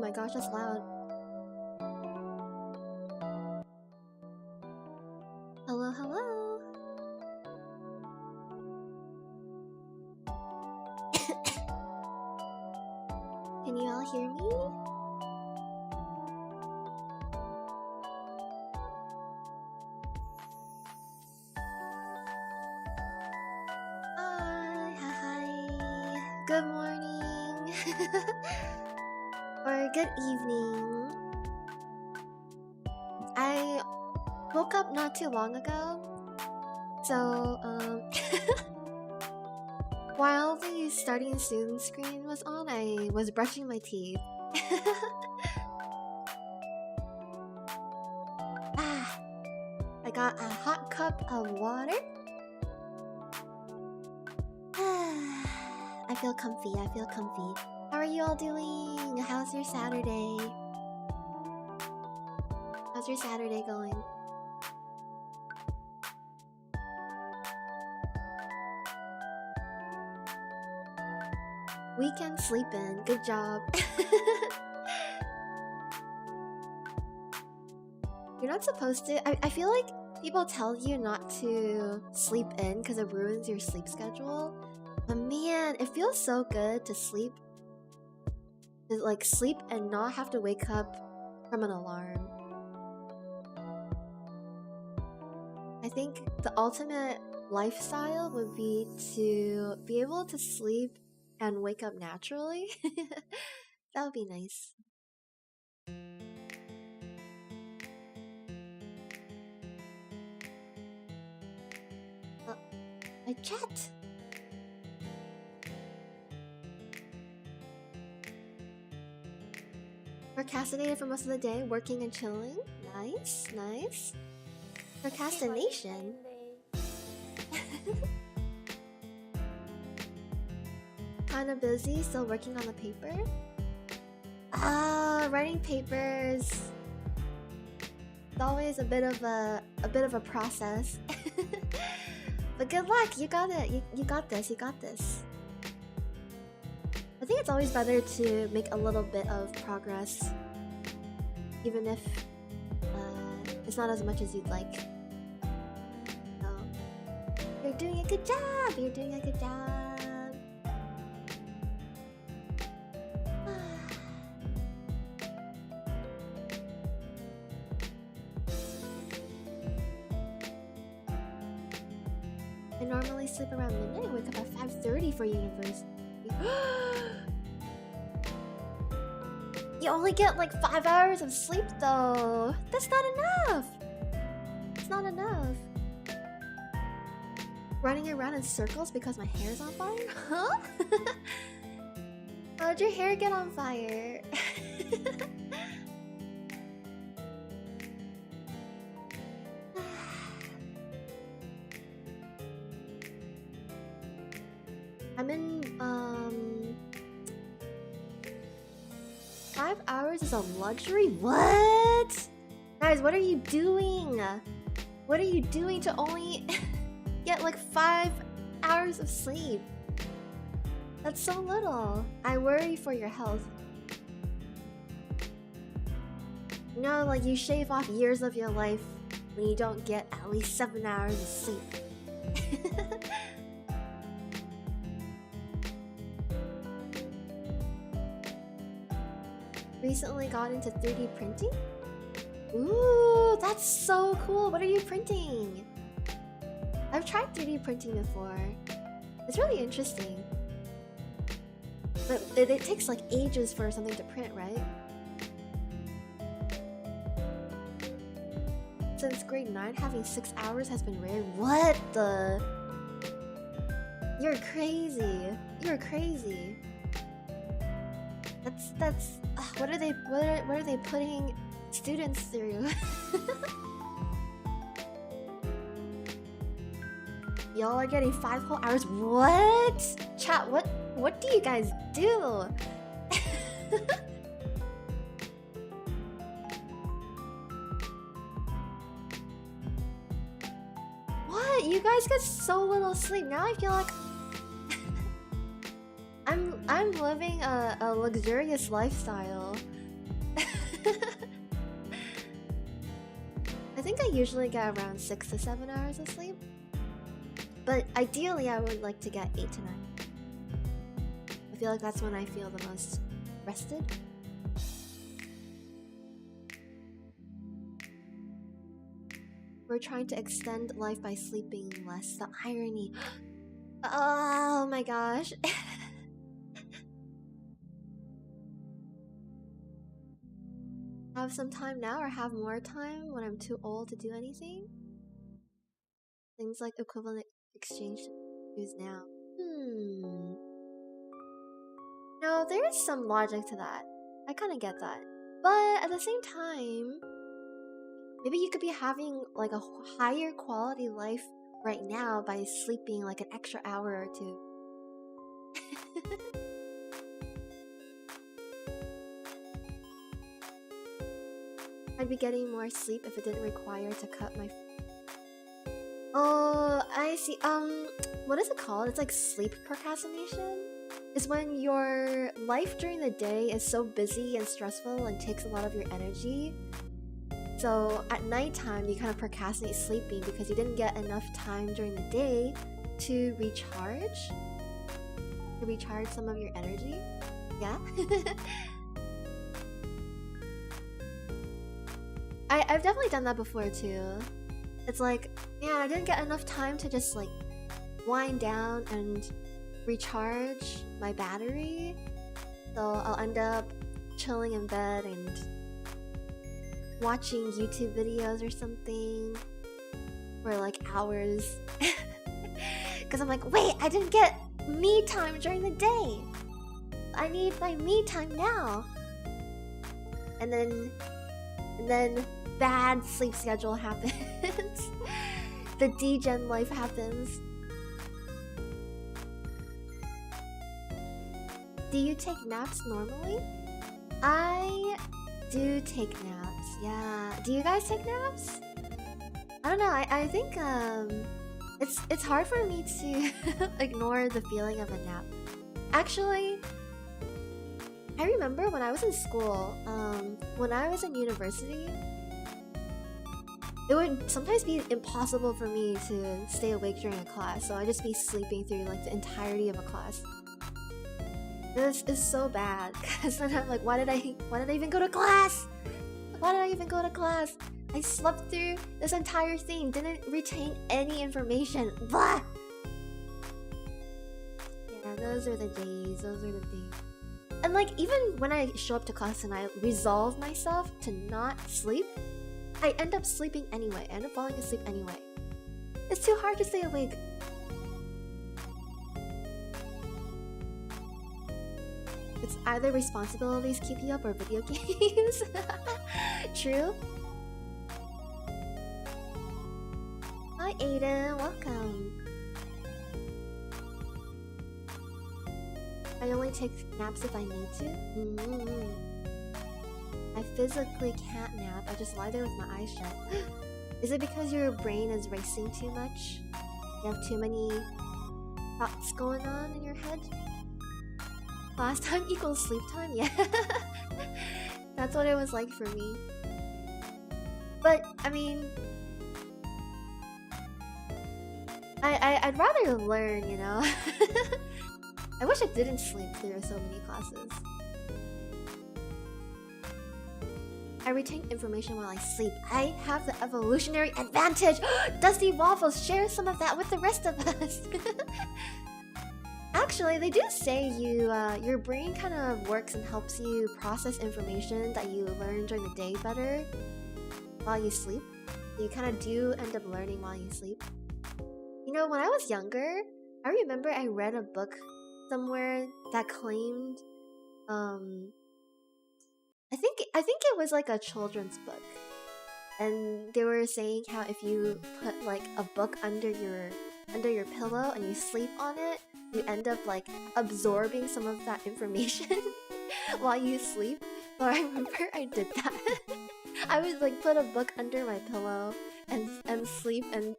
my gosh, that's loud. Hello, hello. Can you all hear me? Hi. Good morning. Or good evening. I woke up not too long ago. So, while the starting soon screen was on, I was brushing my teeth. I got a hot cup of water. I feel comfy, How are you all doing? How's your Saturday? How's your Saturday going? Weekend sleeping. Good job. You're not supposed to. I feel like people tell you not to sleep in because it ruins your sleep schedule. But man, it feels so good to sleep. To like sleep and not have to wake up from an alarm. I think the ultimate lifestyle would be to be able to sleep and wake up naturally. That would be nice. My chat! Procrastinated for most of the day, working and chilling. Nice, nice. Procrastination. Kinda busy, still working on the paper. Writing papers. It's always a bit of a process. But good luck, you got it. You got this. I think it's always better to make a little bit of progress, even if it's not as much as you'd like. So, you're doing a good job. I normally sleep around midnight and wake up at 5:30 for university. You only get like 5 hours of sleep though. That's not enough. It's not enough. Running around in circles because my hair's on fire? Huh? How'd your hair get on fire? I'm in 5 hours is a luxury? What? Guys, what are you doing? What are you doing to only get like 5 hours of sleep? That's so little. I worry for your health. You know, like you shave off years of your life when you don't get at least 7 hours of sleep. Recently got into 3D printing? Ooh, that's so cool. What are you printing? I've tried 3D printing before. It's really interesting. But it takes like ages for something to print, right? Since grade 9, having 6 hours has been rare. What the? You're crazy. That's what are they putting students through? Y'all are getting 5 whole hours. What? Chat, what do you guys do? What? You guys get so little sleep. Now I feel like I'm living a luxurious lifestyle. I think I usually get around 6 to 7 hours of sleep. But ideally, I would like to get 8 to 9. I feel like that's when I feel the most rested. We're trying to extend life by sleeping less. The irony. Oh my gosh. Have some time now or have more time when I'm too old to do anything? Things like equivalent exchange use now. No, there is some logic to that. I kind of get that. But at the same time, maybe you could be having like a higher quality life right now by sleeping like an extra hour or two. I'd be getting more sleep if it didn't require to cut my... Oh, I see. What is it called? It's like sleep procrastination. It's when your life during the day is so busy and stressful and takes a lot of your energy. So at nighttime, you kind of procrastinate sleeping because you didn't get enough time during the day to recharge some of your energy. Yeah. I've definitely done that before too. It's like, yeah, I didn't get enough time to just like wind down and recharge my battery. So I'll end up chilling in bed and watching YouTube videos or something for like hours. Because I'm like, wait, I didn't get me time during the day. I need my me time now. And then bad sleep schedule happens. The degen life happens. Do you take naps normally? I do take naps, yeah. Do you guys take naps? I don't know, I think it's hard for me to ignore the feeling of a nap. Actually, I remember when I was in school, when I was in university, it would sometimes be impossible for me to stay awake during a class, so I'd just be sleeping through like the entirety of a class. This is so bad, because then I'm like, why did I even go to class? Why did I even go to class? I slept through this entire thing, didn't retain any information. Blah! Yeah, those are the days, And like, even when I show up to class and I resolve myself to not sleep, I end up sleeping anyway. I end up falling asleep anyway. It's too hard to stay awake. It's either responsibilities keep you up or video games. True. Hi Aiden, welcome. I only take naps if I need to. I physically can't nap. I just lie there with my eyes shut. Is it because your brain is racing too much? You have too many thoughts going on in your head? Class time equals sleep time? Yeah. That's what it was like for me. But, I mean... I'd rather learn, you know? I wish I didn't sleep through so many classes. I retain information while I sleep. I have the evolutionary advantage! Dusty Waffles, share some of that with the rest of us! Actually, they do say your brain kind of works and helps you process information that you learn during the day better while you sleep. You kind of do end up learning while you sleep. You know, when I was younger, I remember I read a book somewhere that claimed, I think it was like a children's book, and they were saying how if you put like a book under your pillow and you sleep on it, you end up like absorbing some of that information while you sleep. So I remember I did that. I would like put a book under my pillow and sleep and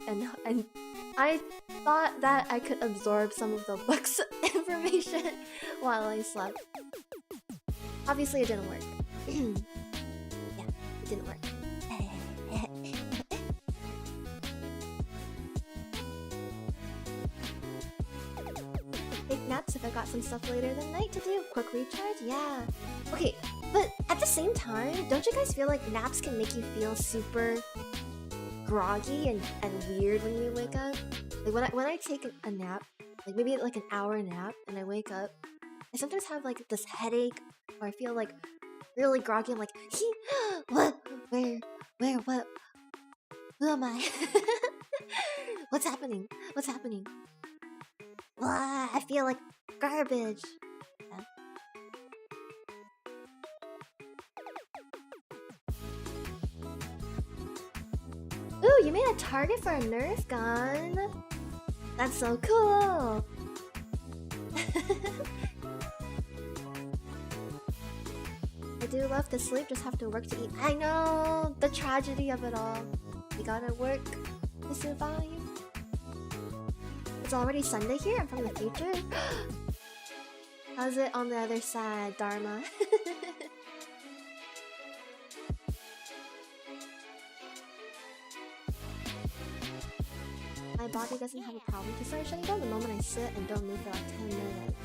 I thought that I could absorb some of the book's information while I slept. Obviously it didn't work. Didn't work. Take naps if I got some stuff later than night to do. Quick recharge? Yeah. Okay, but at the same time, don't you guys feel like naps can make you feel super groggy and weird when you wake up? Like when I take a nap, like maybe like an hour nap, and I wake up, I sometimes have like this headache, or I feel like really groggy. I'm like, what? Where? What? Who am I? What's happening? What's happening? I feel like garbage. Yeah. Ooh, you made a target for a Nerf gun. That's so cool. I do love to sleep, just have to work to eat. I know, the tragedy of it all. We gotta work to survive. It's already Sunday here, I'm from the future. How's it on the other side, Dharma? My body doesn't have a problem to start shutting down the moment I sit and don't move for like 10 minutes.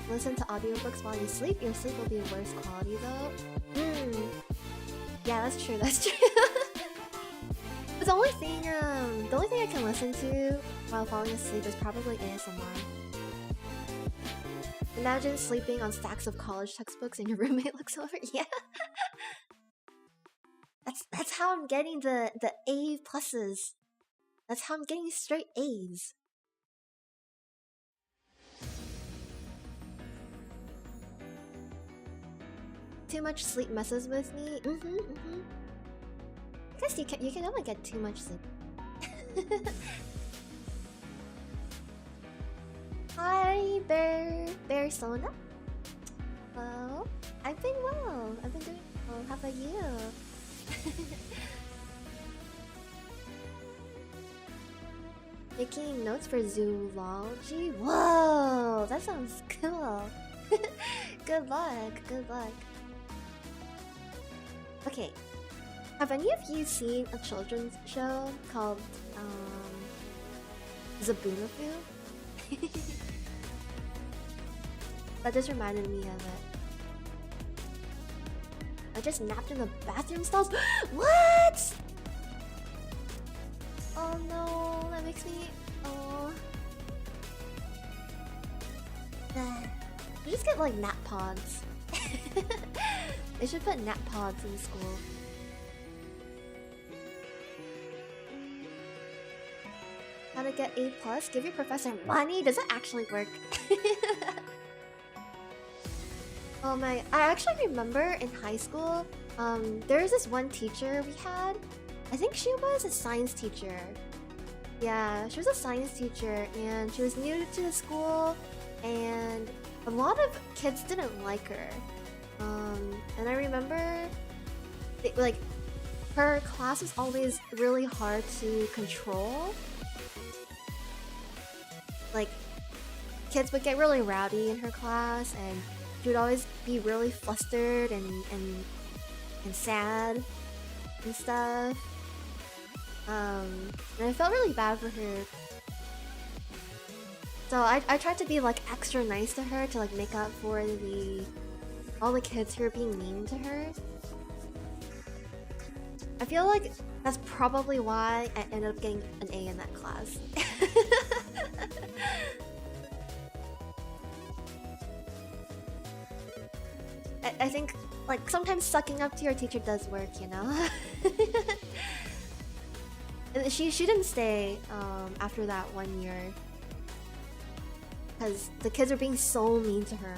Listen to audiobooks while you sleep. Your sleep will be worse quality though. Yeah, that's true, that's true. But the only thing I can listen to while falling asleep is probably ASMR. Imagine sleeping on stacks of college textbooks and your roommate looks over. Yeah. That's how I'm getting the A pluses. That's how I'm getting straight A's. Too much sleep messes with me. I guess you can only get too much sleep. Hi, Bear Sona. Well, I've been well. I've been doing well. How about you? Making notes for zoology? Whoa, that sounds cool. Good luck, good luck. Okay, have any of you seen a children's show called Zaboomafoo? That just reminded me of it. I just napped in the bathroom stalls. What? Oh no, that makes me. Oh. You just get like nap pods. They should put nap pods in school. How to get A+? Give your professor money? Does it actually work? Oh my, I actually remember in high school, there was this one teacher we had. I think she was a science teacher. Yeah, she was a science teacher and she was new to the school and a lot of kids didn't like her. And I remember, her class was always really hard to control. Like, kids would get really rowdy in her class and she would always be really flustered and sad and stuff. And I felt really bad for her. So I tried to be like extra nice to her to like make up for all the kids who were being mean to her. I feel like that's probably why I ended up getting an A in that class. I think like sometimes sucking up to your teacher does work, you know? And she didn't stay after that 1 year because the kids were being so mean to her.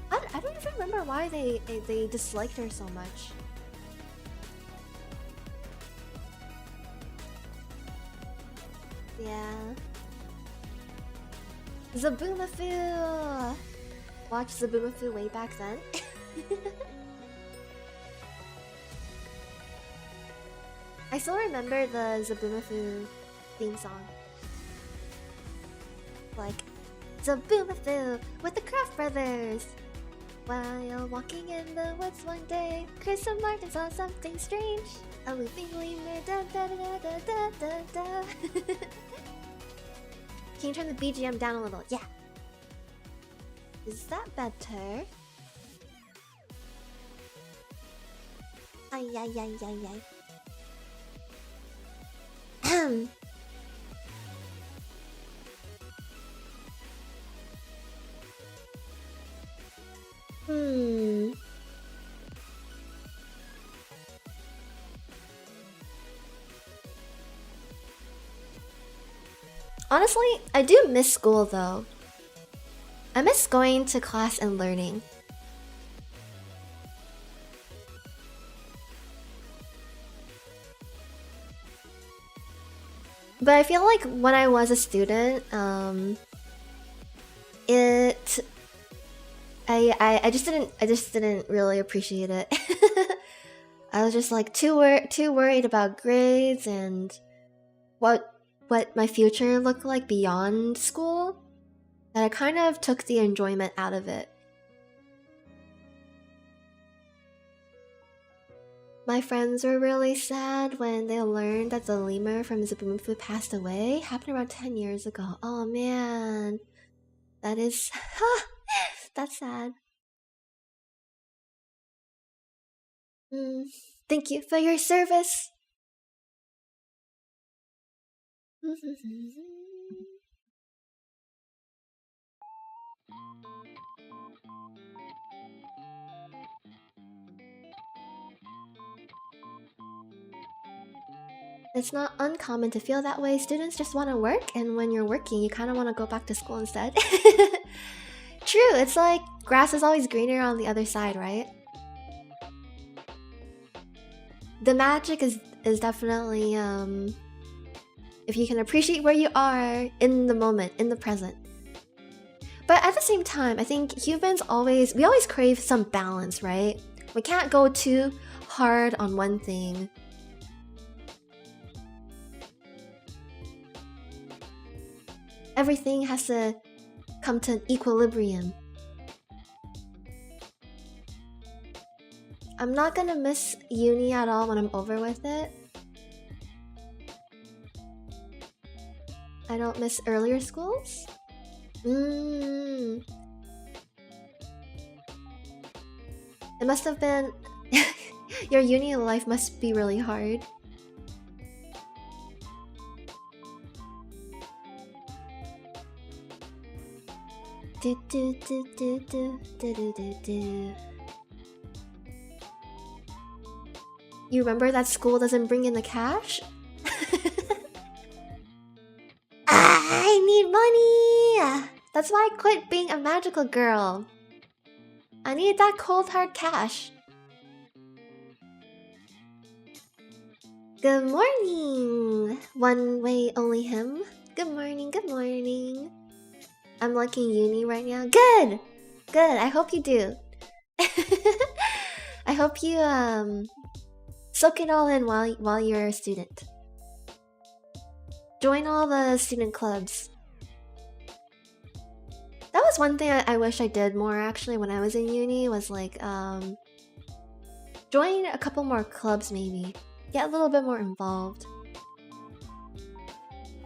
I don't even remember why they disliked her so much. Yeah. Zaboomafoo! Watch Zaboomafoo way back then. I still remember the Zaboomafoo theme song. Like, Zaboomafoo with the Craft Brothers! While walking in the woods one day, Chris and Martin saw something strange. A looping lemur, da da da da da da da. Can you turn the BGM down a little? Yeah. Is that better? Ay ay ay ay ay. Honestly, I do miss school though. I miss going to class and learning. But I feel like when I was a student, I just didn't really appreciate it. I was just like too worried about grades and what my future looked like beyond school, that I kind of took the enjoyment out of it. My friends were really sad when they learned that the lemur from Zaboomfu passed away. Happened around 10 years ago. Oh man. That is... that's sad. Thank you for your service. It's not uncommon to feel that way. Students just want to work, and when you're working, you kind of want to go back to school instead. True, it's like grass is always greener on the other side, right? The magic is definitely if you can appreciate where you are in the moment, in the present. But at the same time, I think humans always crave some balance, right? We can't go too hard on one thing. Everything has to come to an equilibrium. I'm not gonna miss uni at all when I'm over with it. I don't miss earlier schools? It must have been... Your uni life must be really hard. You remember that school doesn't bring in the cash? I need money! That's why I quit being a magical girl. I need that cold hard cash. Good morning! One way, only him. Good morning, good morning. I'm liking uni right now. Good! Good, I hope you do. I hope you soak it all in while you're a student. Join all the student clubs. That was one thing I wish I did more actually when I was in uni, was like join a couple more clubs maybe. Get a little bit more involved.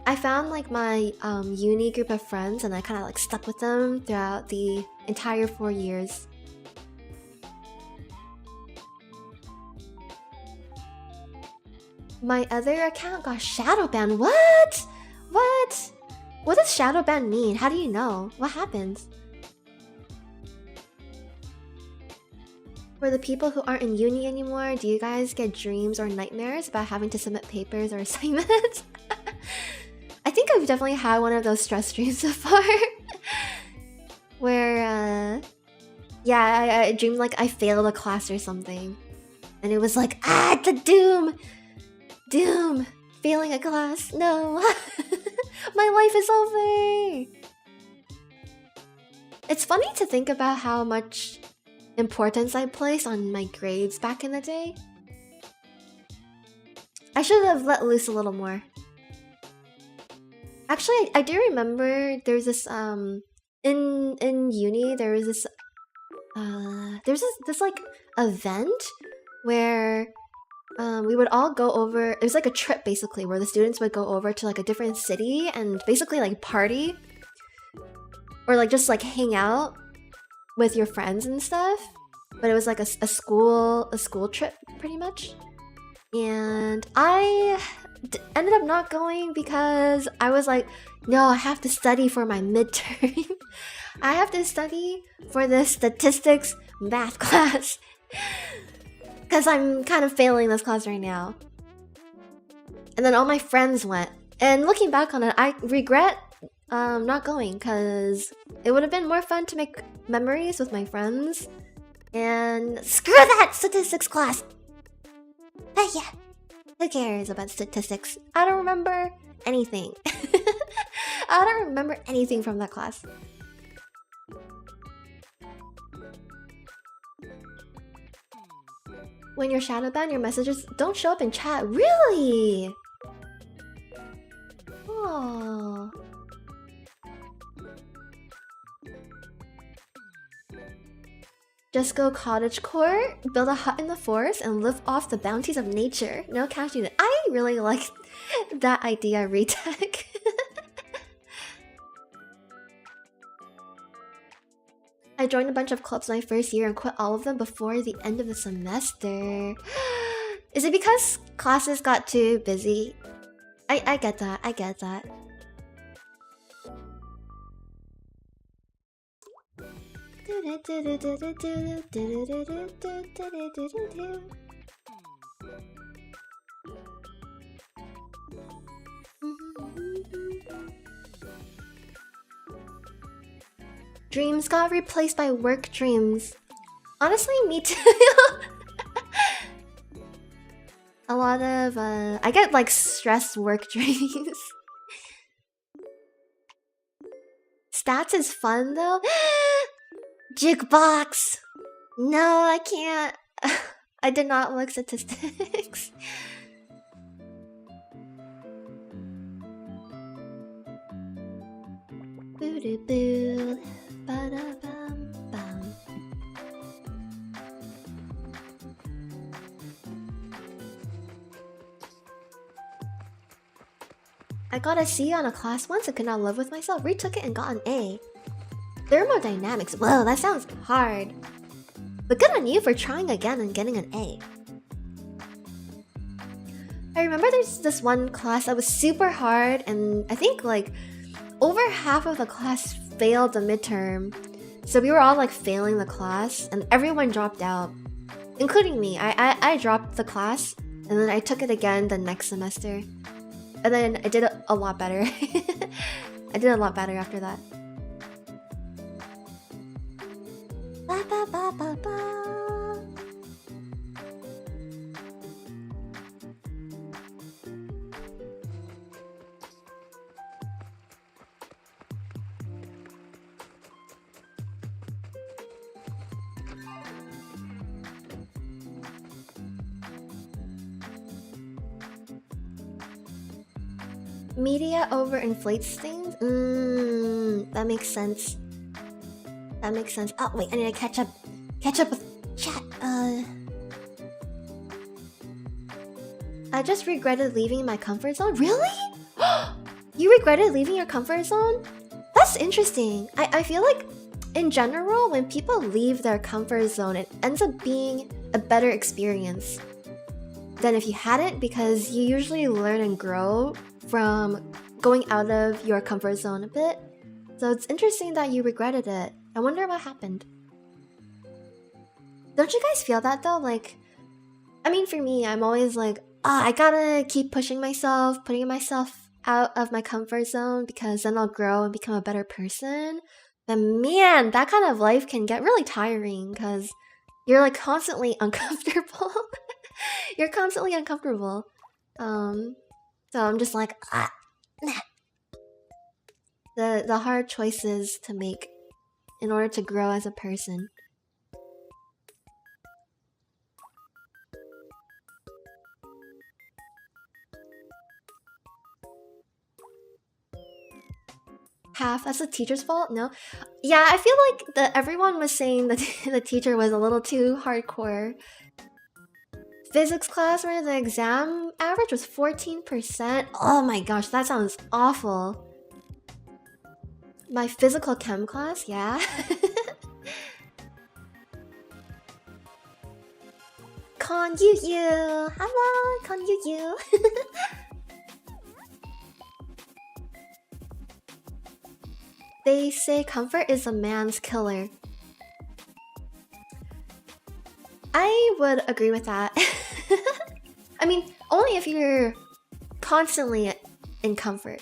I found like my uni group of friends, and I kind of like stuck with them throughout the entire 4 years. My other account got shadow banned. What? What? What does shadow ban mean? How do you know? What happens? For the people who aren't in uni anymore, do you guys get dreams or nightmares about having to submit papers or assignments? I think I've definitely had one of those stress dreams before. Where, yeah, I dreamed like I failed a class or something. And it was like, the doom! Doom! Failing a class, no! My life is over! It's funny to think about how much importance I placed on my grades back in the day. I should have let loose a little more. Actually, I do remember there's this in uni there was this there's this like event where we would all go over. It was like a trip basically, where the students would go over to like a different city and basically like party or like just like hang out with your friends and stuff. But it was like a school trip pretty much. And I ended up not going because I was like, no, I have to study for my midterm. I have to study for this statistics math class because I'm kind of failing this class right now. And then all my friends went. And looking back on it, I regret not going because it would have been more fun to make memories with my friends. And screw that statistics class! But yeah, who cares about statistics? I don't remember anything. I don't remember anything from that class. When you're shadow banned, your messages don't show up in chat. Really? Oh. Just go cottagecore, build a hut in the forest, and live off the bounties of nature. No cash needed. I really like that idea, retech. I joined a bunch of clubs my first year and quit all of them before the end of the semester. Is it because classes got too busy? I get that, I get that. Dreams got replaced by work dreams. Honestly, me too. A lot of I get like stress work dreams. Stats is fun though. Jukebox. No, I can't. I did not like statistics. Boo doo boo. Ba-da-bum-bum. I got a C on a class once and could not live with myself. Retook it and got an A. Thermodynamics. Whoa, that sounds hard. But good on you for trying again and getting an A. I remember there's this one class that was super hard, and I think like over half of the class failed the midterm. So we were all like failing the class, and everyone dropped out, including me. I dropped the class, and then I took it again the next semester. And then I did a lot better. I did a lot better after that. Ba, ba, ba, ba, ba. Media overinflates things? That makes sense. That makes sense. Oh wait, I need to catch up with chat. I just regretted leaving my comfort zone. Really? You regretted leaving your comfort zone? That's interesting. I feel like in general, when people leave their comfort zone, it ends up being a better experience than if you hadn't, because you usually learn and grow from going out of your comfort zone a bit. So it's interesting that you regretted it. I wonder what happened. Don't you guys feel that though? Like, I mean, for me, I'm always like, I gotta keep pushing myself, putting myself out of my comfort zone, because then I'll grow and become a better person. But man, that kind of life can get really tiring because you're like constantly uncomfortable. You're constantly uncomfortable. So I'm just like, nah. The hard choices to make in order to grow as a person. half. That's the teacher's fault? No? Yeah, I feel like everyone was saying that the teacher was a little too hardcore. Physics class where the exam average was 14%. Oh my gosh, that sounds awful. My physical chem class, yeah. Con Yu Yu! Hello, Con Yu Yu! They say comfort is a man's killer. I would agree with that. I mean, only if you're constantly in comfort.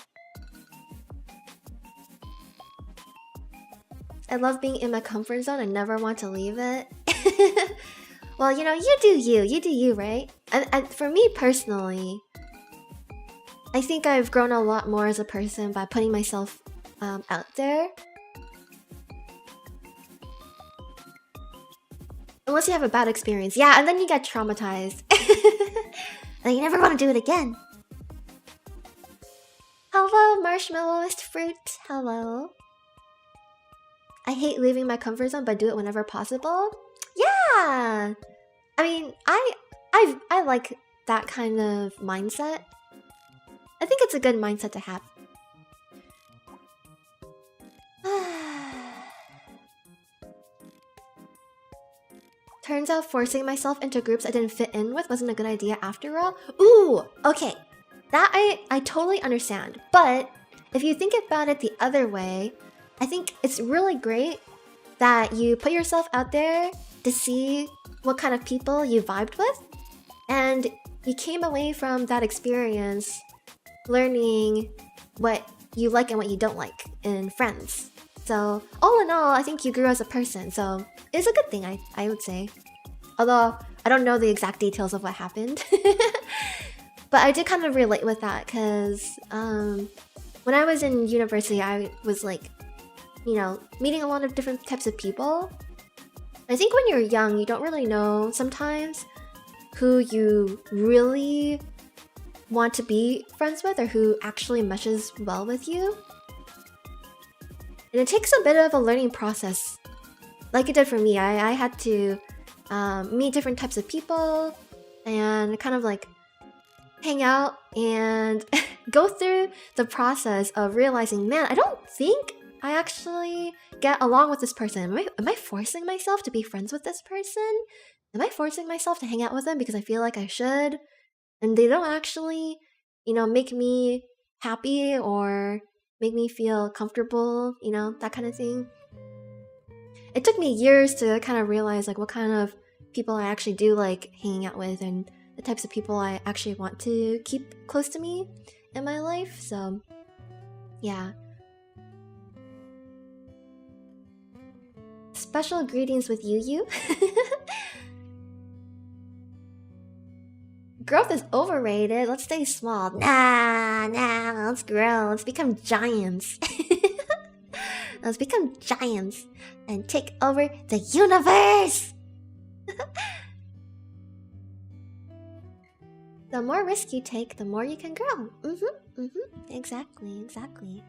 I love being in my comfort zone. I never want to leave it. Well, you know, you do you, right? And for me personally, I think I've grown a lot more as a person by putting myself out there. Unless you have a bad experience. Yeah, and then you get traumatized. And you never want to do it again. Hello, marshmallowest fruit. Hello. I hate leaving my comfort zone, but do it whenever possible. Yeah! I mean, I like that kind of mindset. I think it's a good mindset to have. Turns out forcing myself into groups I didn't fit in with wasn't a good idea after all. Ooh, okay. That I totally understand. But if you think about it the other way, I think it's really great that you put yourself out there to see what kind of people you vibed with. And you came away from that experience learning what you like and what you don't like in friends. So all in all, I think you grew as a person. So it's a good thing, I would say. Although I don't know the exact details of what happened. But I did kind of relate with that because when I was in university, I was like, you know, meeting a lot of different types of people. I think when you're young, you don't really know sometimes who you really want to be friends with or who actually meshes well with you. And it takes a bit of a learning process. Like it did for me. I had to meet different types of people and kind of like hang out and go through the process of realizing, man, I don't think I actually get along with this person. Am I forcing myself to be friends with this person? Am I forcing myself to hang out with them because I feel like I should? And they don't actually, you know, make me happy or make me feel comfortable, you know, that kind of thing. It took me years to kind of realize like what kind of people I actually do like hanging out with and the types of people I actually want to keep close to me in my life. So, yeah. Special greetings with Yu. Growth is overrated. Let's stay small. Nah, let's grow. Let's become giants. Let's become giants and take over the universe. The more risk you take, the more you can grow. Exactly.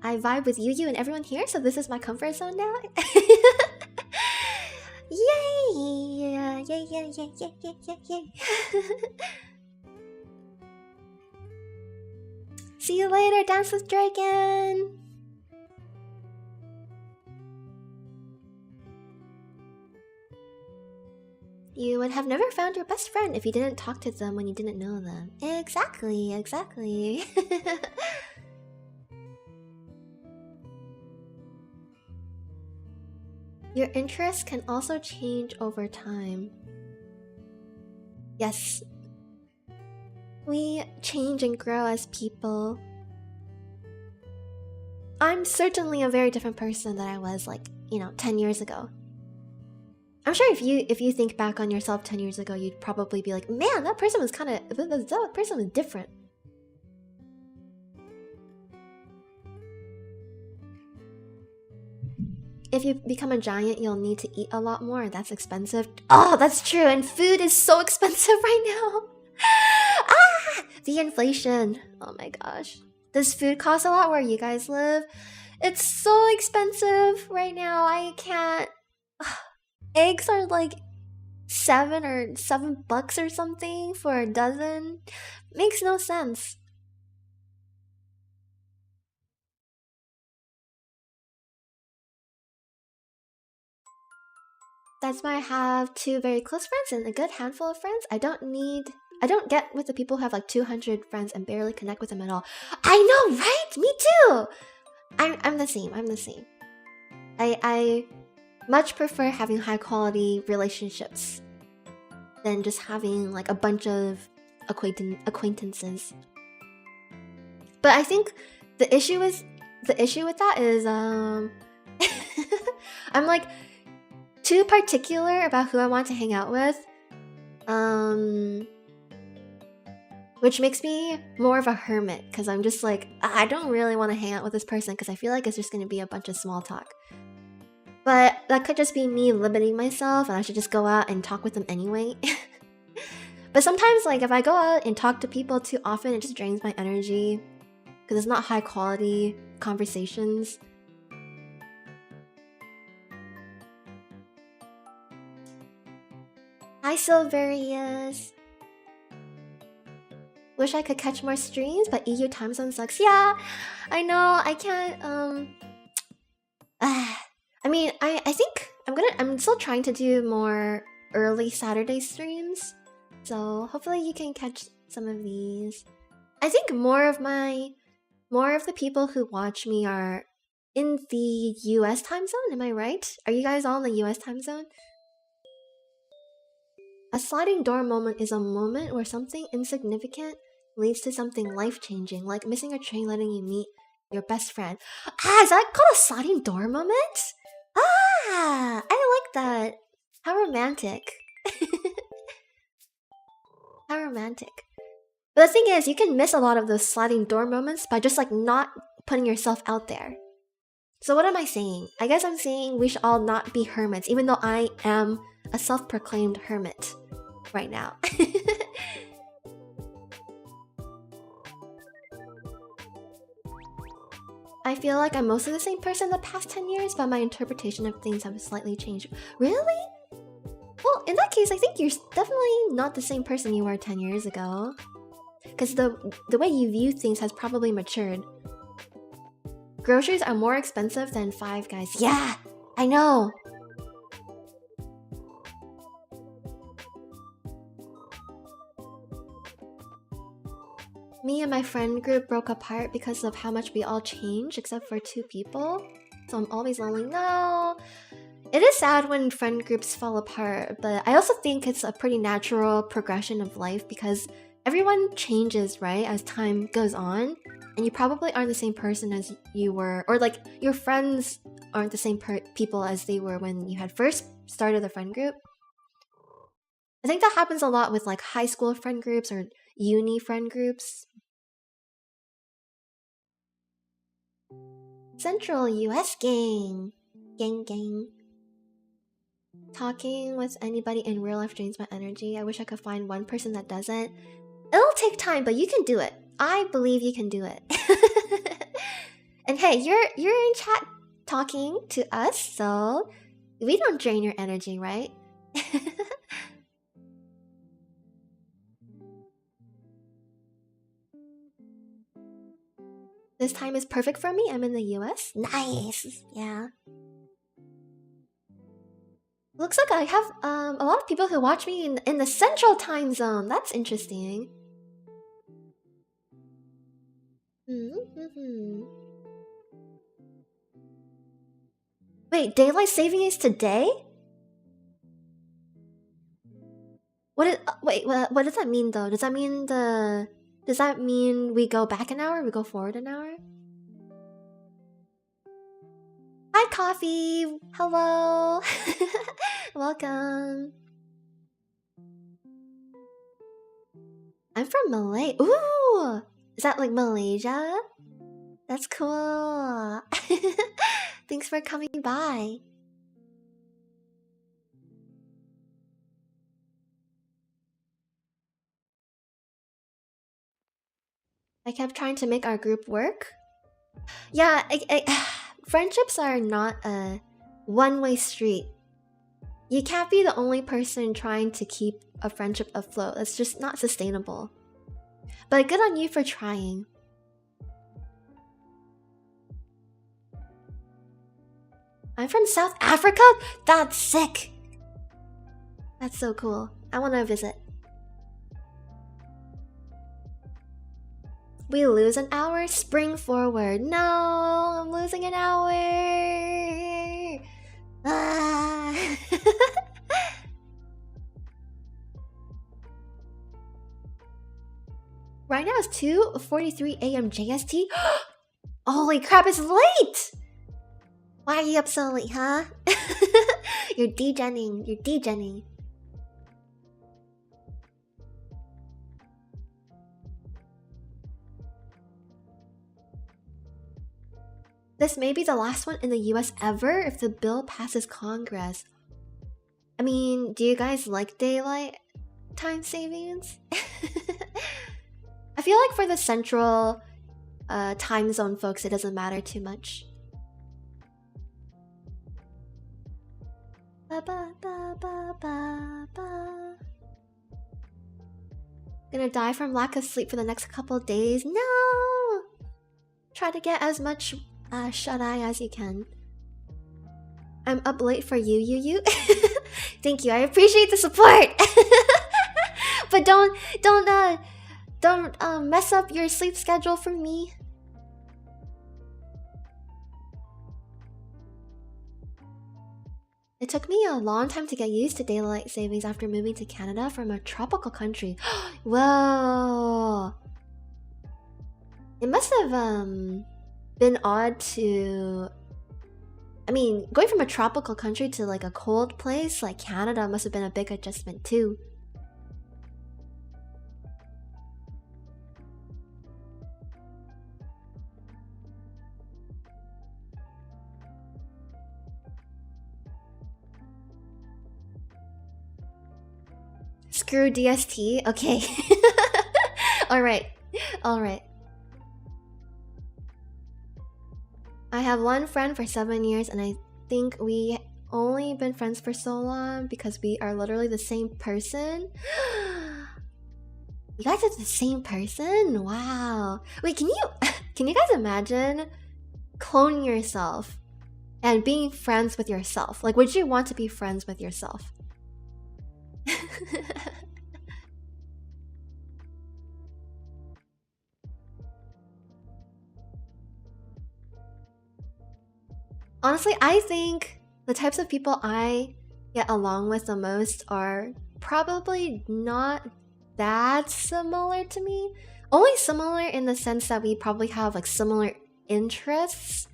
I vibe with Yu and everyone here, so this is my comfort zone now. Yay! Yay. See you later, Dance with Dragon! You would have never found your best friend if you didn't talk to them when you didn't know them. Exactly. Your interests can also change over time. Yes. We change and grow as people. I'm certainly a very different person than I was, like, 10 years ago. I'm sure if you think back on yourself 10 years ago, you'd probably be like, man, that person was different. If you become a giant, you'll need to eat a lot more. That's expensive. Oh, that's true. And food is so expensive right now. The inflation. Oh my gosh. Does food cost a lot where you guys live? It's so expensive right now. I can't. Eggs are like $7 or something for a dozen. Makes no sense. That's why I have two very close friends and a good handful of friends. I don't get with the people who have like 200 friends and barely connect with them at all. I know, right? Me too. I'm the same. I'm the same. I much prefer having high quality relationships than just having like a bunch of acquaintances. But I think the issue with that is I'm like too particular about who I want to hang out with. Which makes me more of a hermit because I'm just like, I don't really want to hang out with this person because I feel like it's just going to be a bunch of small talk. But that could just be me limiting myself and I should just go out and talk with them anyway. But sometimes, like, if I go out and talk to people too often, it just drains my energy because it's not high quality conversations. Hi, Silverius. Wish I could catch more streams, but EU time zone sucks. Yeah, I know. I can't. I mean, I think I'm still trying to do more early Saturday streams, so hopefully you can catch some of these. I think more of the people who watch me are in the US time zone. Am I right? Are you guys all in the US time zone? A sliding door moment is a moment where something insignificant leads to something life-changing, like missing a train letting you meet your best friend. Is that called a sliding door moment? I like that. How romantic. How romantic. But the thing is, you can miss a lot of those sliding door moments by just like not putting yourself out there. So what am I saying? I guess I'm saying we should all not be hermits, even though I am a self-proclaimed hermit right now. I feel like I'm mostly the same person the past 10 years, but my interpretation of things have slightly changed. Really? Well, in that case, I think you're definitely not the same person you were 10 years ago. Because the way you view things has probably matured. Groceries are more expensive than Five Guys. Yeah, I know. Me and my friend group broke apart because of how much we all changed, except for 2 people. So I'm always lonely. No. It is sad when friend groups fall apart, but I also think it's a pretty natural progression of life because everyone changes, right, as time goes on. And you probably aren't the same person as you were, or like your friends aren't the same people as they were when you had first started the friend group. I think that happens a lot with like high school friend groups or uni friend groups. Central US gang. Gang. Talking with anybody in real life drains my energy. I wish I could find one person that doesn't. It'll take time, but you can do it. I believe you can do it. And hey, you're in chat talking to us, so we don't drain your energy, right? This time is perfect for me. I'm in the US. Nice. Yeah. Looks like I have a lot of people who watch me in the central time zone. That's interesting. Wait, daylight saving is today? Wait, what does that mean though? Does that mean we go back an hour? We go forward an hour? Hi, Coffee. Hello. Welcome. I'm from Malay. Ooh, is that like Malaysia? That's cool. Thanks for coming by. I kept trying to make our group work. Yeah, friendships are not a one-way street. You can't be the only person trying to keep a friendship afloat. That's just not sustainable. But good on you for trying. I'm from South Africa? That's sick! That's so cool. I want to visit. We lose an hour? Spring forward. No, I'm losing an hour. Ah. Right now it's 2:43 a.m. JST. Holy crap, it's late! Why are you up so late, huh? You're degenning. You're degenning. This may be the last one in the US ever if the bill passes Congress. I mean, do you guys like daylight time savings? I feel like for the central time zone folks, it doesn't matter too much. Ba, ba, ba, ba, ba, ba. Gonna die from lack of sleep for the next couple days. No! Try to get as much shut-eye as you can. I'm up late for you. Thank you, I appreciate the support! But don't mess up your sleep schedule for me. It took me a long time to get used to daylight savings after moving to Canada from a tropical country. Whoa! It must have been odd to... I mean, going from a tropical country to like a cold place like Canada must have been a big adjustment too. Screw DST? Okay. Alright. Alright. I have one friend for 7 years and I think we only been friends for so long because we are literally the same person. You guys are the same person? Wow. Wait, can you guys imagine cloning yourself and being friends with yourself? Like, would you want to be friends with yourself? Honestly, I think the types of people I get along with the most are probably not that similar to me. Only similar in the sense that we probably have like similar interests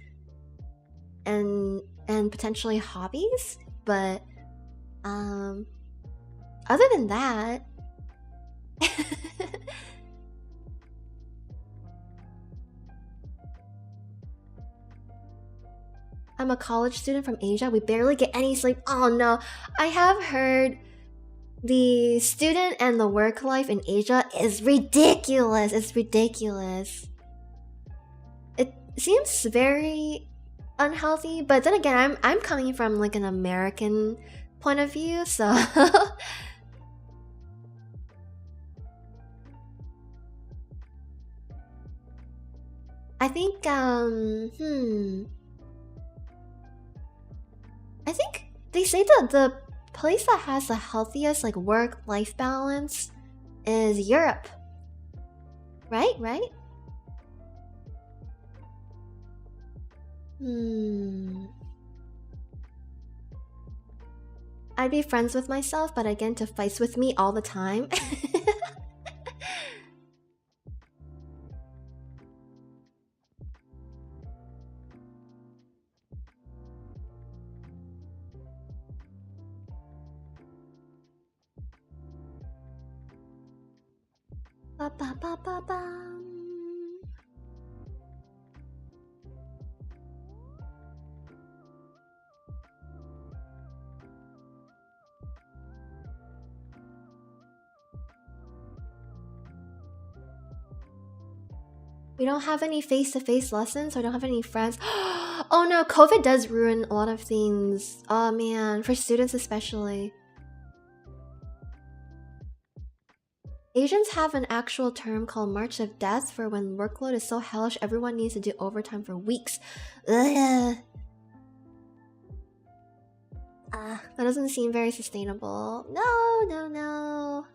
and potentially hobbies, but other than that, I'm a college student from Asia. We barely get any sleep. Oh no, I have heard the student and the work life in Asia is ridiculous. It's ridiculous. It seems very unhealthy, but then again, I'm coming from like an American point of view, so I think I think they say that the place that has the healthiest like work-life balance is Europe. Right? I'd be friends with myself, but I get into fights with me all the time. Ba ba ba ba bam. We don't have any face-to-face lessons, so I don't have any friends. Oh no, COVID does ruin a lot of things. Oh man, for students especially. Asians have an actual term called March of Death for when workload is so hellish everyone needs to do overtime for weeks. Ugh. That doesn't seem very sustainable. No.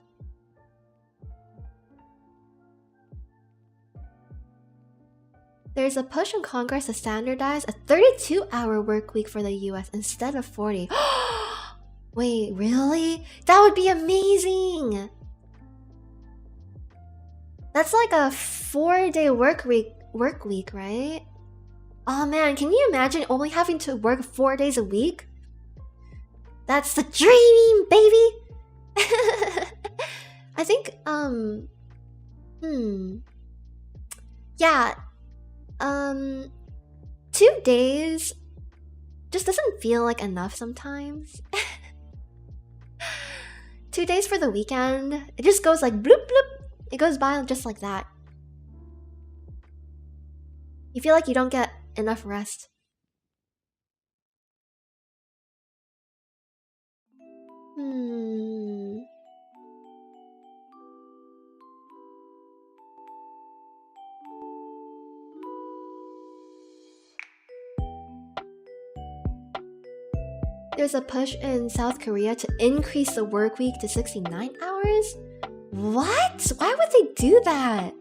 There's a push in Congress to standardize a 32-hour work week for the US instead of 40. Wait, really? That would be amazing! That's like a 4-day work week, right? Oh man, can you imagine only having to work 4 days a week? That's the dream, baby! I think, yeah, 2 days just doesn't feel like enough sometimes. 2 days for the weekend, it just goes like bloop bloop. It goes by just like that. You feel like you don't get enough rest. There's a push in South Korea to increase the work week to 69 hours? What? Why would they do that?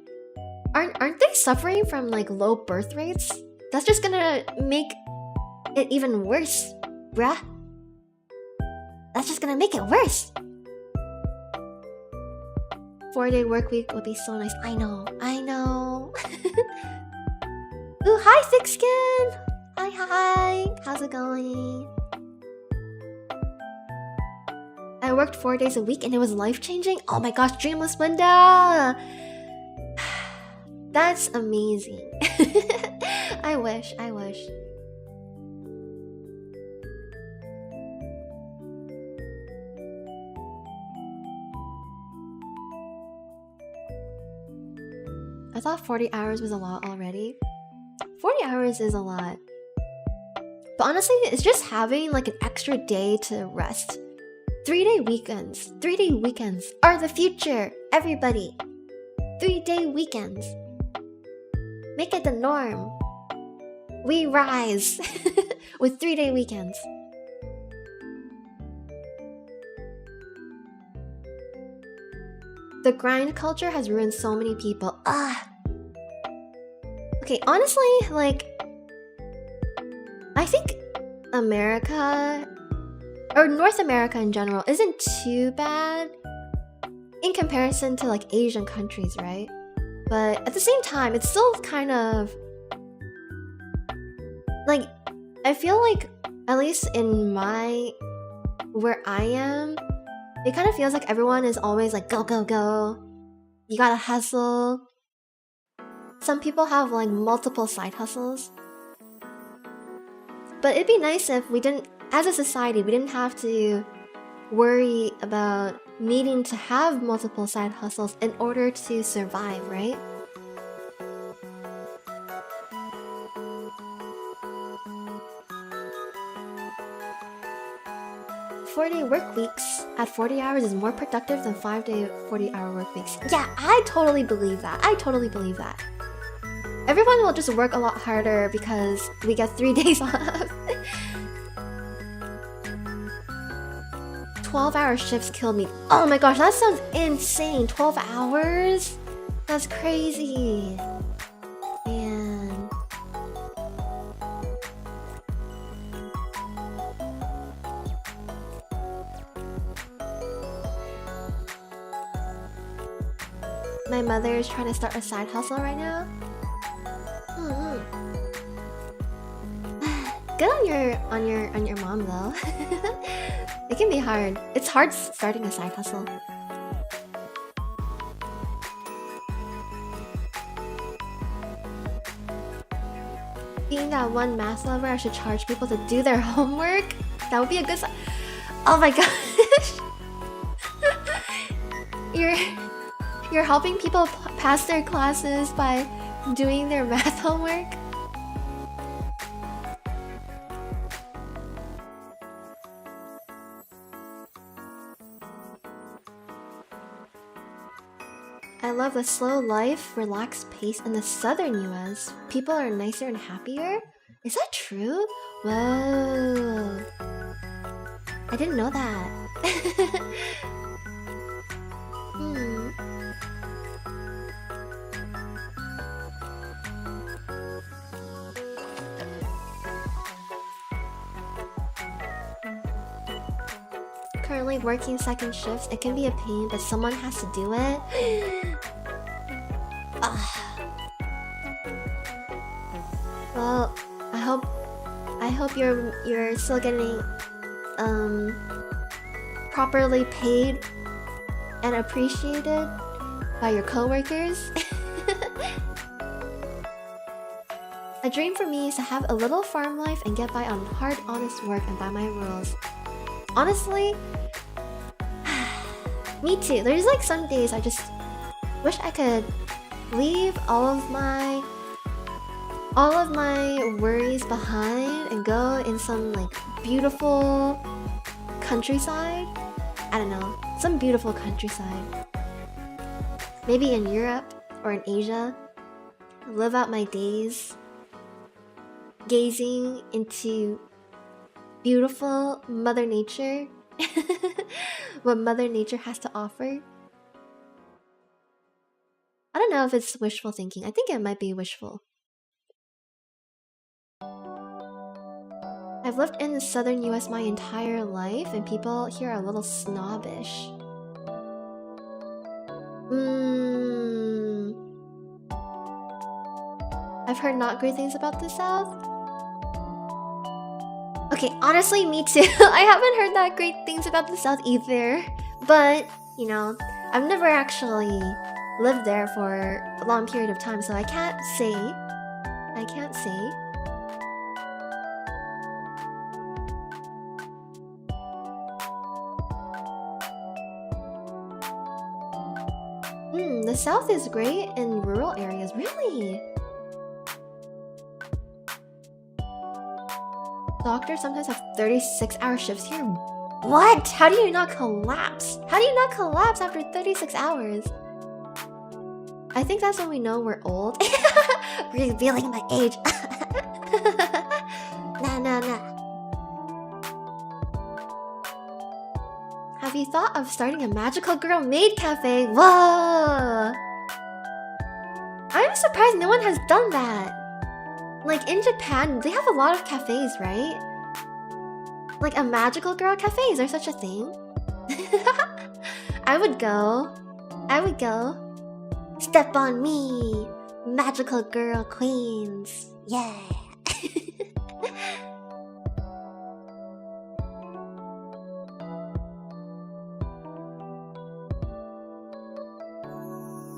Aren't they suffering from like low birth rates? That's just gonna make it even worse, bruh. That's just gonna make it worse. 4-day work week would be so nice. I know. Ooh, hi, Thick Skin! Hi. How's it going? I worked 4 days a week and it was life-changing? Oh my gosh, Dreamless Linda! That's amazing. I wish. I thought 40 hours was a lot already. 40 hours is a lot. But honestly, it's just having like an extra day to rest. 3-day weekends. 3-day weekends are the future, everybody. 3-day weekends. Make it the norm. We rise with 3-day weekends. The grind culture has ruined so many people. Okay, honestly, like, I think America, or North America in general, isn't too bad in comparison to like Asian countries, right? But at the same time, it's still kind of like, I feel like, at least in where I am, it kind of feels like everyone is always like, go. You gotta hustle. Some people have like multiple side hustles. But it'd be nice if we didn't, as a society, we didn't have to worry about needing to have multiple side hustles in order to survive, right? Four-day work weeks at 40 hours is more productive than 5-day 40-hour work weeks. Yeah, I totally believe that. Everyone will just work a lot harder because we get 3 days off. 12-hour shifts killed me. Oh my gosh, that sounds insane. 12 hours? That's crazy. Man. My mother is trying to start a side hustle right now. Good on your mom though. It can be hard. It's hard starting a side hustle. Being that one math lover, I should charge people to do their homework. That would be a good side. Oh my gosh. You're helping people pass their classes by doing their math homework. I love the slow life, relaxed pace in the southern US. People are nicer and happier. Is that true? Whoa. I didn't know that. Hmm. Currently working second shifts. It can be a pain, but someone has to do it. Well, I hope you're still getting properly paid and appreciated by your coworkers. A dream for me is to have a little farm life and get by on hard, honest work and by my rules. Honestly, me too. There's like some days I just wish I could leave all of my worries behind and go in some like beautiful countryside. I don't know, some beautiful countryside. Maybe in Europe or in Asia. Live out my days gazing into beautiful Mother Nature. What Mother Nature has to offer. I don't know if it's wishful thinking. I think it might be wishful. I've lived in the southern US my entire life, and people here are a little snobbish. I've heard not great things about the South. Okay, honestly, me too. I haven't heard that great things about the South either. But, you know, I've never actually lived there for a long period of time, so I can't say. The South is great in rural areas, really? Doctors sometimes have 36-hour shifts here. What? How do you not collapse? How do you not collapse after 36 hours? I think that's when we know we're old. Revealing my age. Nah. Have you thought of starting a magical girl maid cafe? Whoa! I'm surprised no one has done that. Like in Japan, they have a lot of cafes, right? Like a magical girl cafe, is there such a thing? I would go. Step on me, magical girl queens. Yeah.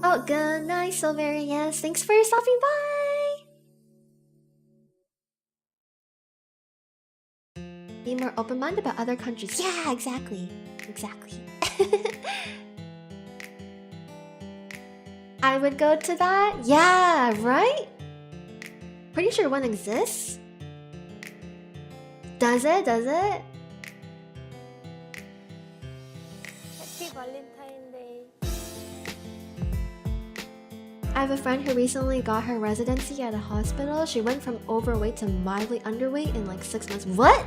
Oh, good night, Silverius. Thanks for stopping by. Be more open-minded about other countries. Yeah, exactly. I would go to that. Yeah, right? Pretty sure one exists. Does it? Happy Valentine's Day. I have a friend who recently got her residency at a hospital. She went from overweight to mildly underweight in like 6 months. What?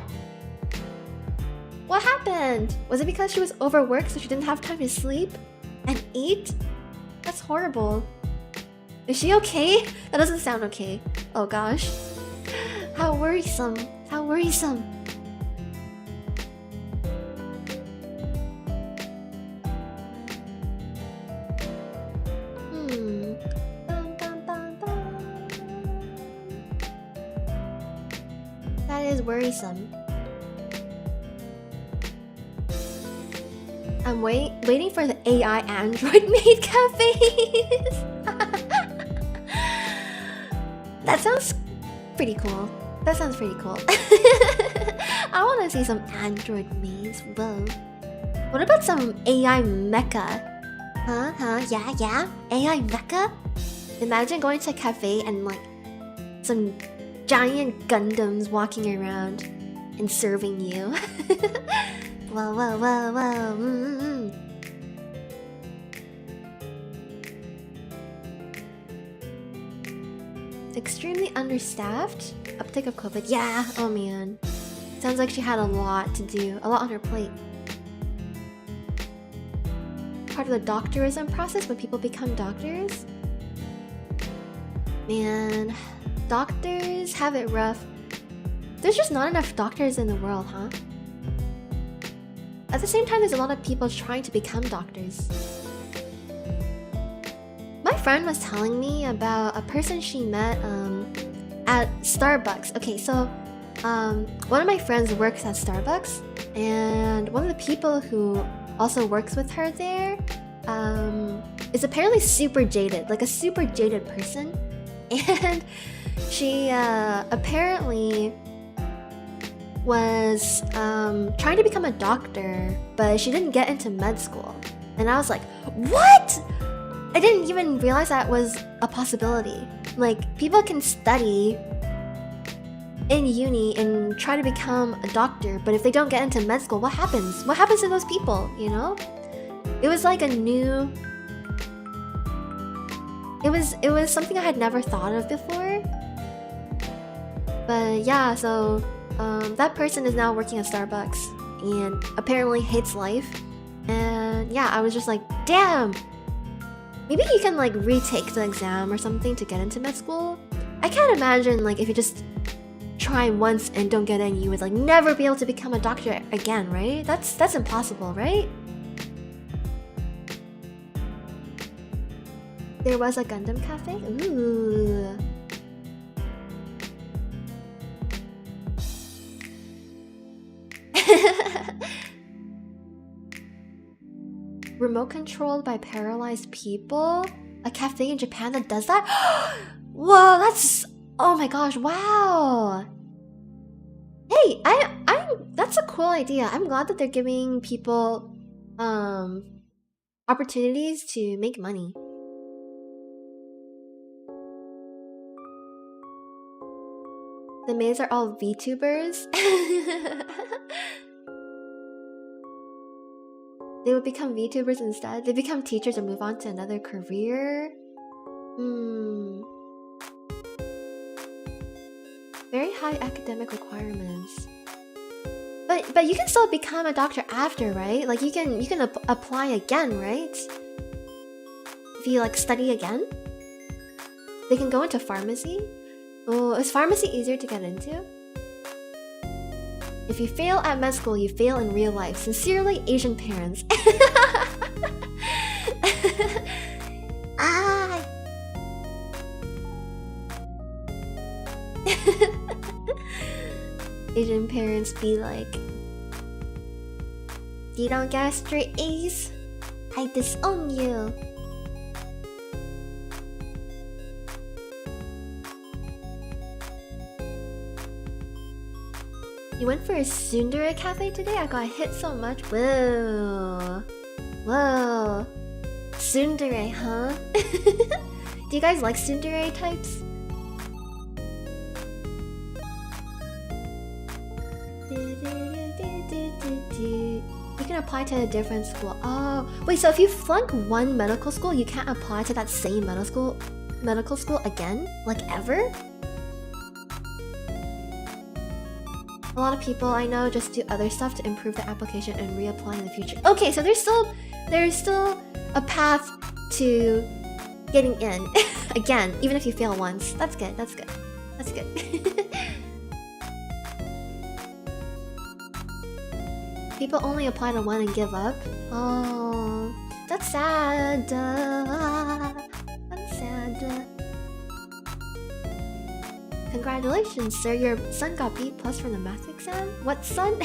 What happened? Was it because she was overworked so she didn't have time to sleep and eat? That's horrible. Is she okay? That doesn't sound okay. Oh gosh. How worrisome. That is worrisome. I'm waiting for the AI Android maid cafes. That sounds pretty cool. I want to see some Android maids. Whoa. What about some AI mecha? Huh? Yeah. AI mecha? Imagine going to a cafe and like some giant Gundams walking around and serving you. Whoa, whoa, whoa, whoa. Extremely understaffed. Uptick of COVID. Yeah, oh man. Sounds like she had a lot to do, a lot on her plate. Part of the doctorism process when people become doctors. Man, doctors have it rough. There's just not enough doctors in the world, huh? At the same time, there's a lot of people trying to become doctors. My friend was telling me about a person she met at Starbucks. Okay, so one of my friends works at Starbucks, and one of the people who also works with her there is apparently super jaded, like a super jaded person. And she apparently was trying to become a doctor, but she didn't get into med school. And I was like, what? I didn't even realize that was a possibility. Like, people can study in uni and try to become a doctor, but if they don't get into med school, what happens? What happens to those people, you know? It was like a new... It was something I had never thought of before. But yeah, so that person is now working at Starbucks and apparently hates life. And yeah, I was just like, damn! Maybe you can like retake the exam or something to get into med school. I can't imagine like if you just try once and don't get in, you would like never be able to become a doctor again, right? That's impossible, right? There was a Gundam cafe? Ooh. Remote controlled by paralyzed people? A cafe in Japan that does that? Whoa, that's... Oh my gosh, wow! Hey, that's a cool idea. I'm glad that they're giving people opportunities to make money. The maids are all VTubers. They would become VTubers instead. They become teachers and move on to another career. Very high academic requirements. But you can still become a doctor after, right? Like you can apply again, right? If you like study again, they can go into pharmacy. Oh, is pharmacy easier to get into? If you fail at med school, you fail in real life. Sincerely, Asian parents. Ah. Asian parents be like, you don't get straight A's, I disown you. You went for a tsundere cafe today? I got hit so much. Whoa. Whoa. Tsundere, huh? Do you guys like tsundere types? You can apply to a different school. Oh, wait, so if you flunk one medical school, you can't apply to that same medical school again? Like ever? A lot of people I know just do other stuff to improve their application and reapply in the future. Okay, so there's still a path to getting in again, even if you fail once. That's good. That's good. That's good. People only apply to one and give up. Oh, that's sad. That's sad. Congratulations, sir. Your son got B+ from the math exam? What son?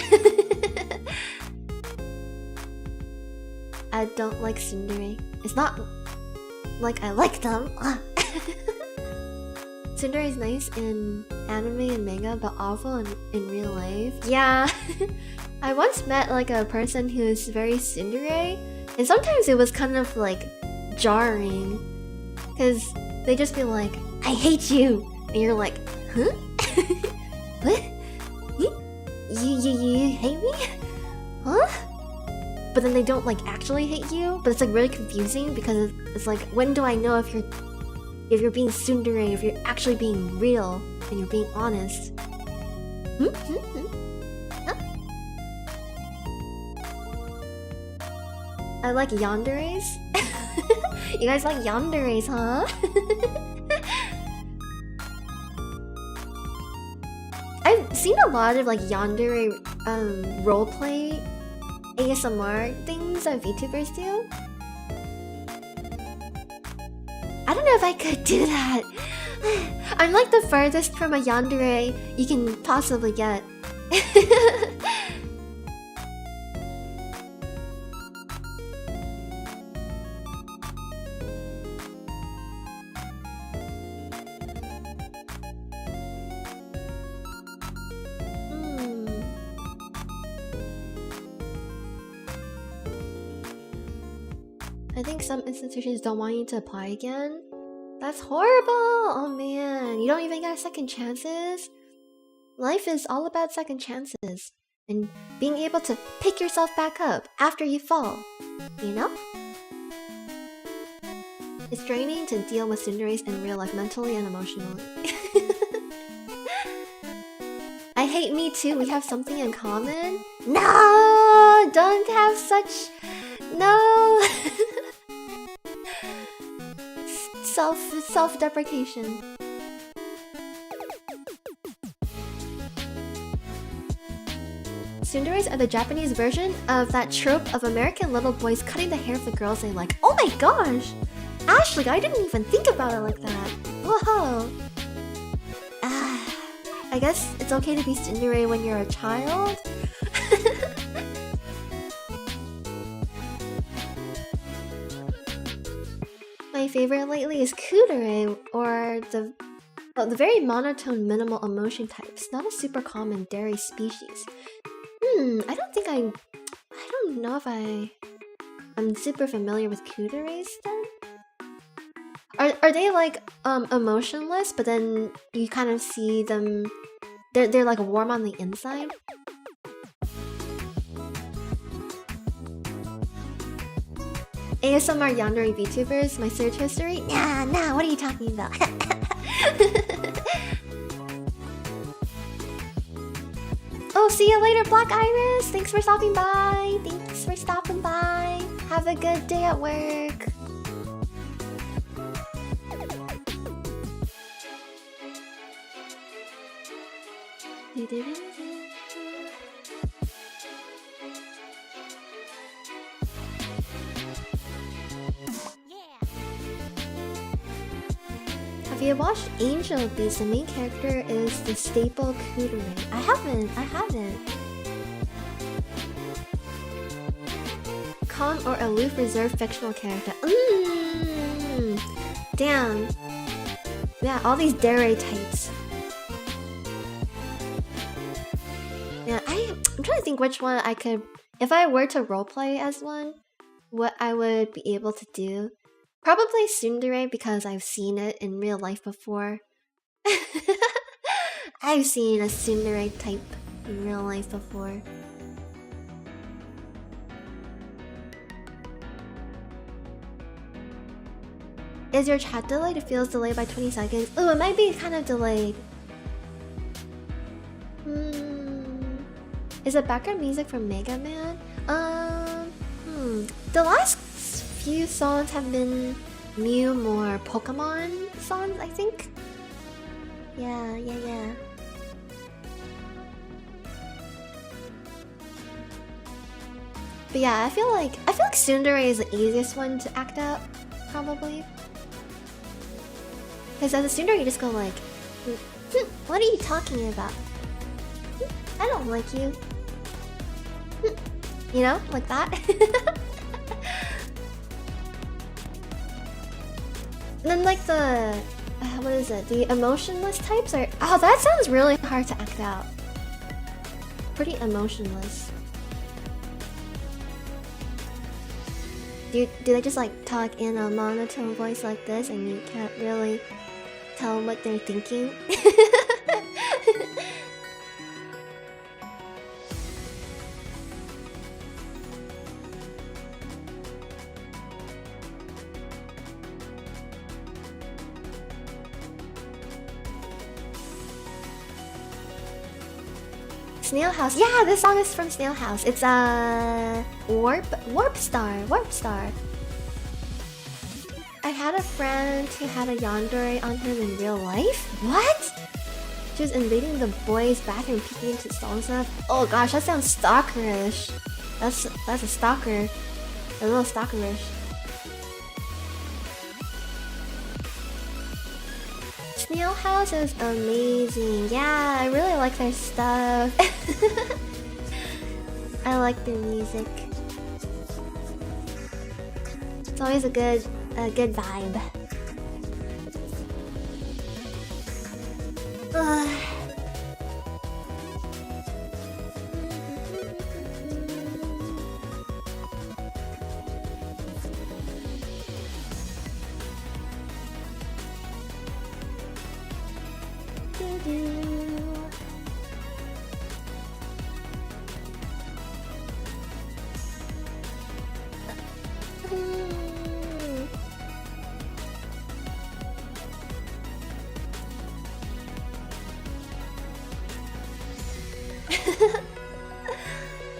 I don't like tsundere. It's not like I like them. Tsundere is nice in anime and manga, but awful in real life. Yeah. I once met like a person who is very tsundere, and sometimes it was kind of like jarring, because They just be like, I hate you! And you're like, huh? What? You hate me? Huh? But then they don't like actually hate you, but it's like really confusing because it's like, when do I know if you're being tsundere, if you're actually being real and you're being honest? Huh? I like yanderes. You guys like yanderes, huh? I've seen a lot of like yandere roleplay ASMR things that VTubers do. I don't know if I could do that. I'm like the furthest from a yandere you can possibly get. I think some institutions don't want you to apply again. That's horrible! Oh man, you don't even get second chances? Life is all about second chances. And being able to pick yourself back up after you fall. You know? It's draining to deal with tsunderes in real life mentally and emotionally. I hate me too, we have something in common? No! Don't have such... No! Self-deprecation. Tsunderes are the Japanese version of that trope of American little boys cutting the hair of the girls they like. Oh my gosh! Ashley, I didn't even think about it like that. Whoa! I guess it's okay to be tsundere when you're a child? My favorite lately is kudere, or the very monotone minimal emotion types, not a super common dairy species. I don't know if I'm super familiar with kuderes then? Are they like emotionless, but then you kind of see them, they're like warm on the inside? ASMR yandere VTubers, my search history? Nah, what are you talking about? Oh, see you later, Black Iris! Thanks for stopping by! Have a good day at work! Have you watched Angel Beats? The main character is the staple kudere. I haven't. Calm or aloof reserved fictional character. Damn. Yeah, all these dere types. Yeah, I'm trying to think which one I could... If I were to roleplay as one, what I would be able to do. Probably tsundere because I've seen it in real life before. I've seen a tsundere type in real life before. Is your chat delayed? It feels delayed by 20 seconds. Oh, it might be kind of delayed. Is it background music from Mega Man? The last few songs have been more Pokemon songs, I think. Yeah. But yeah, I feel like tsundere is the easiest one to act out, probably. Because as a tsundere, you just go like, what are you talking about? I don't like you. You know, like that. And then like the, what is it? The emotionless types are, oh, that sounds really hard to act out. Pretty emotionless. Do they just like talk in a monotone voice like this and you can't really tell what they're thinking? Snail House. Yeah, this song is from Snail House. It's Warp Star. I had a friend who had a yandere on him in real life. What? She was invading the boys' bathroom, peeking into songs stuff. Oh gosh, that sounds stalkerish. That's a stalker. A little stalkerish. Snail House is amazing. Yeah, I really like their stuff. I like their music. It's always a good vibe. Ugh.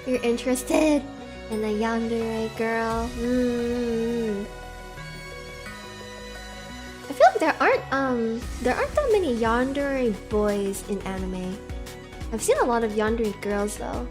You're interested in a yandere girl? I feel like there aren't that many yandere boys in anime. I've seen a lot of yandere girls though.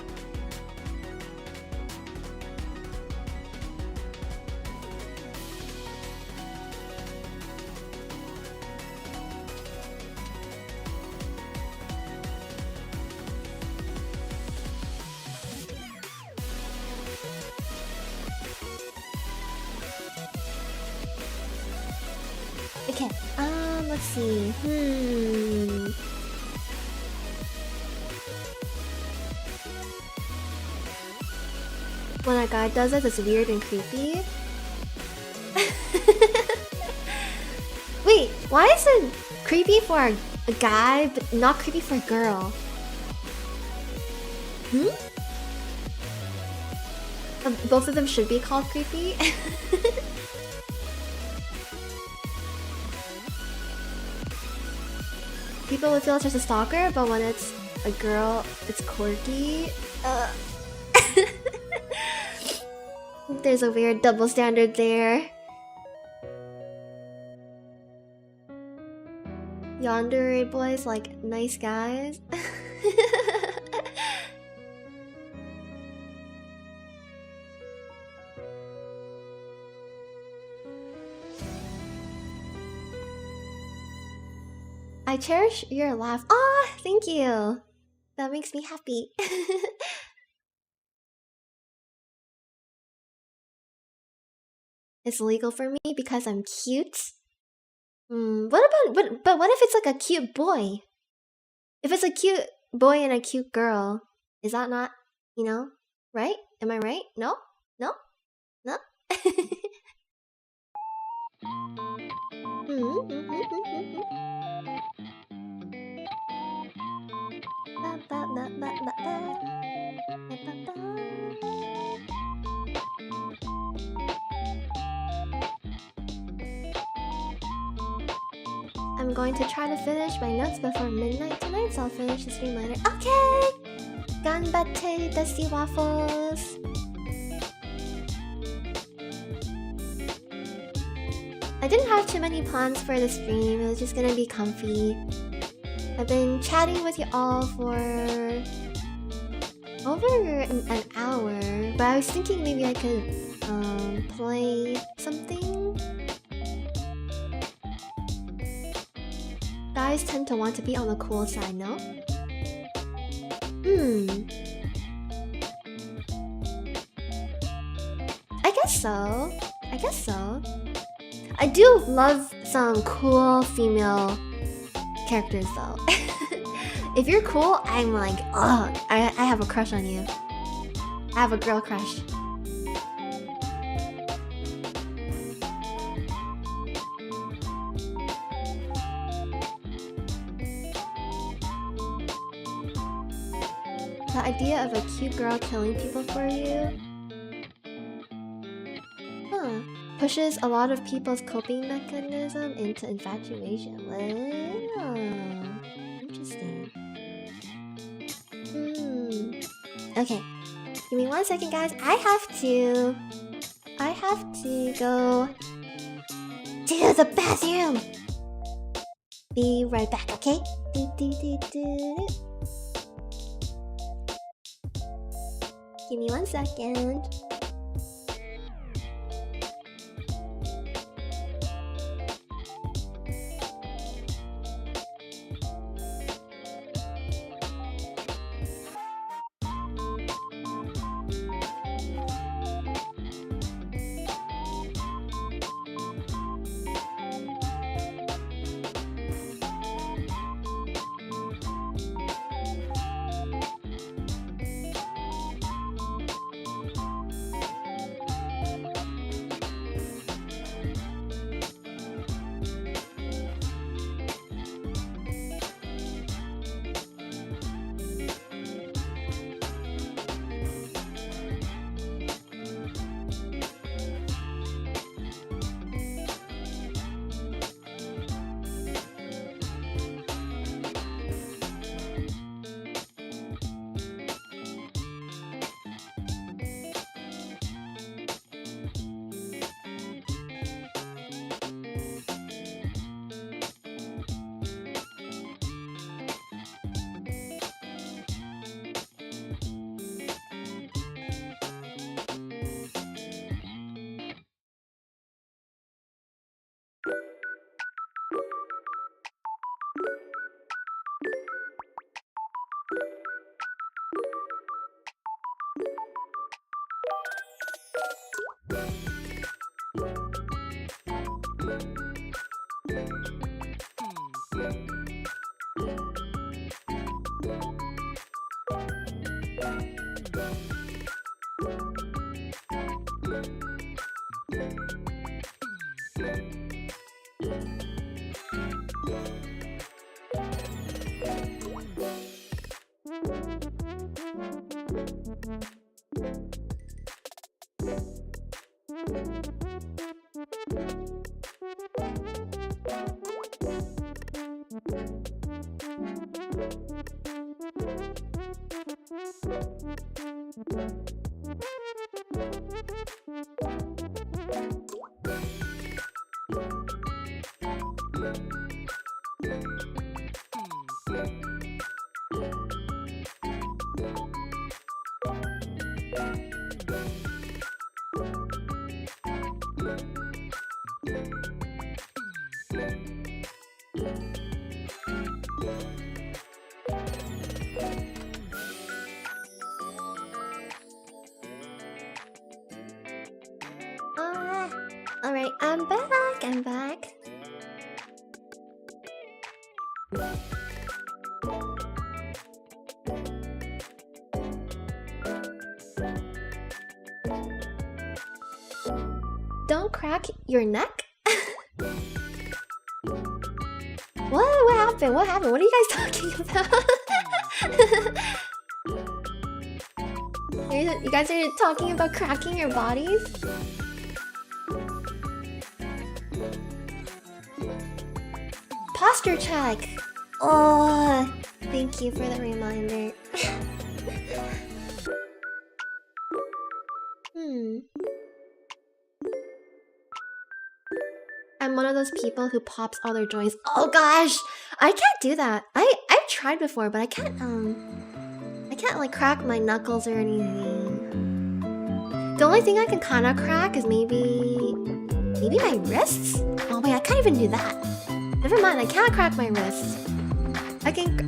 Okay, let's see. When a guy does it, it's weird and creepy. Wait, why is it creepy for a guy, but not creepy for a girl? Both of them should be called creepy. People would feel it's just a stalker, but when it's a girl, it's quirky. There's a weird double standard there. Yandere boys like nice guys. I cherish your laugh. Ah, thank you. That makes me happy. It's legal for me because I'm cute. What if it's like a cute boy? If it's a cute boy and a cute girl, is that not, right? Am I right? No? No? No? I'm going to try to finish my notes before midnight tonight, so I'll finish the stream later. Okay! Ganbatte, Dusty Waffles! I didn't have too many plans for the stream, it was just gonna be comfy. I've been chatting with you all for over an hour, but I was thinking maybe I could play something. Guys tend to want to be on the cool side, no? I guess so. I do love some cool female characters though. If you're cool, I'm like, I have a crush on you. I have a girl crush. idea of a cute girl killing people for you. Huh. Pushes a lot of people's coping mechanism into infatuation. Wow. Interesting. Okay. Give me 1 second, guys. I have to go to the bathroom. Be right back, okay? Give me 1 second. Alright, I'm back. Don't crack your neck? What happened? What happened? What are you guys talking about? You guys are talking about cracking your bodies? Posture check! Oh, thank you for the reminder. I'm one of those people who pops all their joints. Oh gosh! I can't do that. I've tried before, but I can't like crack my knuckles or anything. The only thing I can kinda crack is maybe my wrists? Oh wait, I can't even do that. Never mind, I can't crack my wrists. I can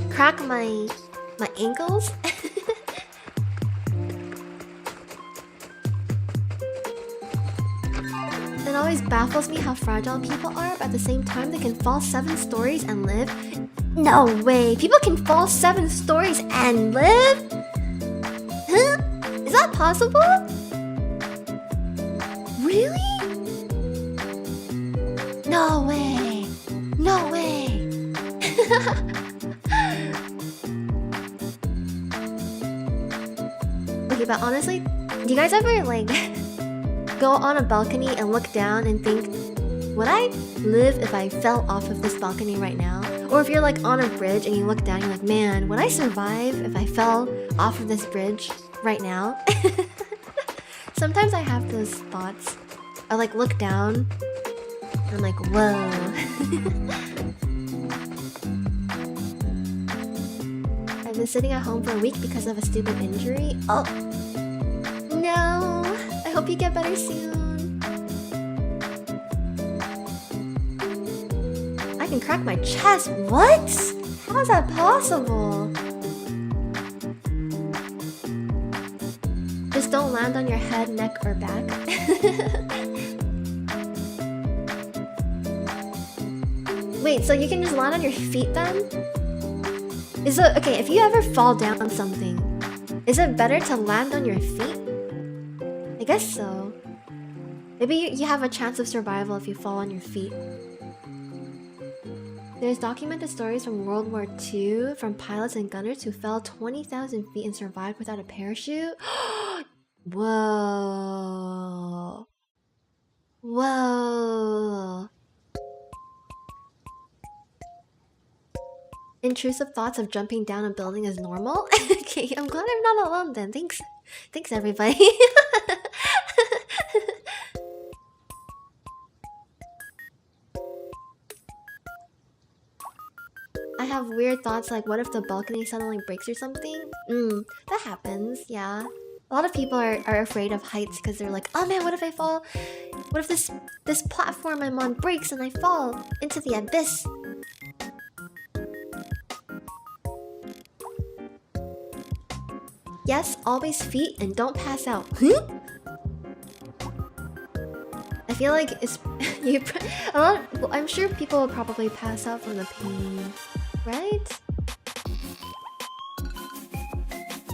crack my ankles. It always baffles me how fragile people are, but at the same time they can fall 7 stories and live. No way! People can fall 7 stories and live? Huh? Is that possible? Really? No way! No way! Okay, but honestly, do you guys ever like go on a balcony and look down and think, would I live if I fell off of this balcony right now? Or if you're like on a bridge and you look down, you're like, man, would I survive if I fell off of this bridge right now? Sometimes I have those thoughts. I like look down and I'm like, whoa. I've been sitting at home for a week because of a stupid injury. Oh, no. I hope you get better soon. I can crack my chest. What? How is that possible? Just don't land on your head, neck, or back. Wait, so you can just land on your feet then? Is it okay if you ever fall down on something? Is it better to land on your feet? I guess so. Maybe you have a chance of survival if you fall on your feet. There's documented stories from World War II from pilots and gunners who fell 20,000 feet and survived without a parachute. Whoa. Whoa. Intrusive thoughts of jumping down a building is normal? Okay, I'm glad I'm not alone then. Thanks. Thanks, everybody. I have weird thoughts like, what if the balcony suddenly breaks or something? That happens, yeah. A lot of people are afraid of heights because they're like, oh man, what if I fall? What if this platform I'm on breaks and I fall into the abyss? Yes, always feet and don't pass out. Huh? I feel like it's I'm sure people will probably pass out from the pain, right?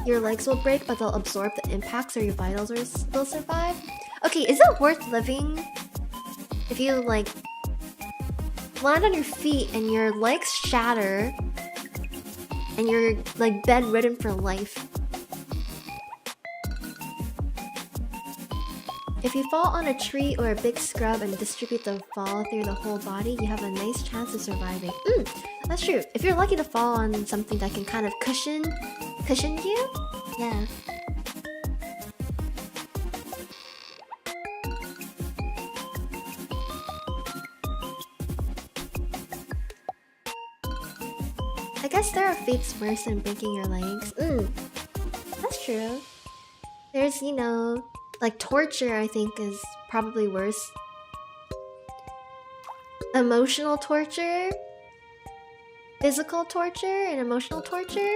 Your legs will break, but they'll absorb the impact, so your vitals will still survive. Okay, is it worth living if you like land on your feet and your legs shatter and you're like bedridden for life? If you fall on a tree or a big scrub and distribute the fall through the whole body, you have a nice chance of surviving. That's true. If you're lucky to fall on something that can kind of cushion you, yeah. I guess there are fates worse than breaking your legs. That's true. There's, you know, like torture, I think, is probably worse. Emotional torture, physical torture, and emotional torture.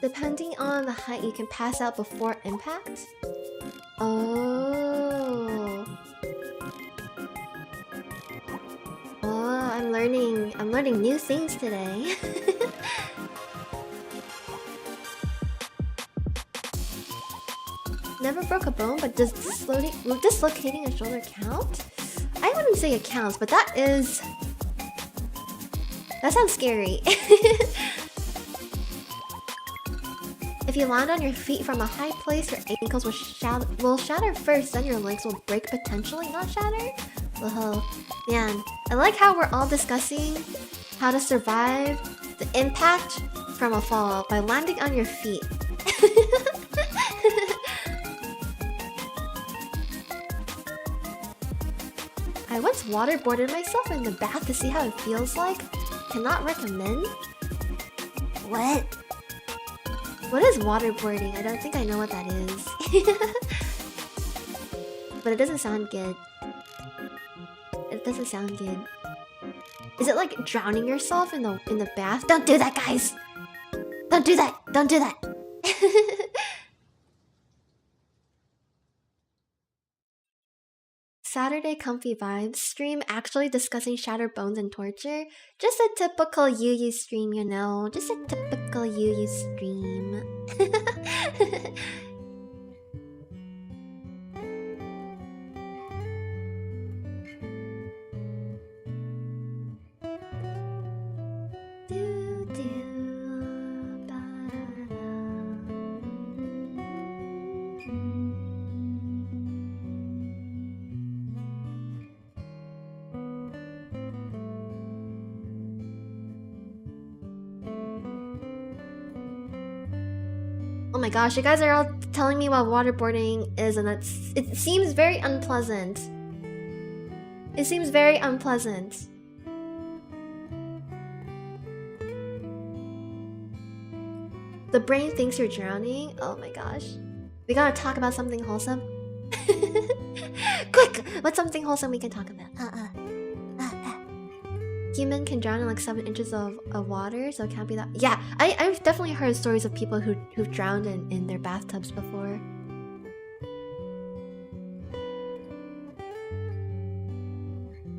Depending on the height, you can pass out before impact. Oh. Oh, I'm learning new things today. Never broke a bone, but does dislocating a shoulder count? I wouldn't say it counts, but that sounds scary. If you land on your feet from a high place, your ankles will shatter first, then your legs will break, potentially not shatter. Whoa, man, I like how we're all discussing how to survive the impact from a fall by landing on your feet. I once waterboarded myself in the bath to see how it feels like. Cannot recommend. What? What is waterboarding? I don't think I know what that is. But it doesn't sound good. It doesn't sound good. Is it like drowning yourself in the bath? Don't do that, guys! Don't do that! Don't do that! Saturday comfy vibes stream actually discussing shattered bones and torture. Just a typical Yu stream, you know. Just a typical Yu stream. Oh my gosh, you guys are all telling me what waterboarding is, and it seems very unpleasant. It seems very unpleasant. The brain thinks you're drowning? Oh my gosh. We gotta talk about something wholesome. Quick! What's something wholesome we can talk about? Human can drown in like 7 inches of water, so it can't be that. Yeah, I've definitely heard stories of people who've drowned in their bathtubs before.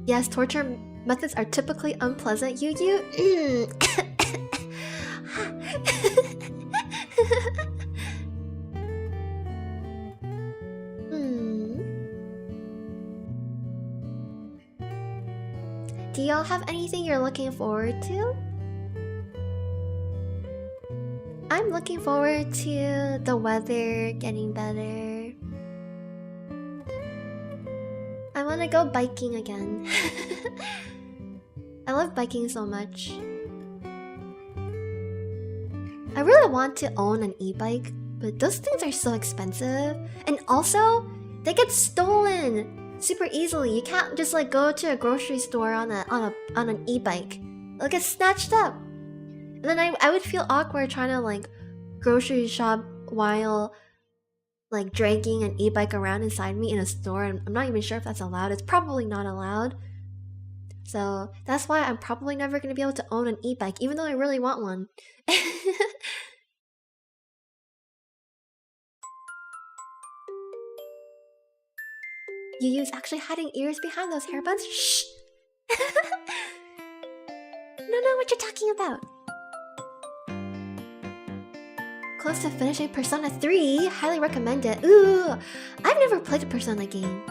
Yes, torture methods are typically unpleasant. You. Do y'all have anything you're looking forward to? I'm looking forward to the weather getting better. I want to go biking again. I love biking so much. I really want to own an e-bike, but those things are so expensive. And also, they get stolen super easily. You can't just like go to a grocery store on an e-bike. It'll get snatched up. And then I would feel awkward trying to like grocery shop while like dragging an e-bike around inside me in a store. And I'm not even sure if that's allowed. It's probably not allowed. So that's why I'm probably never going to be able to own an e-bike, even though I really want one. Yu's actually hiding ears behind those hairbands? Shh! No, what you're talking about. Close to finishing Persona 3. Highly recommend it. Ooh! I've never played a Persona game.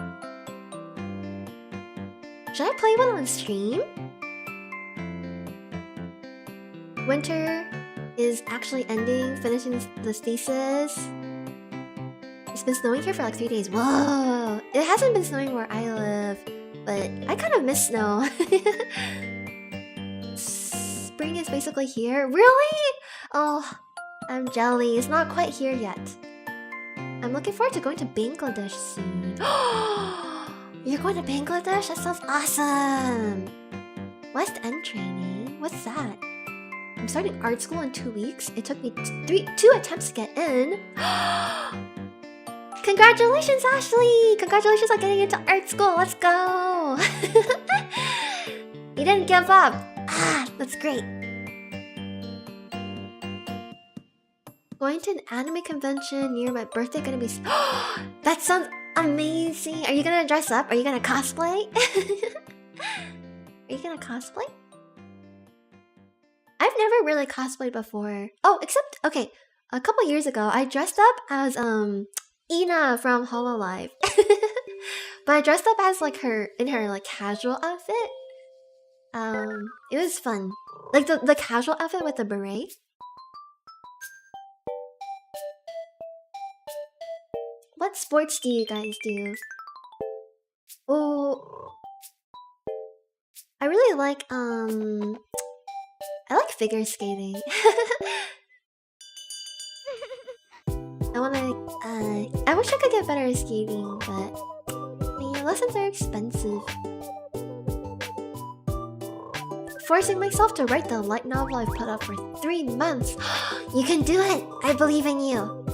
Should I play one on stream? Winter is actually ending, finishing the thesis. It's been snowing here for like 3 days. Whoa! It hasn't been snowing where I live, but I kind of miss snow. Spring is basically here. Really? Oh, I'm jelly. It's not quite here yet. I'm looking forward to going to Bangladesh soon. You're going to Bangladesh? That sounds awesome! West End training? What's that? I'm starting art school in 2 weeks. It took me 2 attempts to get in. Congratulations, Ashley! Congratulations on getting into art school. Let's go! You didn't give up. Ah, that's great. Going to an anime convention near my birthday. Gonna be. That sounds amazing. Are you gonna dress up? Are you gonna cosplay? Are you gonna cosplay? I've never really cosplayed before. Oh, except okay, a couple years ago, I dressed up as Ina from Hololive. But I dressed up as like her in her like casual outfit. It was fun. Like the casual outfit with the beret. What sports do you guys do? Oh, I really like I like figure skating. I wish I could get better at skating, but the lessons are expensive. Forcing myself to write the light novel I've put off for 3 months. You can do it! I believe in you!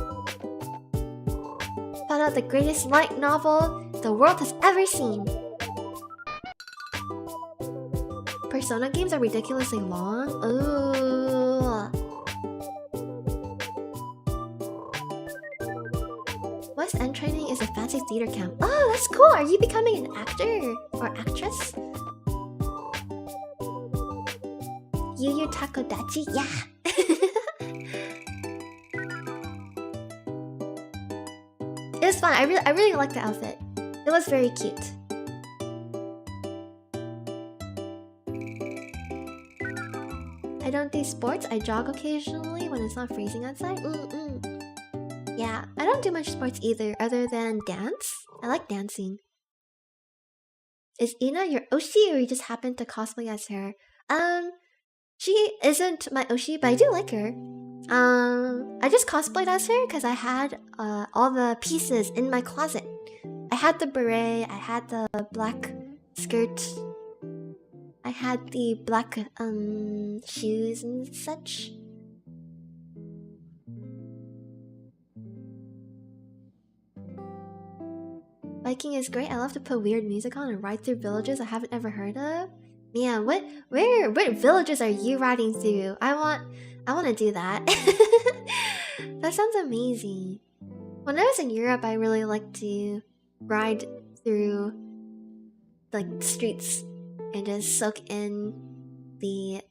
Found out the greatest light novel the world has ever seen. Persona games are ridiculously long. Ooh. West End training is a fancy theater camp. Oh, that's cool! Are you becoming an actor or actress? Yu Takodachi? Yeah! It was fun. I really liked the outfit. It was very cute. I don't do sports. I jog occasionally when it's not freezing outside. Yeah, I don't do much sports either, other than dance. I like dancing. Is Ina your Oshi, or you just happen to cosplay as her? She isn't my Oshi, but I do like her. I just cosplayed as her because I had all the pieces in my closet. I had the beret, I had the black skirt, I had the black shoes and such. Biking is great. I love to put weird music on and ride through villages I haven't ever heard of. Man, what villages are you riding through? I want to do that. That sounds amazing. When I was in Europe, I really liked to ride through like streets and just soak in the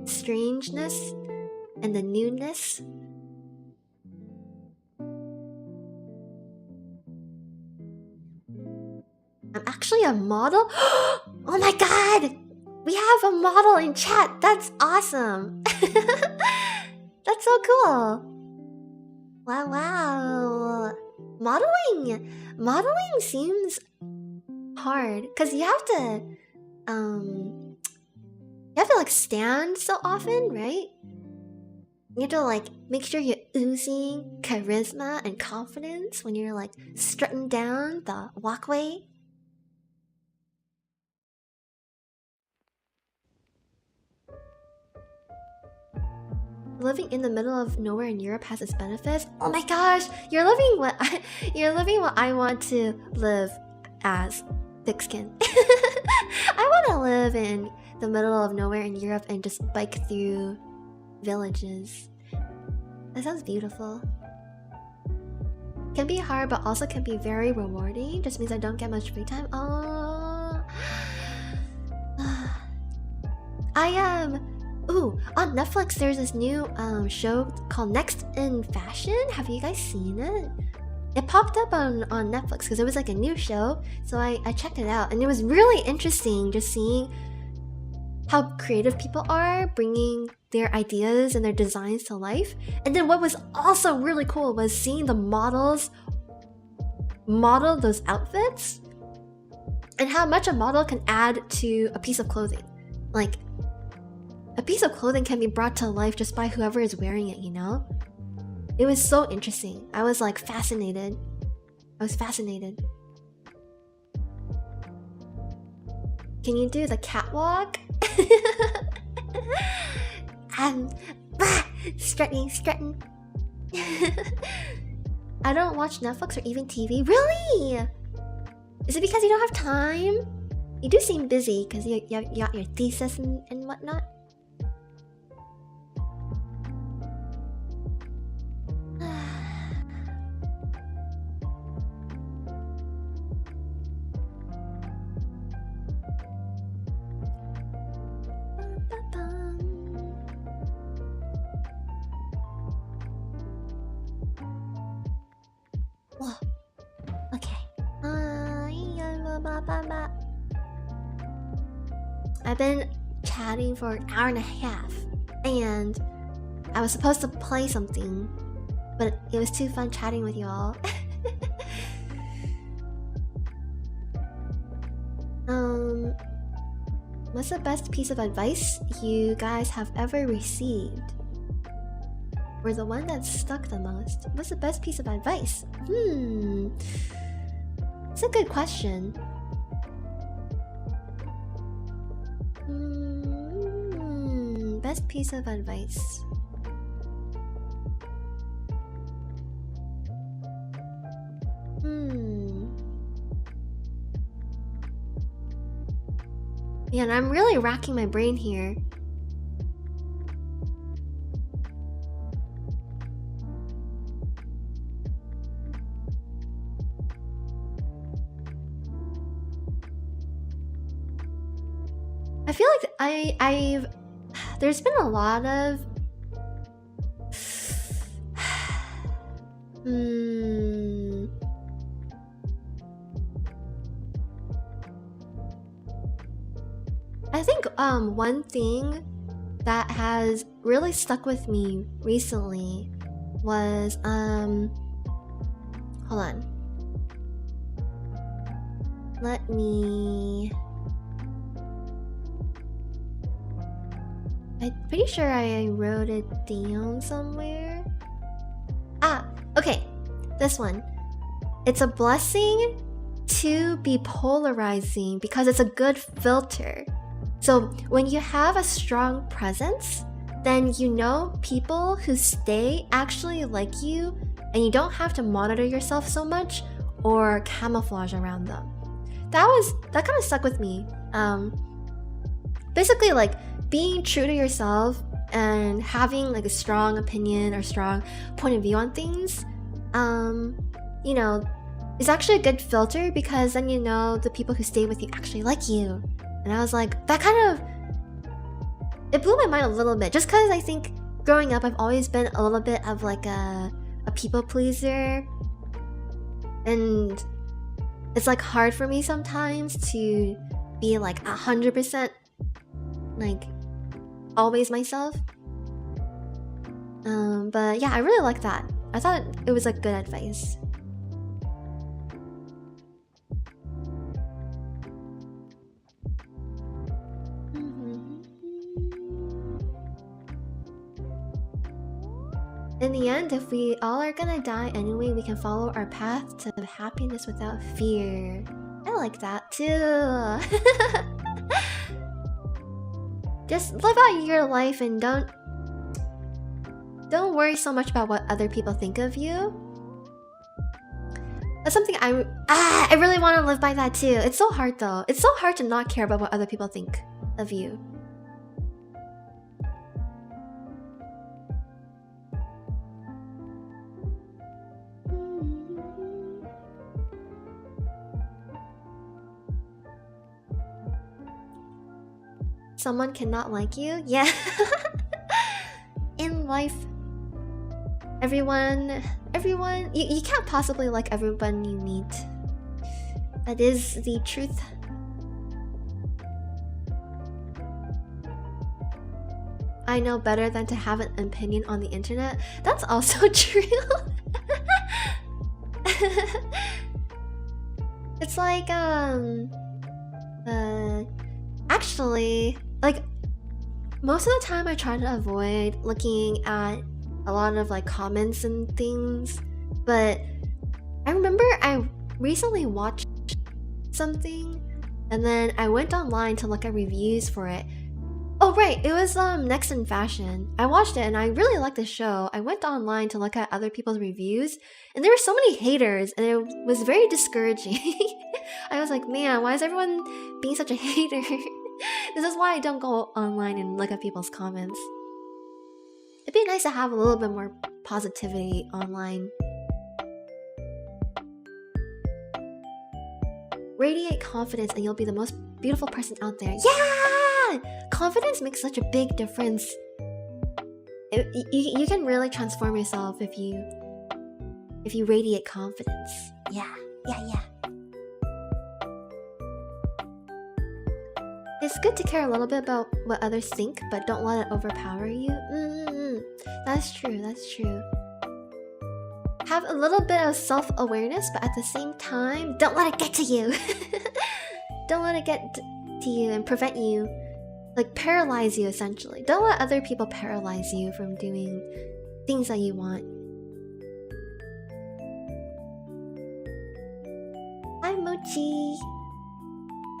strangeness and the newness. I'm actually a model? Oh my god! We have a model in chat! That's awesome! That's so cool! Wow, wow! Modeling seems hard because you have to like stand so often, right? You have to like make sure you're oozing charisma and confidence when you're like strutting down the walkway. Living in the middle of nowhere in Europe has its benefits. Oh my gosh, you're living what I want to live as. Thick skin. I want to live in the middle of nowhere in Europe and just bike through villages. That sounds beautiful. Can be hard, but also can be very rewarding. Just means I don't get much free time. Oh, I am. Ooh, on Netflix there's this new show called Next in Fashion. Have you guys seen it? It popped up on Netflix because it was like a new show, so I checked it out and it was really interesting just seeing how creative people are bringing their ideas and their designs to life. And then what was also really cool was seeing the models model those outfits and how much a model can add to a piece of clothing. Like, a piece of clothing can be brought to life just by whoever is wearing it, you know? It was so interesting. I was like fascinated. I was fascinated. Can you do the catwalk? Strutting. I don't watch Netflix or even TV. Really? Is it because you don't have time? You do seem busy because you got your thesis and whatnot. Whoa. Okay. I've been chatting for an hour and a half, and I was supposed to play something, but it was too fun chatting with you all. What's the best piece of advice you guys have ever received? Or the one that stuck the most? What's the best piece of advice? It's a good question. Best piece of advice. Man, I'm really racking my brain here. I feel like I've there's been a lot of I think one thing that has really stuck with me recently was hold on. Let me I'm pretty sure I wrote it down somewhere. Ah, okay. This one. It's a blessing to be polarizing because it's a good filter. So when you have a strong presence, then you know people who stay actually like you, and you don't have to monitor yourself so much or camouflage around them. That kind of stuck with me. Basically, like being true to yourself and having like a strong opinion or strong point of view on things, you know, is actually a good filter because then you know the people who stay with you actually like you. And I was like, that kind of, it blew my mind a little bit, just because I think growing up I've always been a little bit of like a people pleaser, and it's like hard for me sometimes to be like 100% like always myself. But yeah, I really like that. I thought it was like good advice. In the end, if we all are gonna die anyway, we can follow our path to happiness without fear. I like that too. Just live out your life and don't worry so much about what other people think of you. That's something I really want to live by that too. It's so hard though. It's so hard to not care about what other people think of you. Someone cannot like you? Yeah. In life, everyone, you can't possibly like everyone you meet. That is the truth. I know better than to have an opinion on the internet. That's also true. It's like, actually, like, most of the time I try to avoid looking at a lot of like comments and things, but I remember I recently watched something and then I went online to look at reviews for it. Oh right, it was Next in Fashion. I watched it and I really liked the show. I went online to look at other people's reviews and there were so many haters and it was very discouraging. I was like, man, why is everyone being such a hater? This is why I don't go online and look at people's comments. It'd be nice to have a little bit more positivity online. Radiate confidence and you'll be the most beautiful person out there. Yeah! Confidence makes such a big difference. You can really transform yourself if you radiate confidence. Yeah. It's good to care a little bit about what others think, but don't let it overpower you. That's true. Have a little bit of self-awareness, but at the same time, don't let it get to you. Don't let it get to you and prevent you, like paralyze you essentially. Don't let other people paralyze you from doing things that you want. Hi Mochi!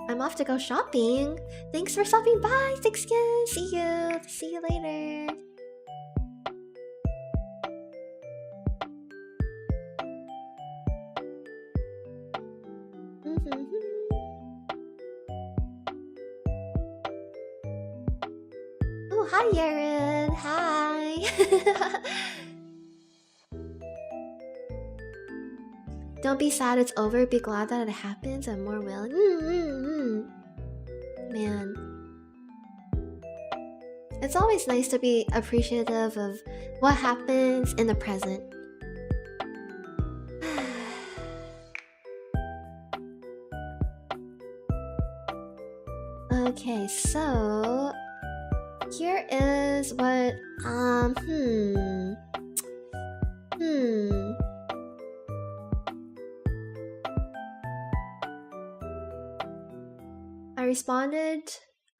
I'm off to go shopping. Thanks for stopping by, Sixkin. See you later. Oh, hi, Yaren. Hi. Don't be sad it's over. Be glad that it happens and more will. Man. It's always nice to be appreciative of what happens in the present. Okay, so here is what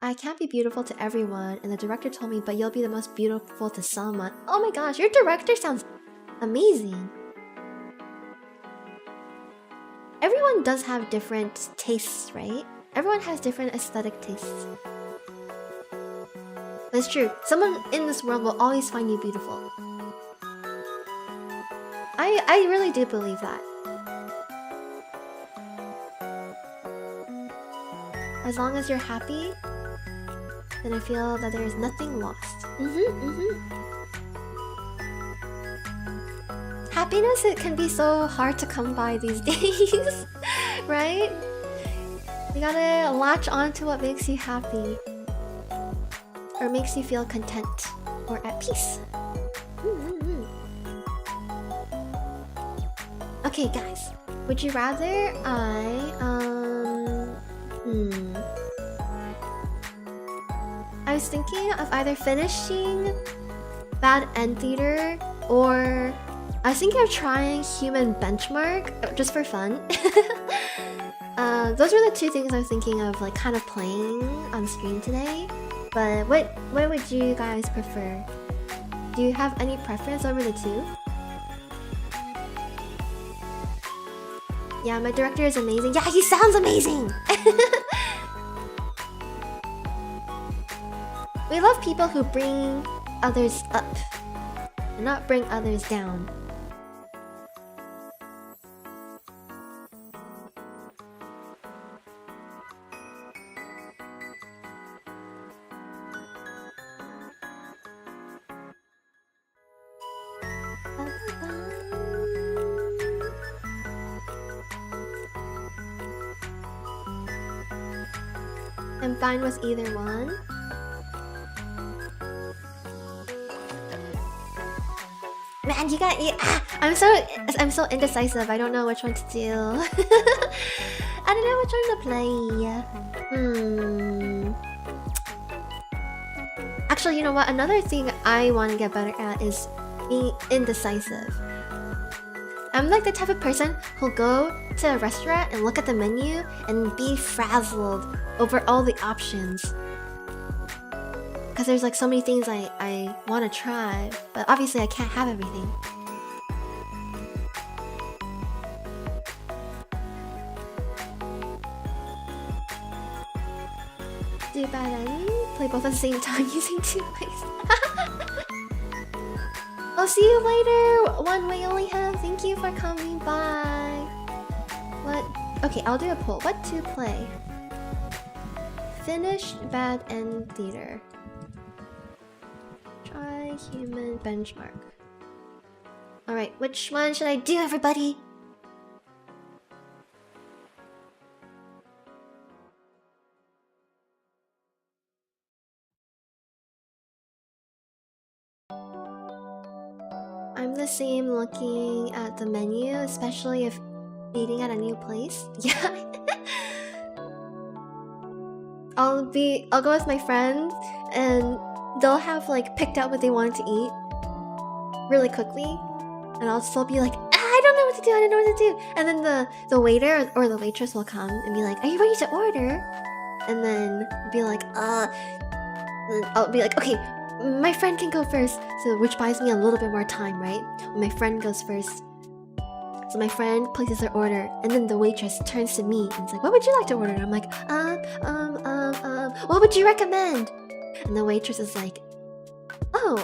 I can't be beautiful to everyone, and the director told me, but you'll be the most beautiful to someone. Oh my gosh, your director sounds amazing. Everyone does have different tastes, right? Everyone has different aesthetic tastes. That's true. Someone in this world will always find you beautiful. I really do believe that. As long as you're happy, then I feel that there is nothing lost. Happiness, it can be so hard to come by these days, right? You gotta latch on to what makes you happy, or makes you feel content or at peace. Okay, guys, would you rather I was thinking of either finishing Bad End Theater, or I was thinking of trying Human Benchmark just for fun. Those were the two things I was thinking of, like, kind of playing on stream today. But what would you guys prefer? Do you have any preference over the two? Yeah, my director is amazing. Yeah, he sounds amazing! We love people who bring others up and not bring others down. I'm fine with either one. Man, I'm so indecisive. I don't know which one to do. I don't know which one to play. Actually, you know what? Another thing I want to get better at is being indecisive. I'm like the type of person who'll go to a restaurant and look at the menu and be frazzled over all the options. Because there's like so many things I want to try, but obviously I can't have everything. Do bad end, play both at the same time using two ways. I'll see you later, One Way Only Have. Thank you for coming by. What? Okay, I'll do a poll. What to play? Finish Bad End Theater. Try Human Benchmark. Alright, which one should I do, everybody? I'm the same looking at the menu, especially if eating at a new place. Yeah. I'll go with my friends and they'll have like picked out what they wanted to eat really quickly, and I'll still be like, I don't know what to do. And then the waiter or the waitress will come and be like, are you ready to order? And then be like, and I'll be like, okay, my friend can go first, so which buys me a little bit more time, right? When my friend goes first. So my friend places her order, and then the waitress turns to me and is like, what would you like to order? And I'm like, what would you recommend? And the waitress is like, oh,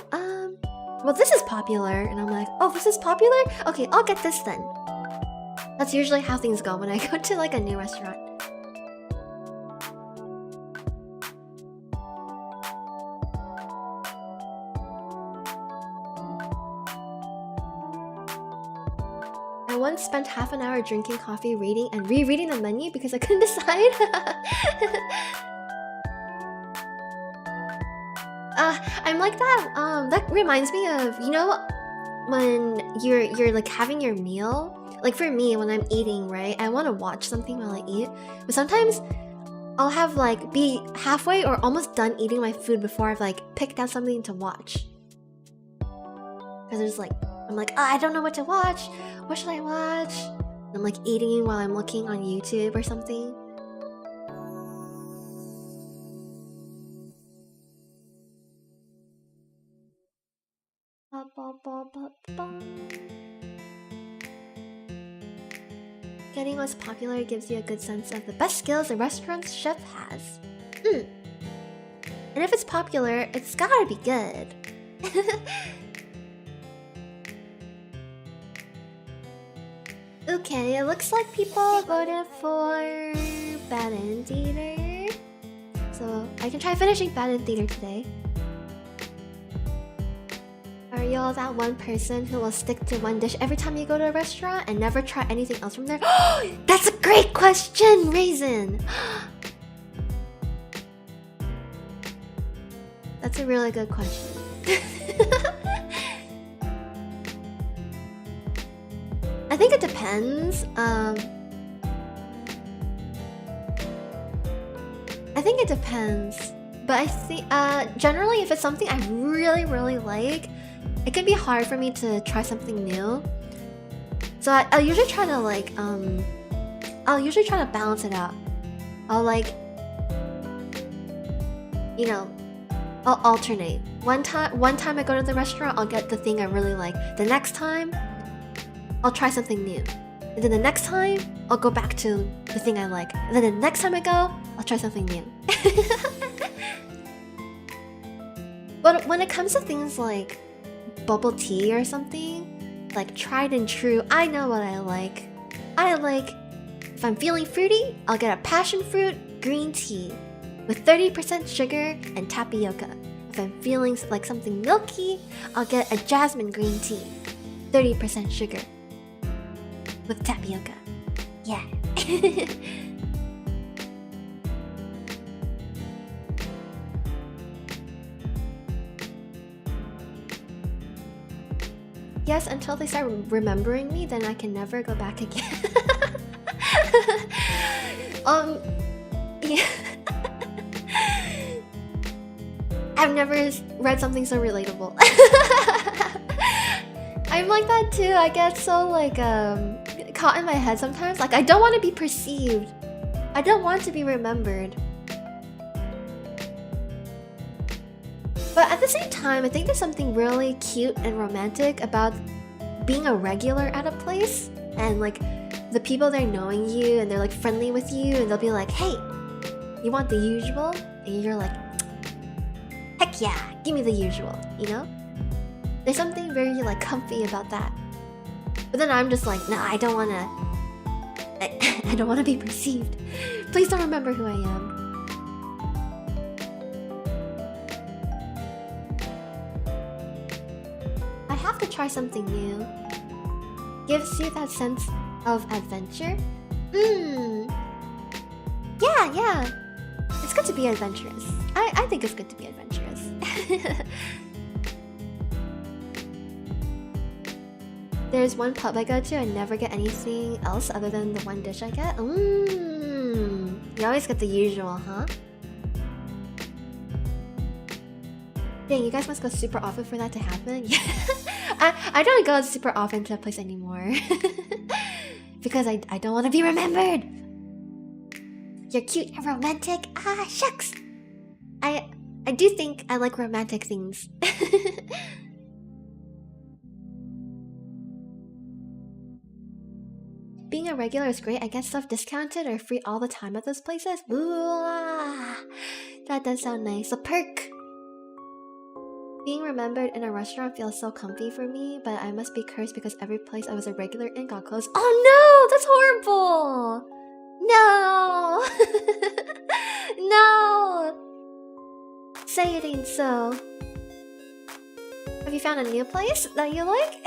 well, this is popular. And I'm like, oh, this is popular? Okay, I'll get this then. That's usually how things go when I go to like a new restaurant. I once spent half an hour drinking coffee, reading and rereading the menu because I couldn't decide. I'm like that. That reminds me of, you know, when you're like having your meal. Like for me, when I'm eating, right, I want to watch something while I eat. But sometimes I'll have like be halfway or almost done eating my food before I've like picked out something to watch. Because there's like, I'm like, oh, I don't know what to watch. What should I watch? And I'm like eating while I'm looking on YouTube or something. Getting what's popular gives you a good sense of the best skills a restaurant's chef has. And if it's popular, it's gotta be good. Okay, it looks like people voted for Bad End Theater. So I can try finishing Bad End Theater today. Are you all that one person who will stick to one dish every time you go to a restaurant and never try anything else from there? That's a great question, Raisin! That's a really good question. I think it depends. But I think generally if it's something I really like, it can be hard for me to try something new. So I'll usually try to like balance it out. I'll like, you know, I'll alternate. One time I go to the restaurant, I'll get the thing I really like. The next time, I'll try something new. And then the next time, I'll go back to the thing I like. And then the next time I go, I'll try something new. But when it comes to things like bubble tea or something, like tried and true, I know what I like. If I'm feeling fruity, I'll get a passion fruit green tea with 30% sugar and tapioca. If I'm feeling like something milky, I'll get a jasmine green tea, 30% sugar with tapioca. Yeah. Yes, until they start remembering me, then I can never go back again. Yeah. I've never read something so relatable. I'm like that too. I get so like caught in my head sometimes. Like I don't want to be perceived. I don't want to be remembered. But at the same time, I think there's something really cute and romantic about being a regular at a place and like the people there knowing you and they're like friendly with you and they'll be like, hey, you want the usual? And you're like, heck yeah, give me the usual, you know? There's something very like comfy about that. But then I'm just like, nah, I don't wanna I don't wanna be perceived. Please don't remember who I am. I have to try something new. Gives you that sense of adventure. Yeah. It's good to be adventurous. I think it's good to be adventurous. There's one pub I go to and never get anything else other than the one dish I get. You always get the usual, huh? Dang, you guys must go super often for that to happen. Yeah. I don't go super often to a place anymore. Because I don't want to be remembered. You're cute and romantic. Ah, shucks. I do think I like romantic things. Being a regular is great. I get stuff discounted or free all the time at those places. Ooh, that does sound nice. A perk. Being remembered in a restaurant feels so comfy for me, but I must be cursed because every place I was a regular in got closed. Oh no! That's horrible! No! No! Say it ain't so. Have you found a new place that you like?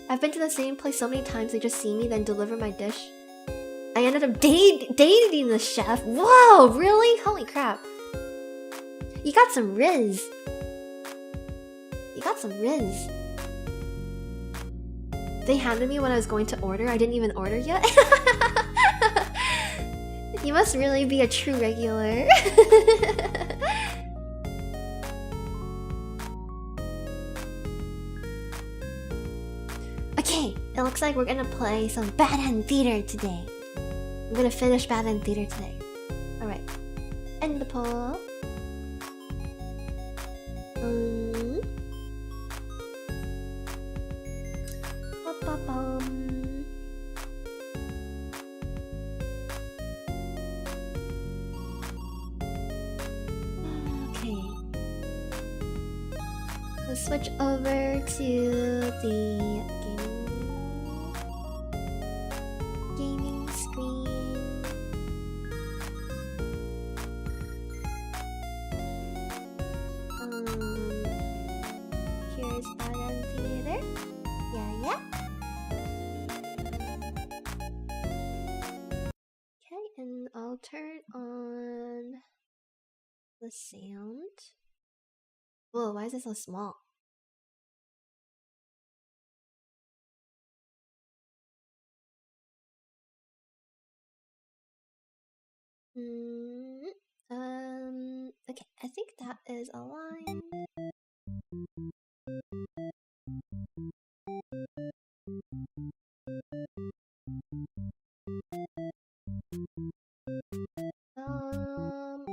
I've been to the same place so many times they just see me then deliver my dish. I ended up dating the chef. Whoa, really? Holy crap. You got some riz. They handed me what I was going to order. I didn't even order yet. You must really be a true regular. Okay, it looks like we're gonna play some Bad End Theater today. I'm gonna finish Bad End Theater today. Alright. End the poll. Let's switch over to the gaming screen. Here's button theater. Yeah. Okay, and I'll turn on the sound. Whoa, why is it so small? Okay, I think that is aligned.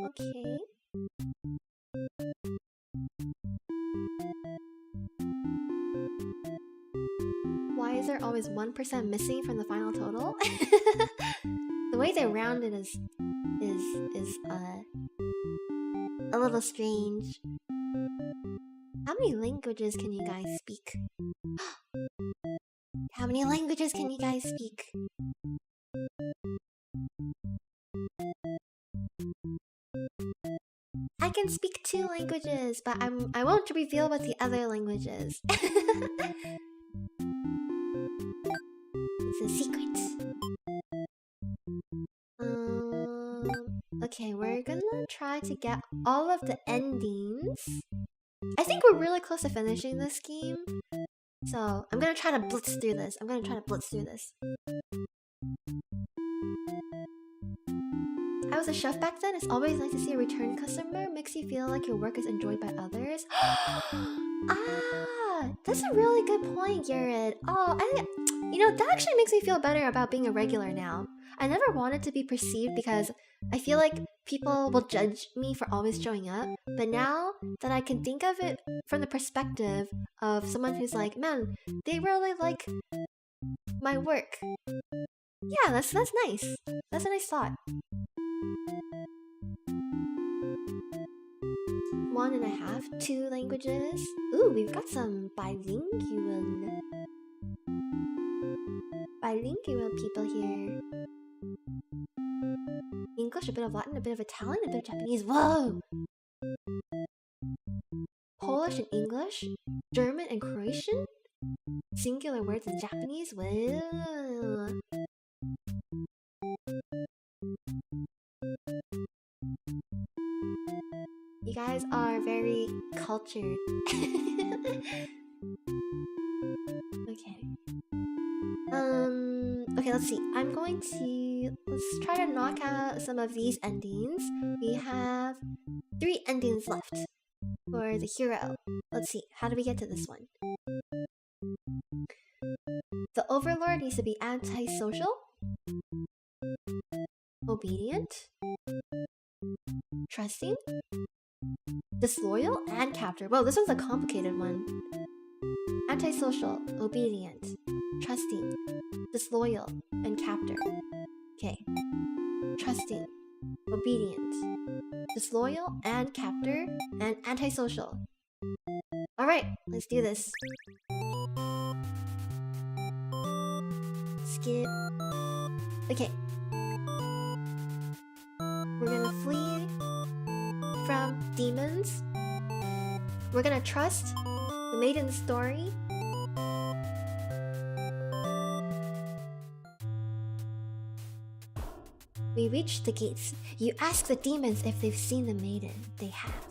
Okay. Why is there always 1% missing from the final total? The way they round it is a little strange. How many languages can you guys speak? How many languages can you guys speak? I can speak 2 languages, but I won't reveal what the other languages. It's a secret. Okay, we're gonna try to get all of the endings. I think we're really close to finishing this game. So, I'm gonna try to blitz through this. I was a chef back then. It's always nice to see a return customer. Makes you feel like your work is enjoyed by others. That's a really good point, Garrett. That actually makes me feel better about being a regular now. I never wanted to be perceived because I feel like people will judge me for always showing up. But now that I can think of it from the perspective of someone who's like, man, they really like my work. Yeah, that's nice. That's a nice thought. 1.5, 2 languages. Ooh, we've got some bilingual people here. English, a bit of Latin, a bit of Italian, a bit of Japanese. Whoa! Polish and English, German and Croatian, singular words in Japanese. Whoa! You guys are very cultured. Okay. Okay, let's see. Let's try to knock out some of these endings. We have 3 endings left for the hero. Let's see. How do we get to this one? The overlord needs to be antisocial, obedient, trusting, disloyal, and captor. Whoa, this one's a complicated one. Antisocial, obedient, trusting, disloyal, and captor. Okay. Trusting, obedient, disloyal, and captor, and antisocial. Alright, let's do this. Skip. Okay. We're gonna flee from demons. We're gonna trust the maiden's story. We reach the gates. You ask the demons if they've seen the maiden. They have.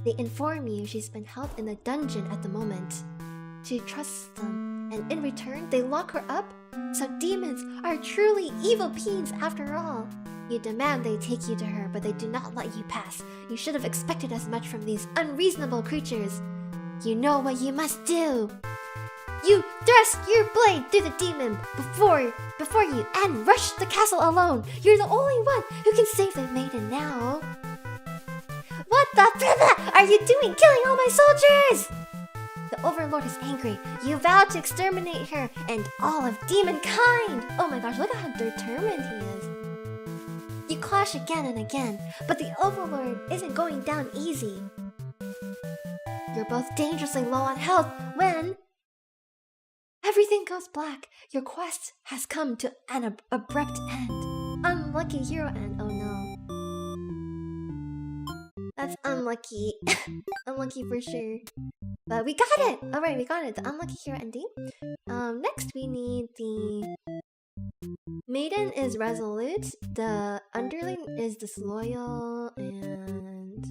They inform you she's been held in a dungeon at the moment. To trust them, and in return, they lock her up. So demons are truly evil beings after all. You demand they take you to her, but they do not let you pass. You should have expected as much from these unreasonable creatures. You know what you must do. You thrust your blade through the demon before you and rush the castle alone. You're the only one who can save the maiden now. What the are you doing, killing all my soldiers? The overlord is angry. You vow to exterminate her and all of demon kind. Oh my gosh, look at how determined he is. You clash again and again, but the overlord isn't going down easy. You're both dangerously low on health when everything goes black. Your quest has come to an abrupt end. Unlucky hero end. Oh no. That's unlucky. Unlucky for sure. But we got it! Alright, we got it. The unlucky hero ending. Next we need the maiden is resolute. The underling is disloyal and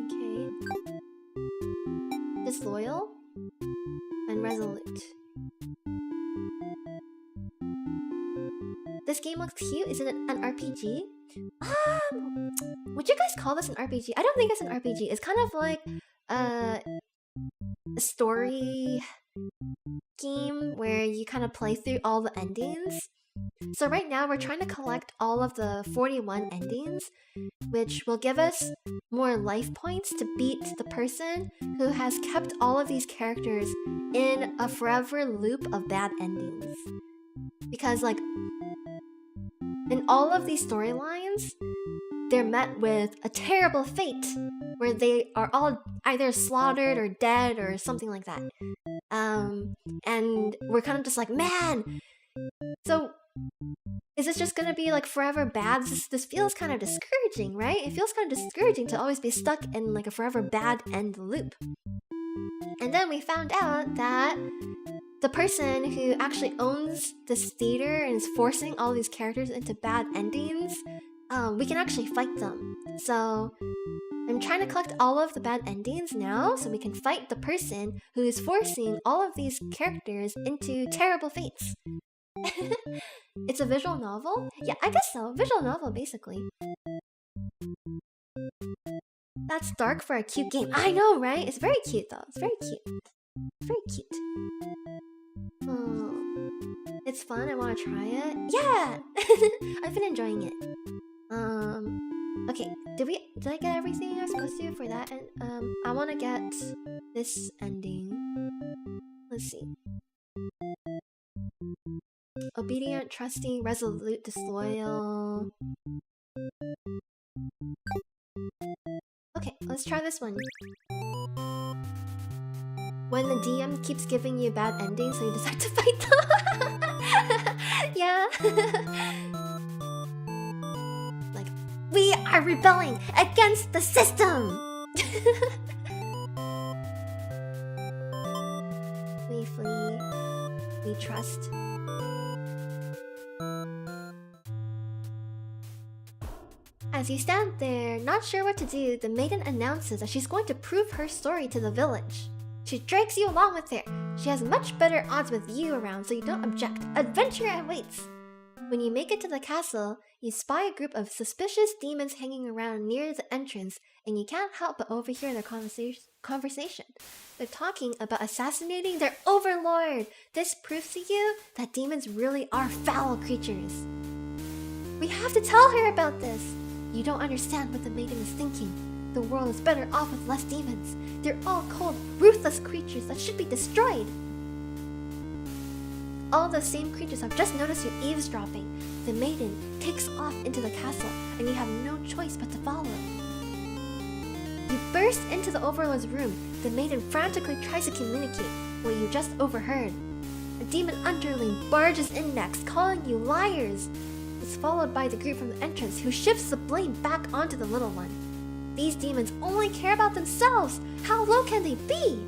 okay. Disloyal and resolute. This game looks cute. Is it an RPG? Would you guys call this an RPG? I don't think it's an RPG. It's kind of like a story game where you kind of play through all the endings. So right now we're trying to collect all of the 41 endings, which will give us more life points to beat the person who has kept all of these characters in a forever loop of bad endings. Because like, in all of these storylines, they're met with a terrible fate where they are all either slaughtered or dead or something like that. And we're kind of just like, man! So, is this just gonna be like forever bad? This feels kind of discouraging, right? It feels kind of discouraging to always be stuck in like a forever bad end loop. And then we found out that the person who actually owns this theater and is forcing all these characters into bad endings, we can actually fight them. So I'm trying to collect all of the bad endings now so we can fight the person who is forcing all of these characters into terrible fates. It's a visual novel? Yeah, I guess so. Visual novel, basically. That's dark for a cute game. I know, right? It's very cute, though. It's very cute. Very cute. Oh, it's fun. I want to try it. Yeah! I've been enjoying it. Okay. Did I get everything I was supposed to for that? And I want to get this ending. Let's see. Obedient, trusting, resolute, disloyal. Okay, let's try this one. When the DM keeps giving you bad endings, so you decide to fight them. Yeah. Like, we are rebelling against the system! We flee. We trust. As you stand there, not sure what to do, the maiden announces that she's going to prove her story to the village. She drags you along with her. She has much better odds with you around, so you don't object. Adventure awaits! When you make it to the castle, you spy a group of suspicious demons hanging around near the entrance, and you can't help but overhear their conversation. They're talking about assassinating their overlord! This proves to you that demons really are foul creatures. We have to tell her about this! You don't understand what the maiden is thinking. The world is better off with less demons. They're all cold, ruthless creatures that should be destroyed. All those same creatures have just noticed you eavesdropping. The maiden takes off into the castle, and you have no choice but to follow. You burst into the overlord's room. The maiden frantically tries to communicate what you just overheard. A demon underling barges in next, calling you liars. It's followed by the group from the entrance, who shifts the blame back onto the little one. These demons only care about themselves! How low can they be?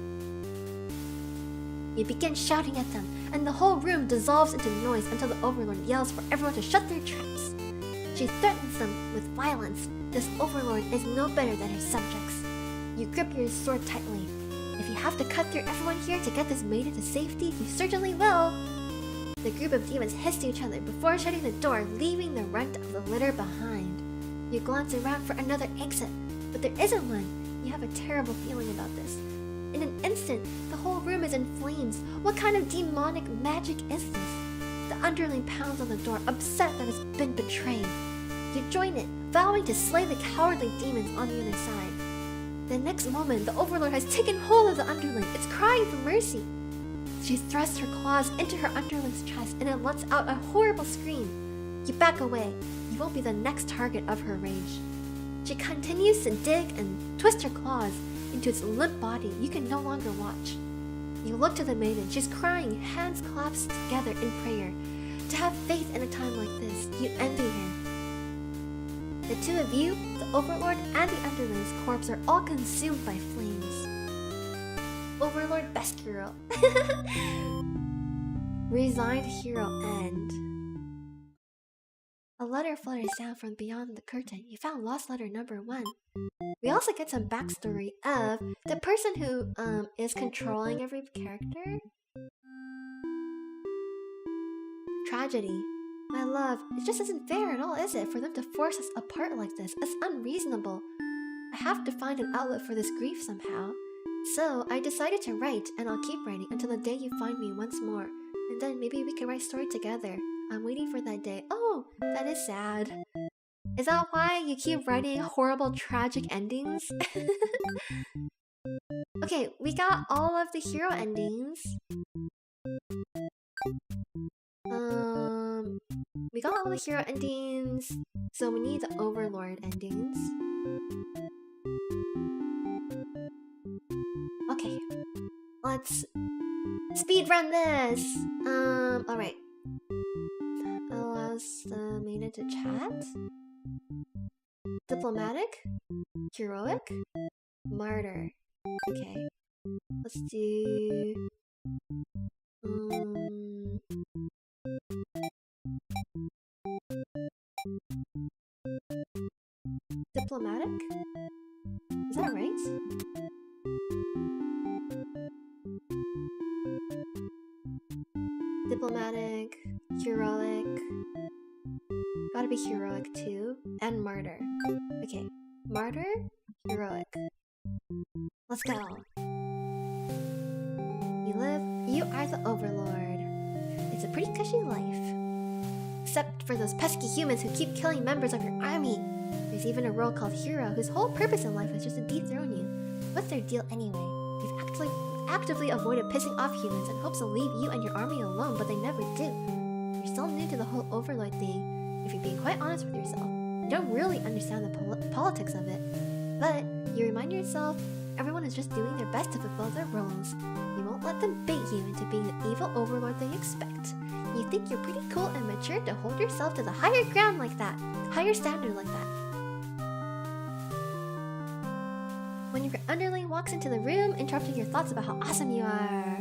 You begin shouting at them, and the whole room dissolves into noise until the overlord yells for everyone to shut their traps. She threatens them with violence. This overlord is no better than her subjects. You grip your sword tightly. If you have to cut through everyone here to get this maiden to safety, you certainly will. The group of demons hiss to each other before shutting the door, leaving the runt of the litter behind. You glance around for another exit, but there isn't one. You have a terrible feeling about this. In an instant, the whole room is in flames. What kind of demonic magic is this? The underling pounds on the door, upset that it's been betrayed. You join it, vowing to slay the cowardly demons on the other side. The next moment, the overlord has taken hold of the underling. It's crying for mercy. She thrusts her claws into her underling's chest, and it lets out a horrible scream. You back away. You won't be the next target of her rage. She continues to dig and twist her claws into its limp body, you can no longer watch. You look to the maiden. She's crying, hands clasped together in prayer. To have faith in a time like this, you envy her. The two of you, the Overlord and the Underling's corpse, are all consumed by flames. Overlord, best hero. Resigned hero end. A letter flutters down from beyond the curtain. You found lost letter number 1. We also get some backstory of the person who is controlling every character. Tragedy. My love, it just isn't fair at all, is it? For them to force us apart like this. It's unreasonable. I have to find an outlet for this grief somehow. So I decided to write, and I'll keep writing until the day you find me once more. And then maybe we can write a story together. I'm waiting for that day. Oh, that is sad. Is that why you keep writing horrible, tragic endings? Okay, we got all of the hero endings. We got all the hero endings, so we need the Overlord endings. Okay, let's speed run this. Alright. Allows the maiden to chat. Diplomatic, heroic, martyr. Okay, let's do. Diplomatic? Is that right? Diplomatic, heroic. Gotta be heroic too. And martyr. Okay. Martyr, heroic. Let's go. You are the Overlord. It's a pretty cushy life. Except for those pesky humans who keep killing members of your army. There's even a role called Hero whose whole purpose in life is just to dethrone you. What's their deal anyway? We've actively avoided pissing off humans in hopes to leave you and your army alone, but they never do. You're still new to the whole Overlord thing. If you're being quite honest with yourself, you don't really understand the politics of it. But you remind yourself everyone is just doing their best to fulfill their roles. You won't let them bait you into being the evil Overlord they expect. You think you're pretty cool and mature to hold yourself to the higher ground like that, higher standard like that. When your underling walks into the room, interrupting your thoughts about how awesome you are.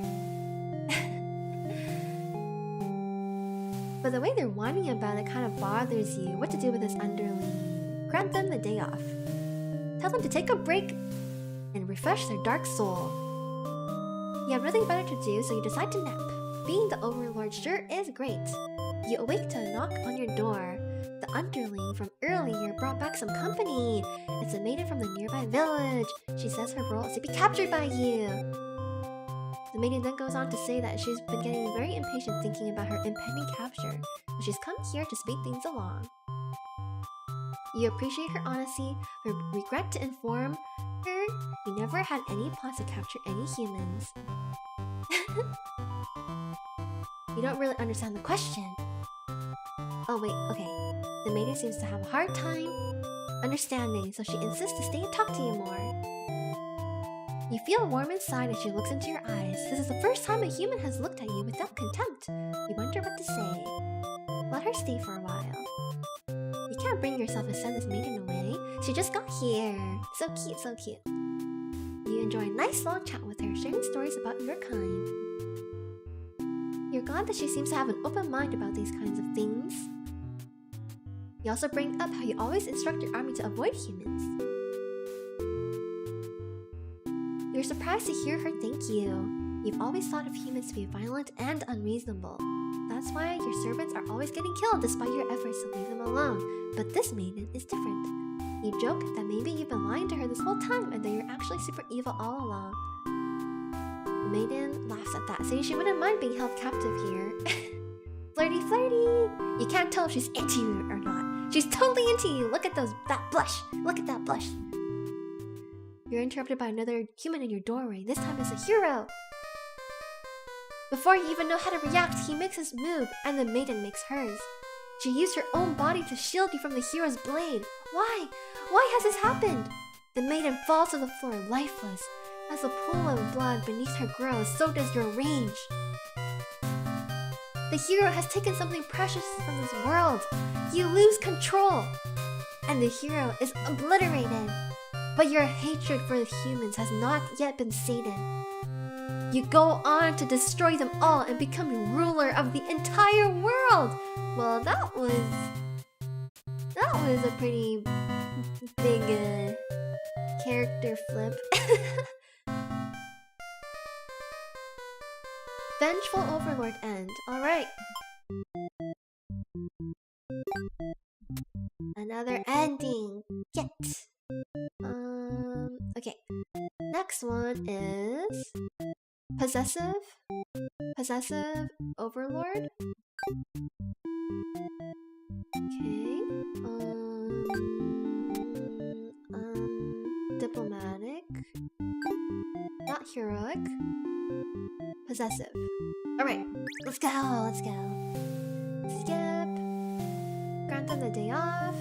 But the way they're whining about it kind of bothers you. What to do with this underling? Grant them the day off. Tell them to take a break and refresh their dark soul. You have nothing better to do, so you decide to nap. Being the Overlord sure is great. You awake to a knock on your door. The underling from earlier brought back some company. It's a maiden from the nearby village. She says her role is to be captured by you. The maiden then goes on to say that she's been getting very impatient thinking about her impending capture, so she's come here to speed things along. You appreciate her honesty, but regret to inform her you never had any plans to capture any humans. You don't really understand the question. Oh wait, okay. The maiden seems to have a hard time understanding, so she insists to stay and talk to you more. You feel warm inside as she looks into your eyes. This is the first time a human has looked at you without contempt. You wonder what to say. Let her stay for a while. You can't bring yourself to send this maiden away. She just got here. So cute, so cute. You enjoy a nice long chat with her, sharing stories about your kind. You're glad that she seems to have an open mind about these kinds of things. You also bring up how you always instruct your army to avoid humans. You're surprised to hear her thank you. You've always thought of humans to be violent and unreasonable. That's why your servants are always getting killed despite your efforts to leave them alone. But this maiden is different. You joke that maybe you've been lying to her this whole time and that you're actually super evil all along. The maiden laughs at that, saying she wouldn't mind being held captive here. Flirty, flirty! You can't tell if she's into you or not. She's totally into you! Look at that blush! Look at that blush! You're interrupted by another human in your doorway. This time it's a hero! Before you even know how to react, he makes his move, and the maiden makes hers. She used her own body to shield you from the hero's blade. Why? Why has this happened? The maiden falls to the floor lifeless. As the pool of blood beneath her grows, so does your rage. The hero has taken something precious from this world. You lose control. And the hero is obliterated. But your hatred for the humans has not yet been sated. You go on to destroy them all and become ruler of the entire world. Well, that was a pretty big character flip. Vengeful Overlord end. Alright. Another ending. Yet. Okay. Next one is Possessive Overlord. Okay. Diplomatic. Not heroic. Possessive. Alright, let's go. Skip. Grant them the day off.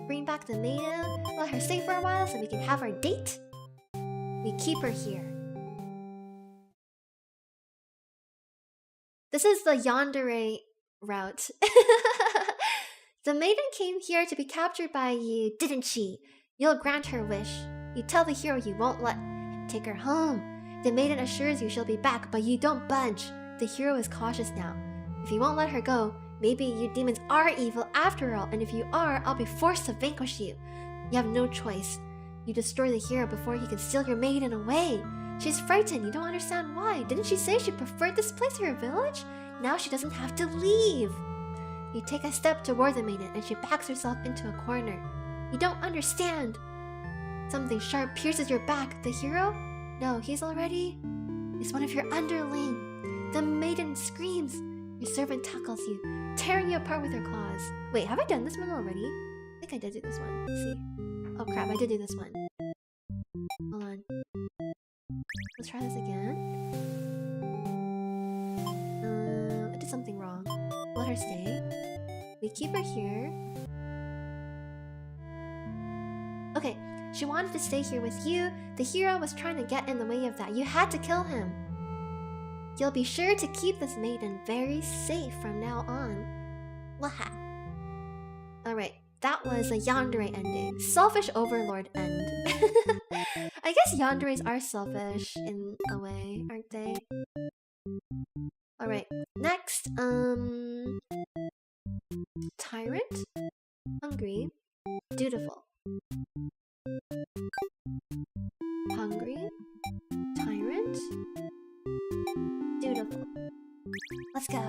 Bring back the maiden. Let her stay for a while so we can have our date. We keep her here. This is the yandere route. The maiden came here to be captured by you, didn't she? You'll grant her wish. You tell the hero you won't let him take her home. The maiden assures you she'll be back, but you don't budge. The hero is cautious now. If you won't let her go, maybe you demons are evil after all, and if you are, I'll be forced to vanquish you. You have no choice. You destroy the hero before he can steal your maiden away. She's frightened, you don't understand why. Didn't she say she preferred this place to her village? Now she doesn't have to leave. You take a step toward the maiden and she backs herself into a corner. You don't understand. Something sharp pierces your back. The hero? No, he's one of your underling. The maiden screams. Your servant tackles you, tearing you apart with her claws. Wait, have I done this one already? I think I did do this one. Let's see. Oh crap, I did do this one. Hold on. Let's try this again. I did something wrong. Let her stay. We keep her here. Okay, she wanted to stay here with you. The hero was trying to get in the way of that. You had to kill him. You'll be sure to keep this maiden very safe from now on. Waha. Alright, that was a yandere ending. Selfish Overlord end. I guess yanderes are selfish in a way, aren't they? Alright, next, Tyrant, Hungry, Dutiful. Hungry, Tyrant, Dutiful. Let's go.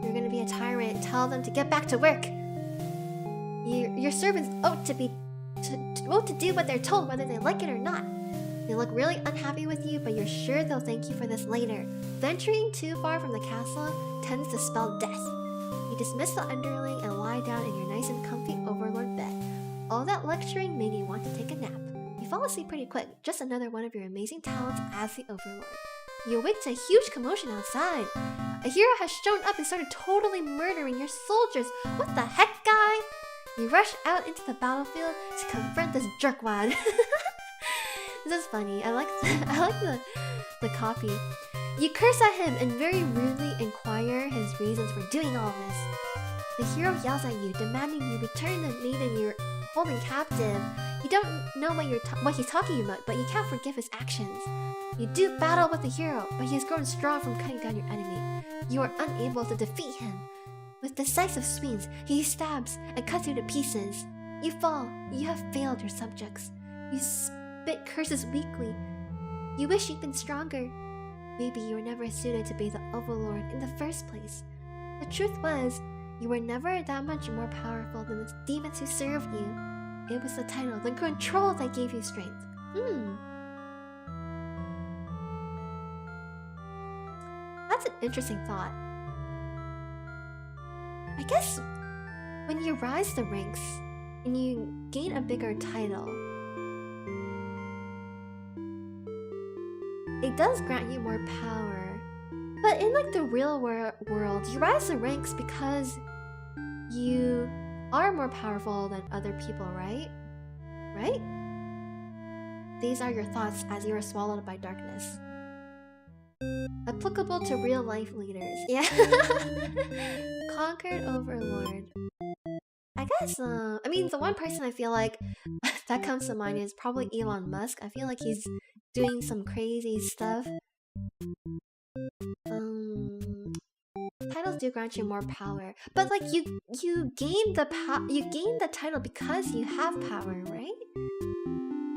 You're gonna be a tyrant. Tell them to get back to work. Your servants ought to do what they're told, whether they like it or not. They look really unhappy with you, but you're sure they'll thank you for this later. Venturing too far from the castle tends to spell death. You dismiss the underling and lie down in your nice and comfy overlord bed. All that lecturing made you want to take a nap. You fall asleep pretty quick, just another one of your amazing talents as the overlord. You awake to a huge commotion outside. A hero has shown up and started totally murdering your soldiers. What the heck, guy? You rush out into the battlefield to confront this jerkwad. This is funny. I like the copy. You curse at him and very rudely inquire his reasons for doing all this. The hero yells at you, demanding you return the maiden you're holding captive. You don't know what he's talking about, but you can't forgive his actions. You do battle with the hero, but he has grown strong from cutting down your enemy. You are unable to defeat him. With decisive swings, he stabs and cuts you to pieces. You fall. You have failed your subjects. You spit curses weakly. You wish you'd been stronger. Maybe you were never suited to be the overlord in the first place. The truth was, you were never that much more powerful than the demons who served you. It was the title, the control that gave you strength. That's an interesting thought. I guess when you rise the ranks and you gain a bigger title, it does grant you more power. But in like the real world, you rise the ranks because you are more powerful than other people, right? Right? These are your thoughts as you are swallowed by darkness. Applicable to real life leaders. Yeah. Conquered overlord. I guess, I mean, the one person I feel like that comes to mind is probably Elon Musk. I feel like he's doing some crazy stuff. Titles do grant you more power, but like you gain the title because you have power, right?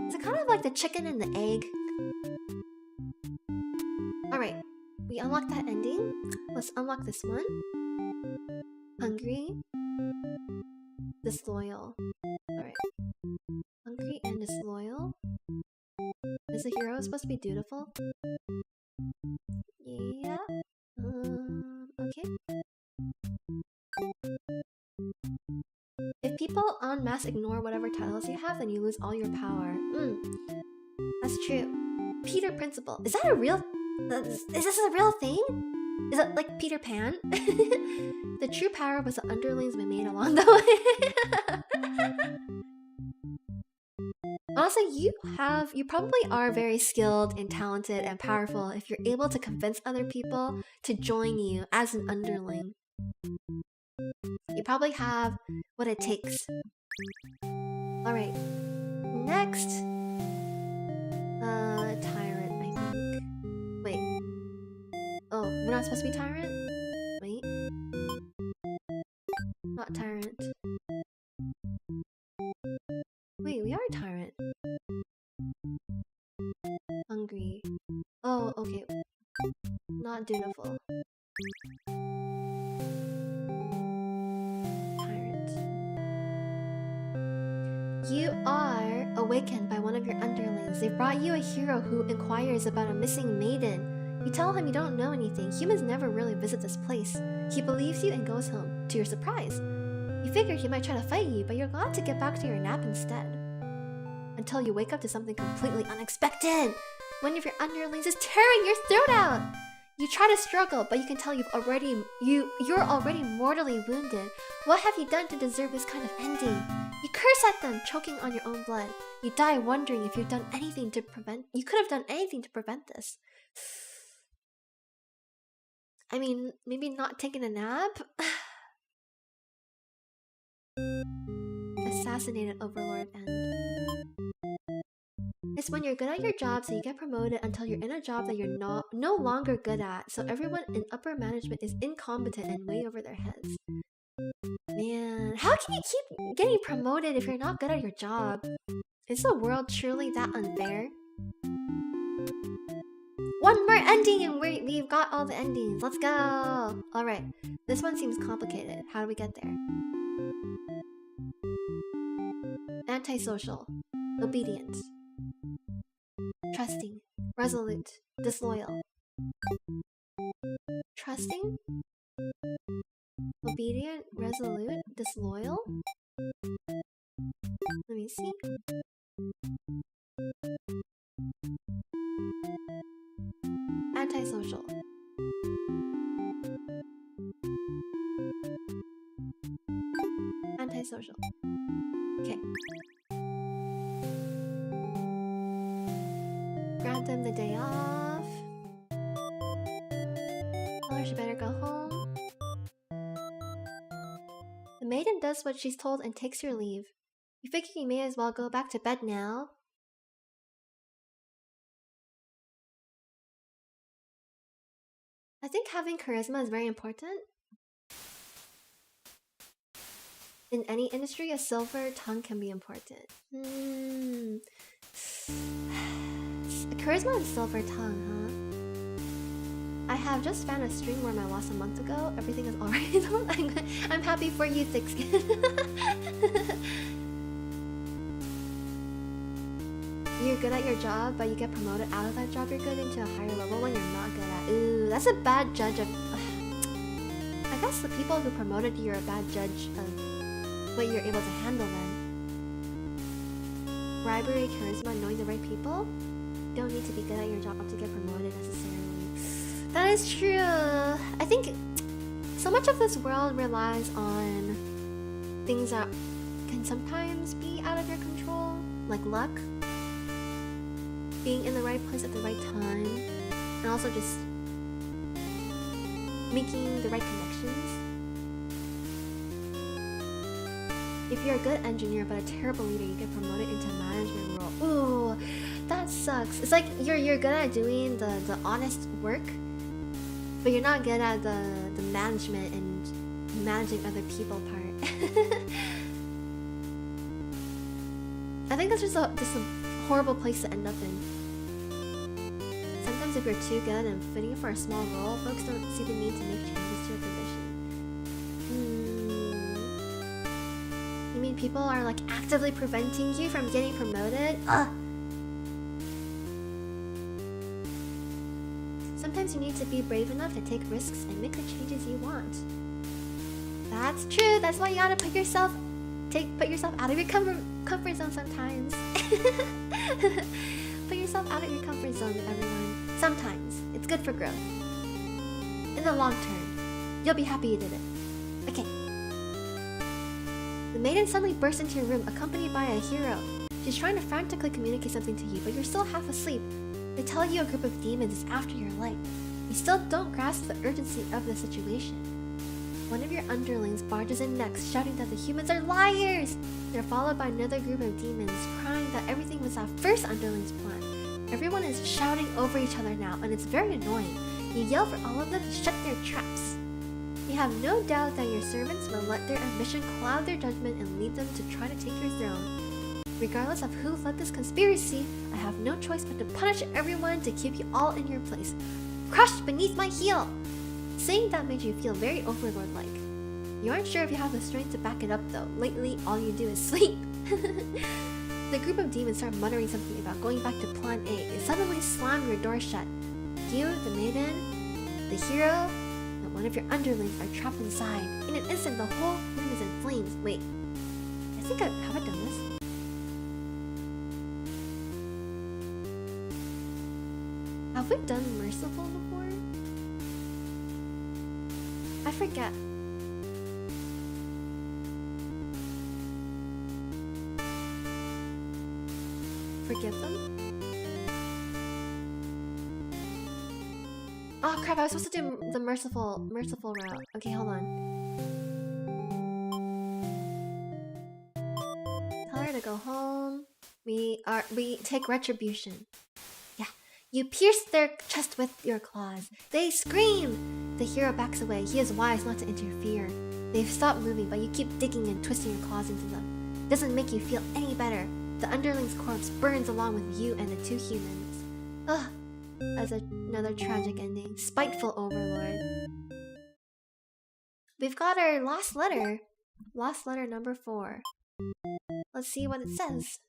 It's kind of like the chicken and the egg. All right, we unlocked that ending. Let's unlock this one. Hungry, disloyal. All right, hungry and disloyal. Is the hero supposed to be dutiful? Yeah. Okay. If people en masse ignore whatever titles you have, then you lose all your power. That's true. Peter Principle. Is that a real... Is this a real thing? Is it like Peter Pan? The true power was the underlings we made along the way. Also, you probably are very skilled and talented and powerful if you're able to convince other people to join you as an underling. You probably have what it takes. Alright. Next. Tyrant, I think. Wait. Oh, we're not supposed to be Tyrant? Wait. Not Tyrant. Wait, we are Tyrant. Hungry. Oh, okay. Not dutiful. Tyrant. You are awakened by one of your underlings. They brought you a hero who inquires about a missing maiden. You tell him you don't know anything. Humans never really visit this place. He believes you and goes home, to your surprise. You figured he might try to fight you, but you're glad to get back to your nap instead. Until you wake up to something completely unexpected. One of your underlings is tearing your throat out! You try to struggle, but you can tell you're already mortally wounded. What have you done to deserve this kind of ending? You curse at them, choking on your own blood. You die wondering if you could have done anything to prevent this. I mean, maybe not taking a nap? Assassinated Overlord end. It's when you're good at your job, so you get promoted until you're in a job that you're no longer good at, so everyone in upper management is incompetent and way over their heads. Man, how can you keep getting promoted if you're not good at your job? Is the world truly that unfair? One more ending and we've got all the endings. Let's go! Alright, this one seems complicated. How do we get there? Antisocial. Obedient. Trusting. Resolute. Disloyal. Trusting? Obedient. Resolute. Disloyal? Let me see. Antisocial. Antisocial. Okay. Grant them the day off. Tell her she better go home. The maiden does what she's told and takes your leave. You figure you may as well go back to bed now. I think having charisma is very important. In any industry, a silver tongue can be important. Charisma and silver tongue, huh? I have just found a string worm I lost a month ago. Everything is alright. I'm happy for you, thick skin. You're good at your job, but you get promoted out of that job you're good into a higher level when you're not good at. Ooh, that's a bad judge of... I guess the people who promoted you are a bad judge of what you're able to handle then. Bribery, charisma, knowing the right people? You don't need to be good at your job to get promoted necessarily. That is true. I think so much of this world relies on things that can sometimes be out of your control, like luck. being in the right place at the right time, and also just making the right connections. If you're a good engineer but a terrible leader, you get promoted into a management role. Ooh, that sucks. It's like you're good at doing the honest work, but you're not good at the management and managing other people part. I think that's just a horrible place to end up in. Sometimes if you're too good and fitting for a small role, folks don't see the need to make changes to your position. You mean people are like actively preventing you from getting promoted? Ugh! Sometimes you need to be brave enough to take risks and make the changes you want. That's true. That's why you gotta put yourself out of your comfort zone sometimes. Put yourself out of your comfort zone, everyone. Sometimes. It's good for growth. In the long term, you'll be happy you did it. Okay. The maiden suddenly bursts into your room, accompanied by a hero. She's trying to frantically communicate something to you, but you're still half asleep. They tell you a group of demons is after your life. You still don't grasp the urgency of the situation. One of your underlings barges in next, shouting that the humans are liars! They're followed by another group of demons, crying that everything was that first underling's plan. Everyone is shouting over each other now, and it's very annoying. You yell for all of them to shut their traps. You have no doubt that your servants will let their ambition cloud their judgment and lead them to try to take your throne. Regardless of who led this conspiracy, I have no choice but to punish everyone to keep you all in your place. Crushed beneath my heel! Saying that made you feel very overlord-like. You aren't sure if you have the strength to back it up though. Lately, all you do is sleep. The group of demons start muttering something about going back to plan A and suddenly slam your door shut. You, the maiden, the hero, and one of your underlings are trapped inside. In an instant, the whole room is in flames. Wait, I think have I done this? Have we done Merciful before? I forget. Forgive them? Oh crap, I was supposed to do the merciful route. Okay, hold on. Tell her to go home. We take retribution. Yeah. You pierce their chest with your claws. They scream! The hero backs away. He is wise not to interfere. They've stopped moving, but you keep digging and twisting your claws into them. Doesn't make you feel any better. The underling's corpse burns along with you and the two humans. Ugh. That's another tragic ending. Spiteful overlord. We've got our last letter. Last letter number 4. Let's see what it says.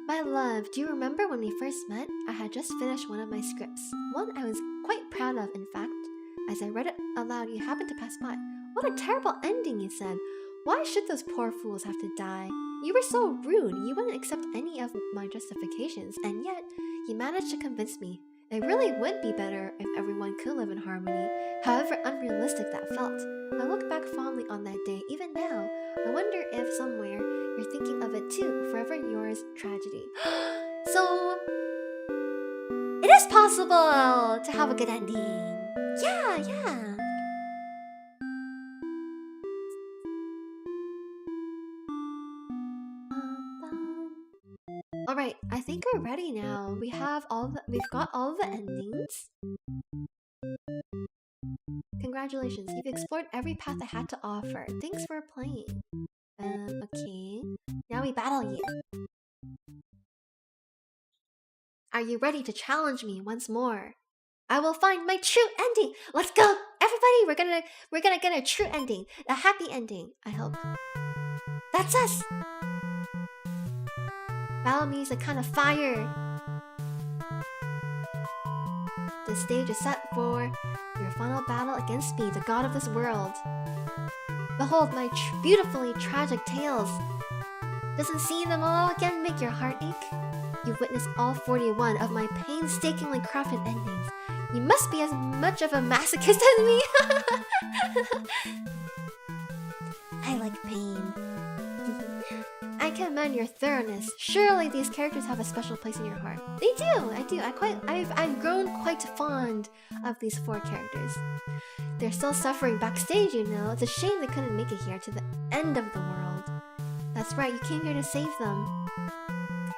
My love, do you remember when we first met? I had just finished one of my scripts. One I was quite proud of, in fact. As I read it aloud, you happened to pass by. What a terrible ending, you said. Why should those poor fools have to die? You were so rude. You wouldn't accept any of my justifications, and yet you managed to convince me. It really would be better if everyone could live in harmony, however unrealistic that felt. I look back fondly on that day, even now. I wonder if somewhere you're thinking of it too. Forever yours, Tragedy. So, it is possible to have a good ending. Yeah. Alright, I think we're ready now. We've got all the endings. Congratulations, you've explored every path I had to offer. Thanks for playing. Okay. Now we battle you. Are you ready to challenge me once more? I will find my true ending. Let's go, everybody. We're gonna get a true ending, a happy ending. I hope. That's us. Battle me is a kind of fire. The stage is set for your final battle against me, the god of this world. Behold my beautifully tragic tales. Doesn't seeing them all again make your heart ache? You've witnessed all 41 of my painstakingly crafted endings. You must be as much of a masochist as me. I like pain. I commend your thoroughness. Surely these characters have a special place in your heart. They do, I do. I've grown quite fond of these 4 characters. They're still suffering backstage, you know. It's a shame they couldn't make it here to the end of the world. That's right, you came here to save them.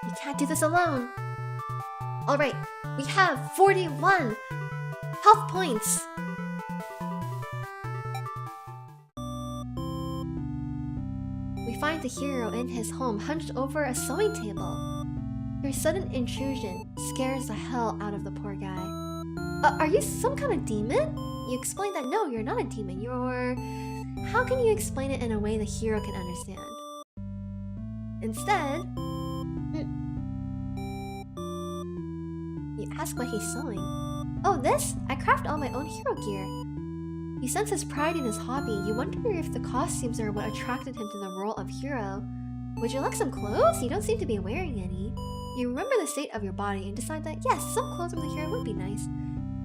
You can't do this alone. Alright, we have 41 health points. We find the hero in his home hunched over a sewing table. Your sudden intrusion scares the hell out of the poor guy. Are you some kind of demon? You explain that no, you're not a demon, you're... How can you explain it in a way the hero can understand? Instead, you ask what he's sewing. Oh, this? I craft all my own hero gear. You sense his pride in his hobby. You wonder if the costumes are what attracted him to the role of hero. Would you like some clothes? You don't seem to be wearing any. You remember the state of your body and decide that yes, some clothes from the hero would be nice.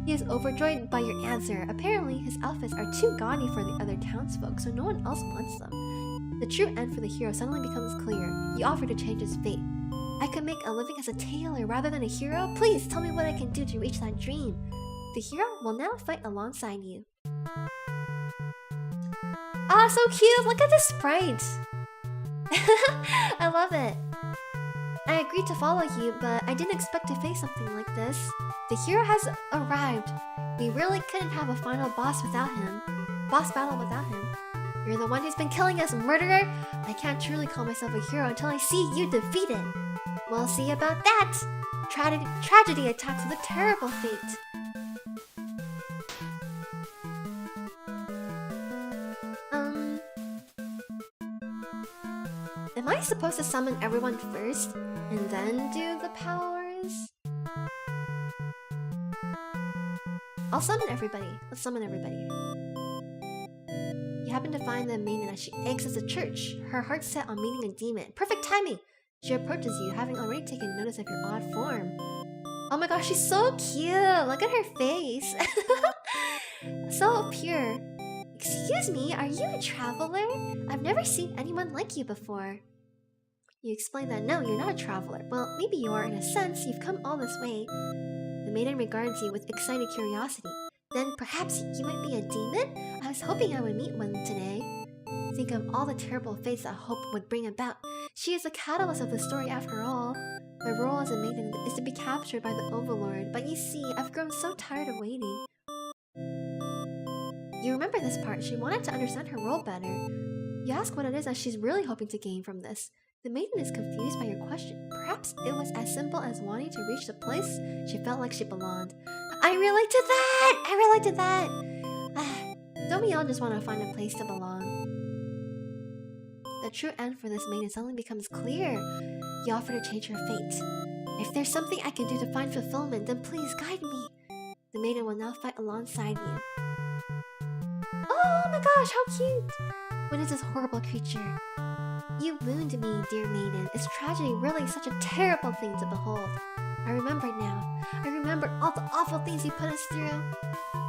He is overjoyed by your answer. Apparently, his outfits are too gaudy for the other townsfolk, so no one else wants them. The true end for the hero suddenly becomes clear. You offer to change his fate. I could make a living as a tailor rather than a hero? Please tell me what I can do to reach that dream. The hero will now fight alongside you. Ah, so cute! Look at this sprite! I love it. I agreed to follow you, but I didn't expect to face something like this. The hero has arrived. We really couldn't have a final boss battle without him. You're the one who's been killing us, murderer! I can't truly call myself a hero until I see you defeated. We'll see about that! Tragedy attacks with a terrible fate. Am I supposed to summon everyone first, and then do the powers? I'll summon everybody. Let's summon everybody. You happen to find the maiden as she exits the church, her heart set on meeting a demon. Perfect timing! She approaches you, having already taken notice of your odd form. Oh my gosh, she's so cute! Look at her face! So pure. Excuse me, are you a traveler? I've never seen anyone like you before. You explain that no, you're not a traveler. Well, maybe you are in a sense, you've come all this way. The maiden regards you with excited curiosity. Then perhaps you might be a demon? I was hoping I would meet one today. Think of all the terrible fates that hope would bring about. She is the catalyst of the story after all. My role as a maiden is to be captured by the Overlord, but you see, I've grown so tired of waiting. You remember this part, she wanted to understand her role better. You ask what it is that she's really hoping to gain from this. The maiden is confused by your question. Perhaps it was as simple as wanting to reach the place she felt like she belonged. I relate to that! I relate to that! Don't we all just want to find a place to belong? The true end for this maiden suddenly becomes clear. You offer to change her fate. If there's something I can do to find fulfillment, then please guide me. The maiden will now fight alongside you. Oh my gosh, how cute! What is this horrible creature? You wound me, dear maiden. Is tragedy really such a terrible thing to behold? I remember now. I remember all the awful things you put us through.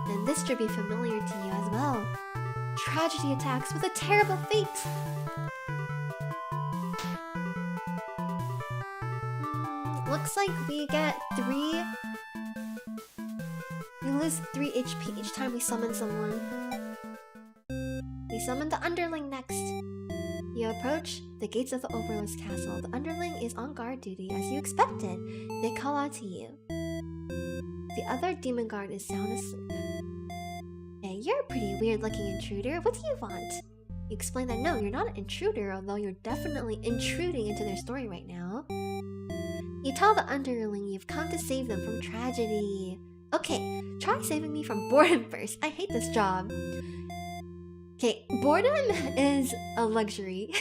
Then this should be familiar to you as well. Tragedy attacks with a terrible fate. Looks like we get 3... We lose 3 HP each time we summon someone. We summon the underling next. You approach the gates of the Overlord's castle. The underling is on guard duty as you expected. They call out to you. The other demon guard is sound asleep. Hey, you're a pretty weird looking intruder. What do you want? You explain that no, you're not an intruder, although you're definitely intruding into their story right now. You tell the underling you've come to save them from tragedy. Okay, try saving me from boredom first. I hate this job. Okay, boredom is a luxury.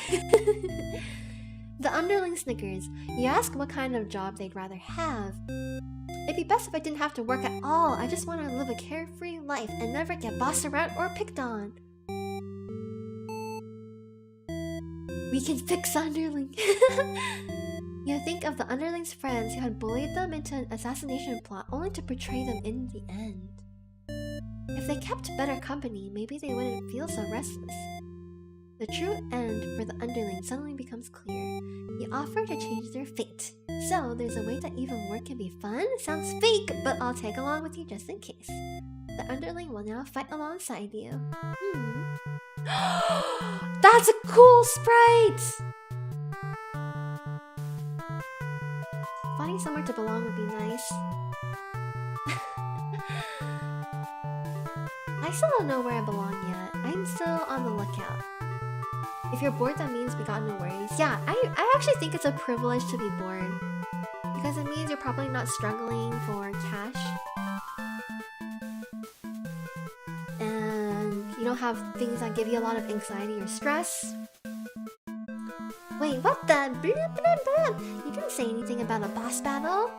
The underling snickers. You ask what kind of job they'd rather have. It'd be best if I didn't have to work at all. I just want to live a carefree life and never get bossed around or picked on. We can fix underling. You think of the underling's friends who had bullied them into an assassination plot only to betray them in the end. If they kept better company, maybe they wouldn't feel so restless. The true end for the underling suddenly becomes clear. You offer to change their fate. So, there's a way that even war can be fun? Sounds fake, but I'll tag along with you just in case. The underling will now fight alongside you. That's a cool sprite! Finding somewhere to belong would be nice. I still don't know where I belong yet. I'm still on the lookout. If you're bored, that means we got no worries. Yeah, I actually think it's a privilege to be bored. Because it means you're probably not struggling for cash. And you don't have things that give you a lot of anxiety or stress. Wait, what the? You didn't say anything about a boss battle?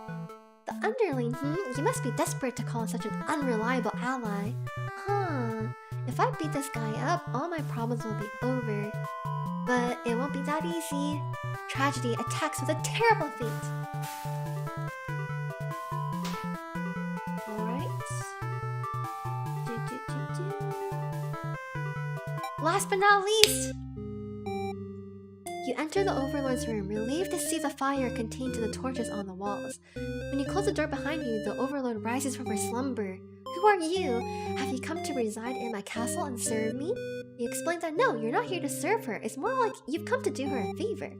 The underling, You must be desperate to call such an unreliable ally. Huh. If I beat this guy up, all my problems will be over. But it won't be that easy. Tragedy attacks with a terrible fate. Alright. Last but not least! You enter the Overlord's room, relieved to see the fire contained to the torches on the walls. When you close the door behind you, the Overlord rises from her slumber. Who are you? Have you come to reside in my castle and serve me? You explain that no, you're not here to serve her. It's more like you've come to do her a favor.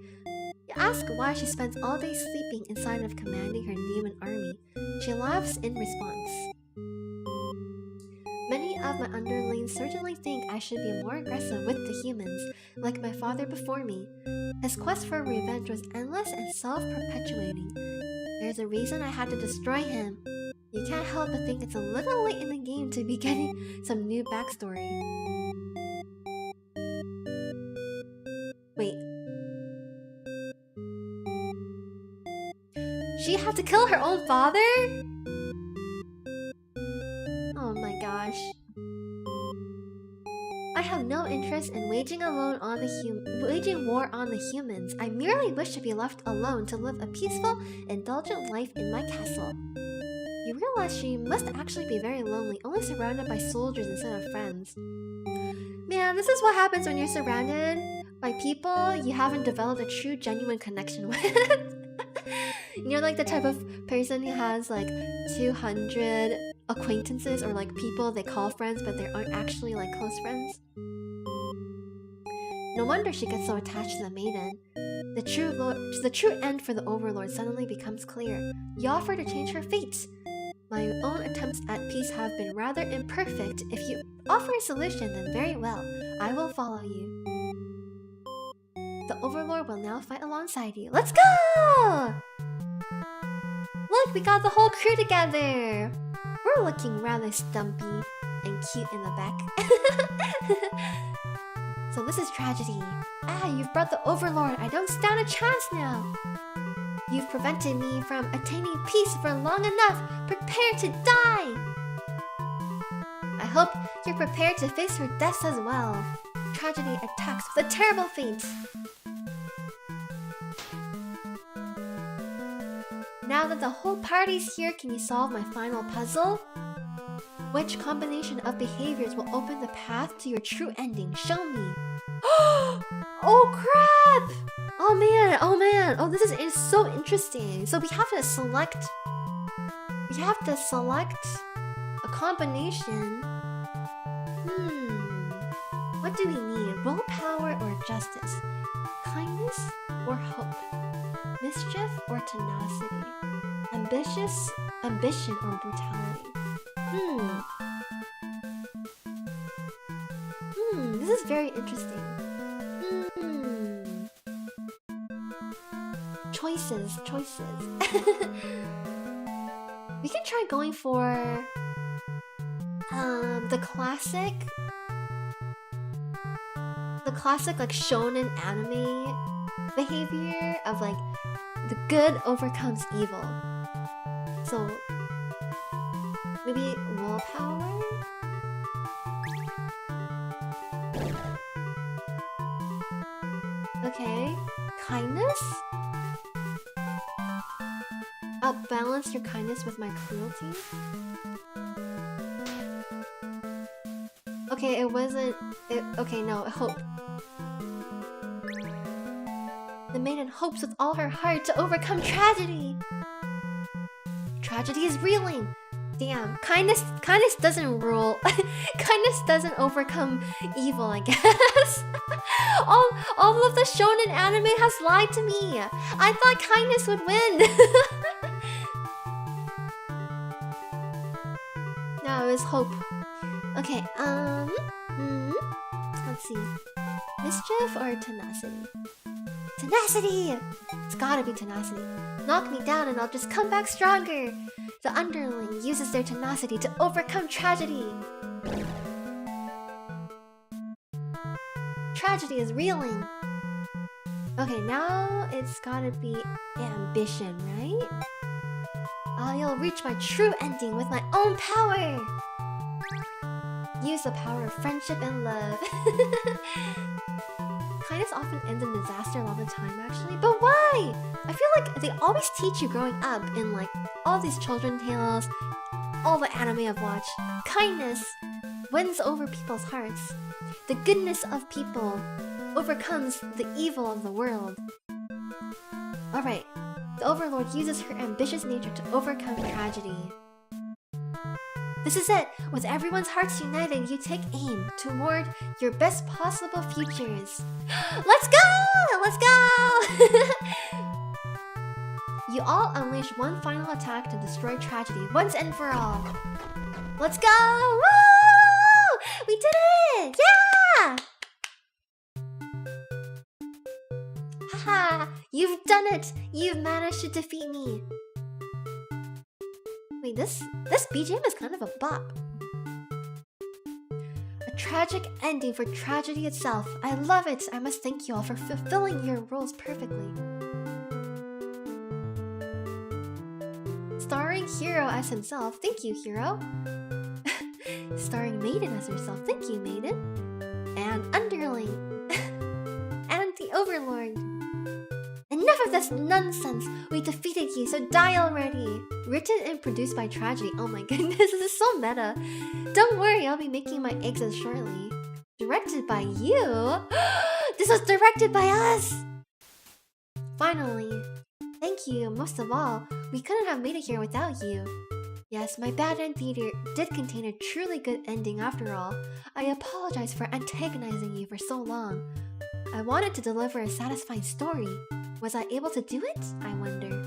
You ask why she spends all day sleeping instead of commanding her demon army. She laughs in response. Many of my underlings certainly think I should be more aggressive with the humans, like my father before me. His quest for revenge was endless and self-perpetuating. There's a reason I had to destroy him. You can't help but think it's a little late in the game to be getting some new backstory. Wait. She had to kill her own father? Oh my gosh. I have no interest in waging war on the humans. I merely wish to be left alone to live a peaceful, indulgent life in my castle. You realize she must actually be very lonely, only surrounded by soldiers instead of friends. Man, this is what happens when you're surrounded by people you haven't developed a true, genuine connection with. You're like the type of person who has like 200 acquaintances or like people they call friends but they aren't actually like close friends. No wonder she gets so attached to the maiden. The true end for the Overlord suddenly becomes clear. You offer to change her fate. My own attempts at peace have been rather imperfect. If you offer a solution, then very well. I will follow you. The Overlord will now fight alongside you. Let's go! Look, we got the whole crew together! We're looking rather stumpy and cute in the back. So this is tragedy. You've brought the Overlord. I don't stand a chance now. You've prevented me from attaining peace for long enough. Prepare to die! I hope you're prepared to face her deaths as well. Tragedy attacks with a terrible fate. Now that the whole party's here, can you solve my final puzzle? Which combination of behaviors will open the path to your true ending? Show me. Oh crap! Oh man, oh man. Oh, this is so interesting. So we have to select a combination. What do we need? Willpower or justice? Kindness or hope? Mischief or tenacity? Ambition or brutality? This is very interesting. Choices. We can try going for the classic like shonen anime behavior of like the good overcomes evil. So maybe willpower? Okay. Kindness? I'll balance your kindness with my cruelty. Okay, it wasn't... okay, no, hope. The maiden hopes with all her heart to overcome tragedy. Tragedy is reeling. Damn, kindness doesn't rule. Kindness doesn't overcome evil, I guess. all of the shonen anime has lied to me. I thought kindness would win. No, it was hope. Okay, let's see. Mischief or tenacity? Tenacity! It's gotta be tenacity. Knock me down and I'll just come back stronger. The underling uses their tenacity to overcome tragedy. Tragedy is reeling. Okay, now it's gotta be ambition, right? I'll reach my true ending with my own power. Use the power of friendship and love. Kindness often ends in disaster a lot of the time, actually. But why? I feel like they always teach you growing up in like all these children's tales, all the anime I've watched. Kindness wins over people's hearts. The goodness of people overcomes the evil of the world. Alright, the Overlord uses her ambitious nature to overcome tragedy. This is it! With everyone's hearts united, you take aim toward your best possible futures. Let's go! Let's go! You all unleash one final attack to destroy tragedy once and for all. Let's go! Woo! We did it! Yeah! Haha! You've done it! You've managed to defeat me. Wait, this BGM is kind of a bop. A tragic ending for tragedy itself. I love it. I must thank you all for fulfilling your roles perfectly. Starring Hero as himself. Thank you, Hero. Starring Maiden as herself. Thank you, Maiden. And Underling. And the Overlord. Enough of this nonsense! We defeated you, so die already! Written and produced by Tragedy. Oh my goodness, this is so meta. Don't worry, I'll be making my exit shortly. Directed by you? This was directed by us! Finally. Thank you, most of all. We couldn't have made it here without you. Yes, my bad end theater did contain a truly good ending after all. I apologize for antagonizing you for so long. I wanted to deliver a satisfying story. Was I able to do it? I wonder.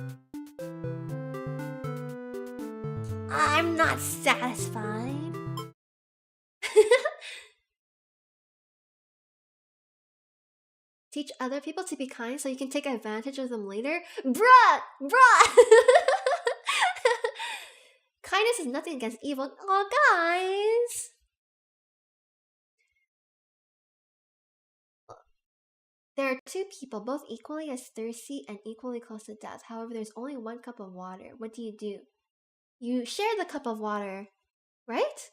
I'm not satisfied. Teach other people to be kind so you can take advantage of them later? Bruh! Bruh! Kindness is nothing against evil. Aw, guys! There are two people, both equally as thirsty and equally close to death. However, there's only one cup of water. What do? You share the cup of water, right?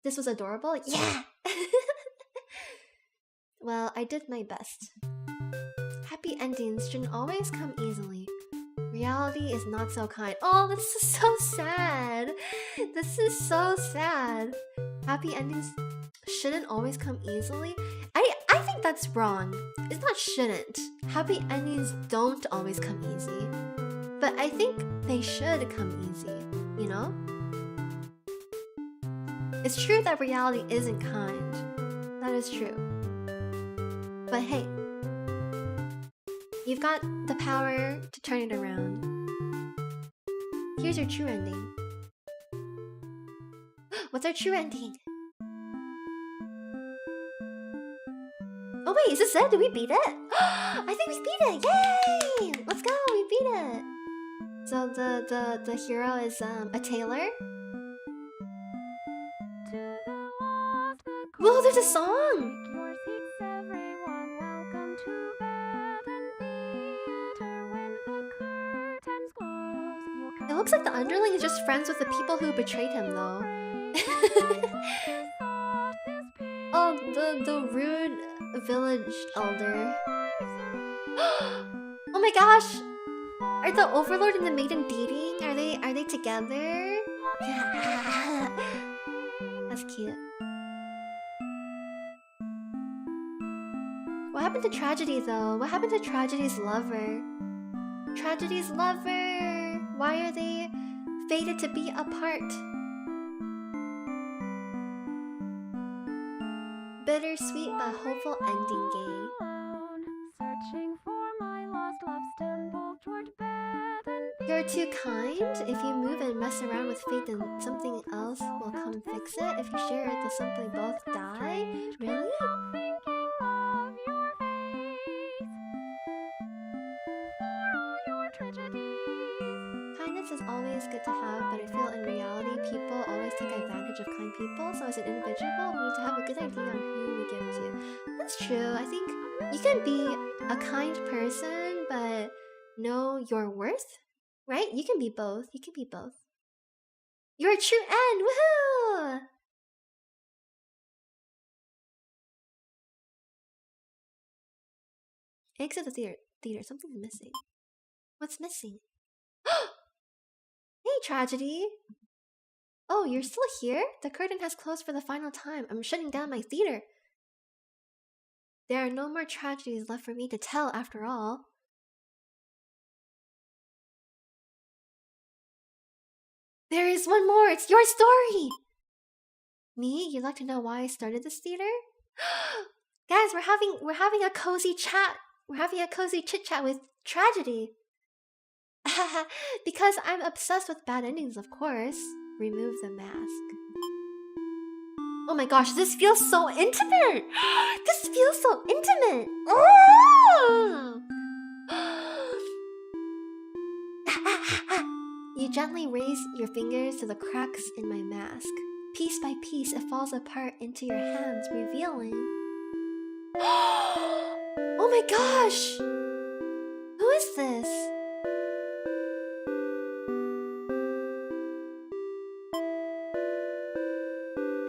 This was adorable? Yeah! Well, I did my best. Happy endings shouldn't always come easily. Reality is not so kind. Oh, this is so sad. This is so sad. Happy endings shouldn't always come easily. I think that's wrong. It's not shouldn't. Happy endings don't always come easy. But I think they should come easy, you know? It's true that reality isn't kind. That is true. But hey, you've got the power to turn it around. Here's your true ending. What's our true ending? Oh wait, is this it? Did we beat it? I think we beat it! Yay! Let's go, we beat it! So the hero is a tailor. Whoa, there's a song! It looks like the underling is just friends with the people who betrayed him though. Oh, the rude village elder. Oh my gosh! Are the Overlord and the Maiden dating? Are they together? Yeah. That's cute. What happened to Tragedy though? What happened to Tragedy's lover? Tragedy's lover! Why are they fated to be apart? Bittersweet but hopeful ending game. Searching for my lost love, stumbled toward bed and You're too kind? If you move and mess around with fate, then something else will come fix it. If you share it, they'll simply both die? Really? thinking of your face. For all your tragedies. Kindness is always good to have, but I feel in reality, people always take advantage of kind people. So as an individual, we need to have a good idea on who we give to. That's true. I think you can be a kind person, but know your worth. Right? You can be both. You can be both. You're a true end! Woohoo! Exit the theater. Something's missing. What's missing? Hey, Tragedy! Oh, you're still here? The curtain has closed for the final time. I'm shutting down my theater. There are no more tragedies left for me to tell after all. There is one more! It's your story! Me? You'd like to know why I started this theater? Guys, we're having a cozy chat. We're having a cozy chit chat with Tragedy. Because I'm obsessed with bad endings, of course. Remove the mask. Oh my gosh, this feels so intimate! This feels so intimate! Oh! You gently raise your fingers to the cracks in my mask. Piece by piece, it falls apart into your hands, revealing... Oh my gosh! Who is this?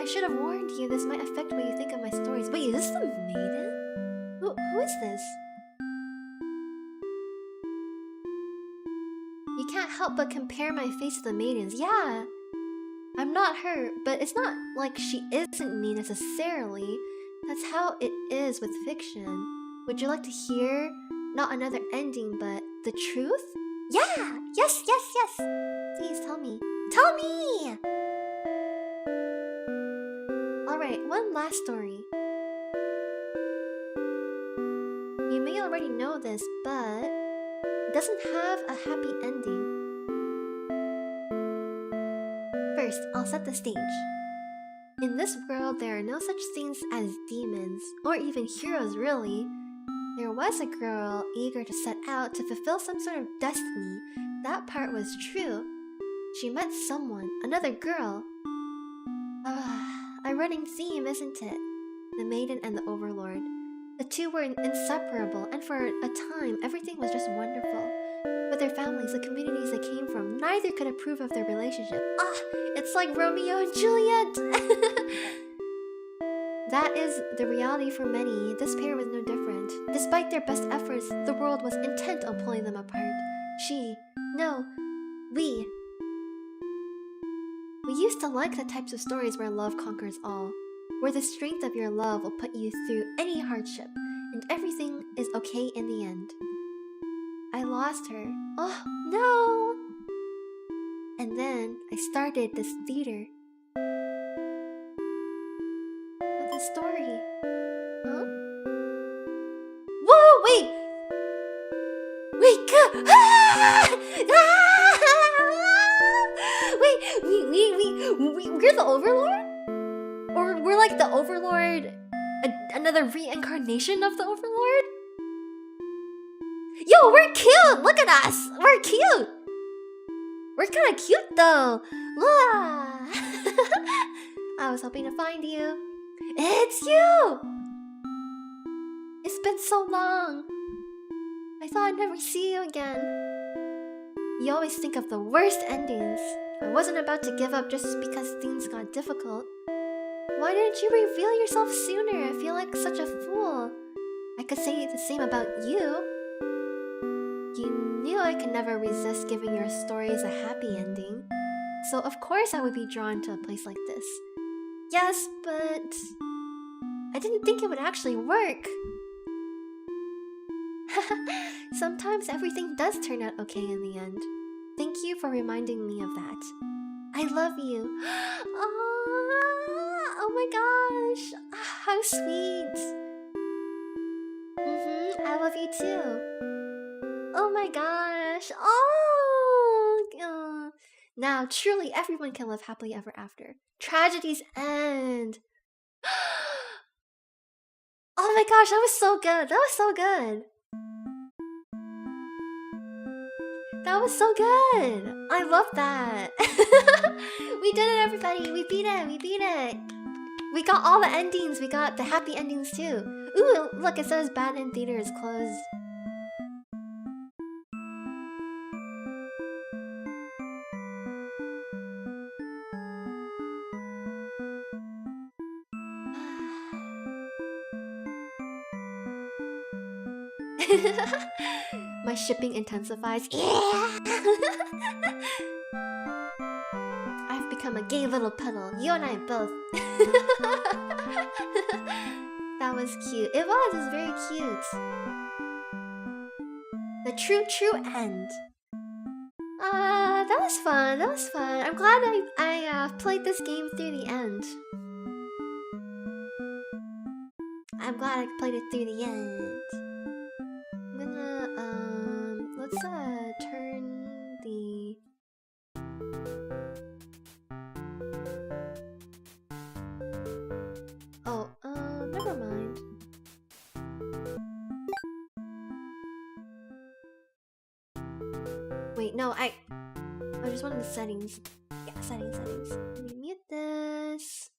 I should have warned you, this might affect what you think of my stories. Wait, is this the maiden? Who is this? You can't help but compare my face to the maidens. Yeah, I'm not her, but it's not like she isn't me necessarily. That's how it is with fiction. Would you like to hear not another ending, but the truth? Yeah! Yes! Please tell me. Tell me! Alright, one last story. You may already know this, but it doesn't have a happy ending. First, I'll set the stage. In this world, there are no such things as demons, or even heroes really. There was a girl eager to set out to fulfill some sort of destiny. That part was true. She met someone, another girl. A running theme, isn't it? The maiden and the overlord. The two were inseparable, and for a time, everything was just wonderful. But their families, the communities they came from, neither could approve of their relationship. It's like Romeo and Juliet! That is the reality for many. This pair was no different. Despite their best efforts, the world was intent on pulling them apart. We used to like the types of stories where love conquers all, where the strength of your love will put you through any hardship, and everything is okay in the end. I lost her. Oh, no! And then I started this theater. But the story... Huh? Whoa, wait! Wait, we're the Overlord? Or we're like the Overlord, another reincarnation of the Overlord? Yo, we're cute! Look at us! We're cute! We're kinda cute though! I was hoping to find you. It's you! It's been so long. I thought I'd never see you again. You always think of the worst endings. I wasn't about to give up just because things got difficult. Why didn't you reveal yourself sooner? I feel like such a fool. I could say the same about you. You knew I could never resist giving your stories a happy ending. So of course I would be drawn to a place like this. Yes, but... I didn't think it would actually work. Sometimes everything does turn out okay in the end. Thank you for reminding me of that. I love you. Oh my gosh. How sweet. I love you too. Oh my gosh. Oh. Now, truly, everyone can live happily ever after. Tragedies end. Oh my gosh, that was so good. That was so good. That was so good. I love that. We did it, everybody. We beat it. We beat it. We got all the endings. We got the happy endings too. Ooh, look, it says Bad in Theater is closed. My shipping intensifies. Yeah! I've become a gay little puddle. You and I both. That was cute. It was very cute. The true end. That was fun. That was fun. I'm glad I played this game through the end. I'm glad I played it through the end. I'm gonna let's turn the never mind. Wait, no, I just wanted the settings. Yeah, settings. Let me mute this.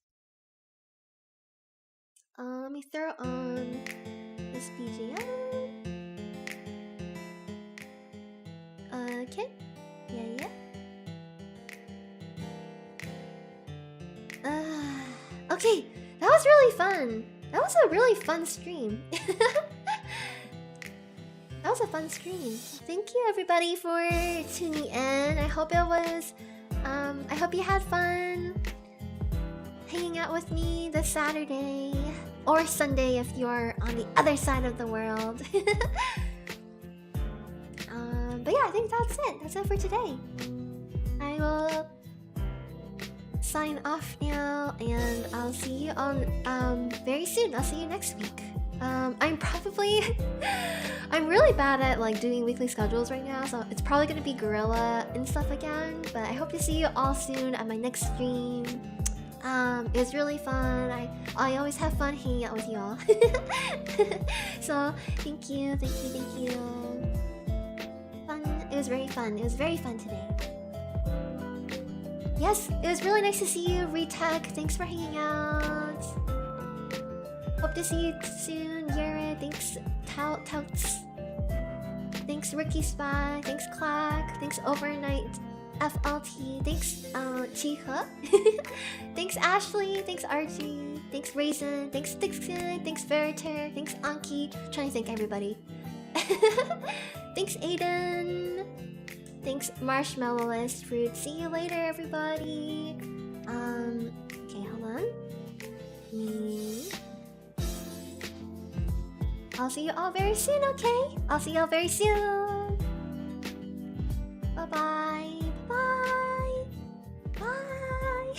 Let me throw on this BGM. Okay. Yeah. Okay, that was really fun. That was a really fun stream. That was a fun stream. Thank you everybody for tuning in. I hope it was I hope you had fun hanging out with me this Saturday or Sunday if you're on the other side of the world. But yeah, I think that's it. That's it for today. I will sign off now, and I'll see you on very soon. I'll see you next week. I'm really bad at like doing weekly schedules right now, so it's probably gonna be Gorilla and stuff again. But I hope to see you all soon at my next stream. It was really fun. I always have fun hanging out with you all. So thank you. Fun. It was very fun. It was very fun today. Yes, it was really nice to see you, Retech. Thanks for hanging out. Hope to see you soon, Yara. Thanks, Touts. Thanks, Ricky Spy. Thanks, Clack. Thanks, Overnight FLT. Thanks, Chiha. Thanks, Ashley. Thanks, Archie. Thanks, Raisin. Thanks, Dixon. Thanks, Veriter. Thanks, Anki. Trying to thank everybody. Thanks, Aiden. Thanks, Marshmallowless Fruit. See you later, everybody. Okay, hold on. I'll see you all very soon, okay? I'll see you all very soon. Bye-bye. Bye. Bye.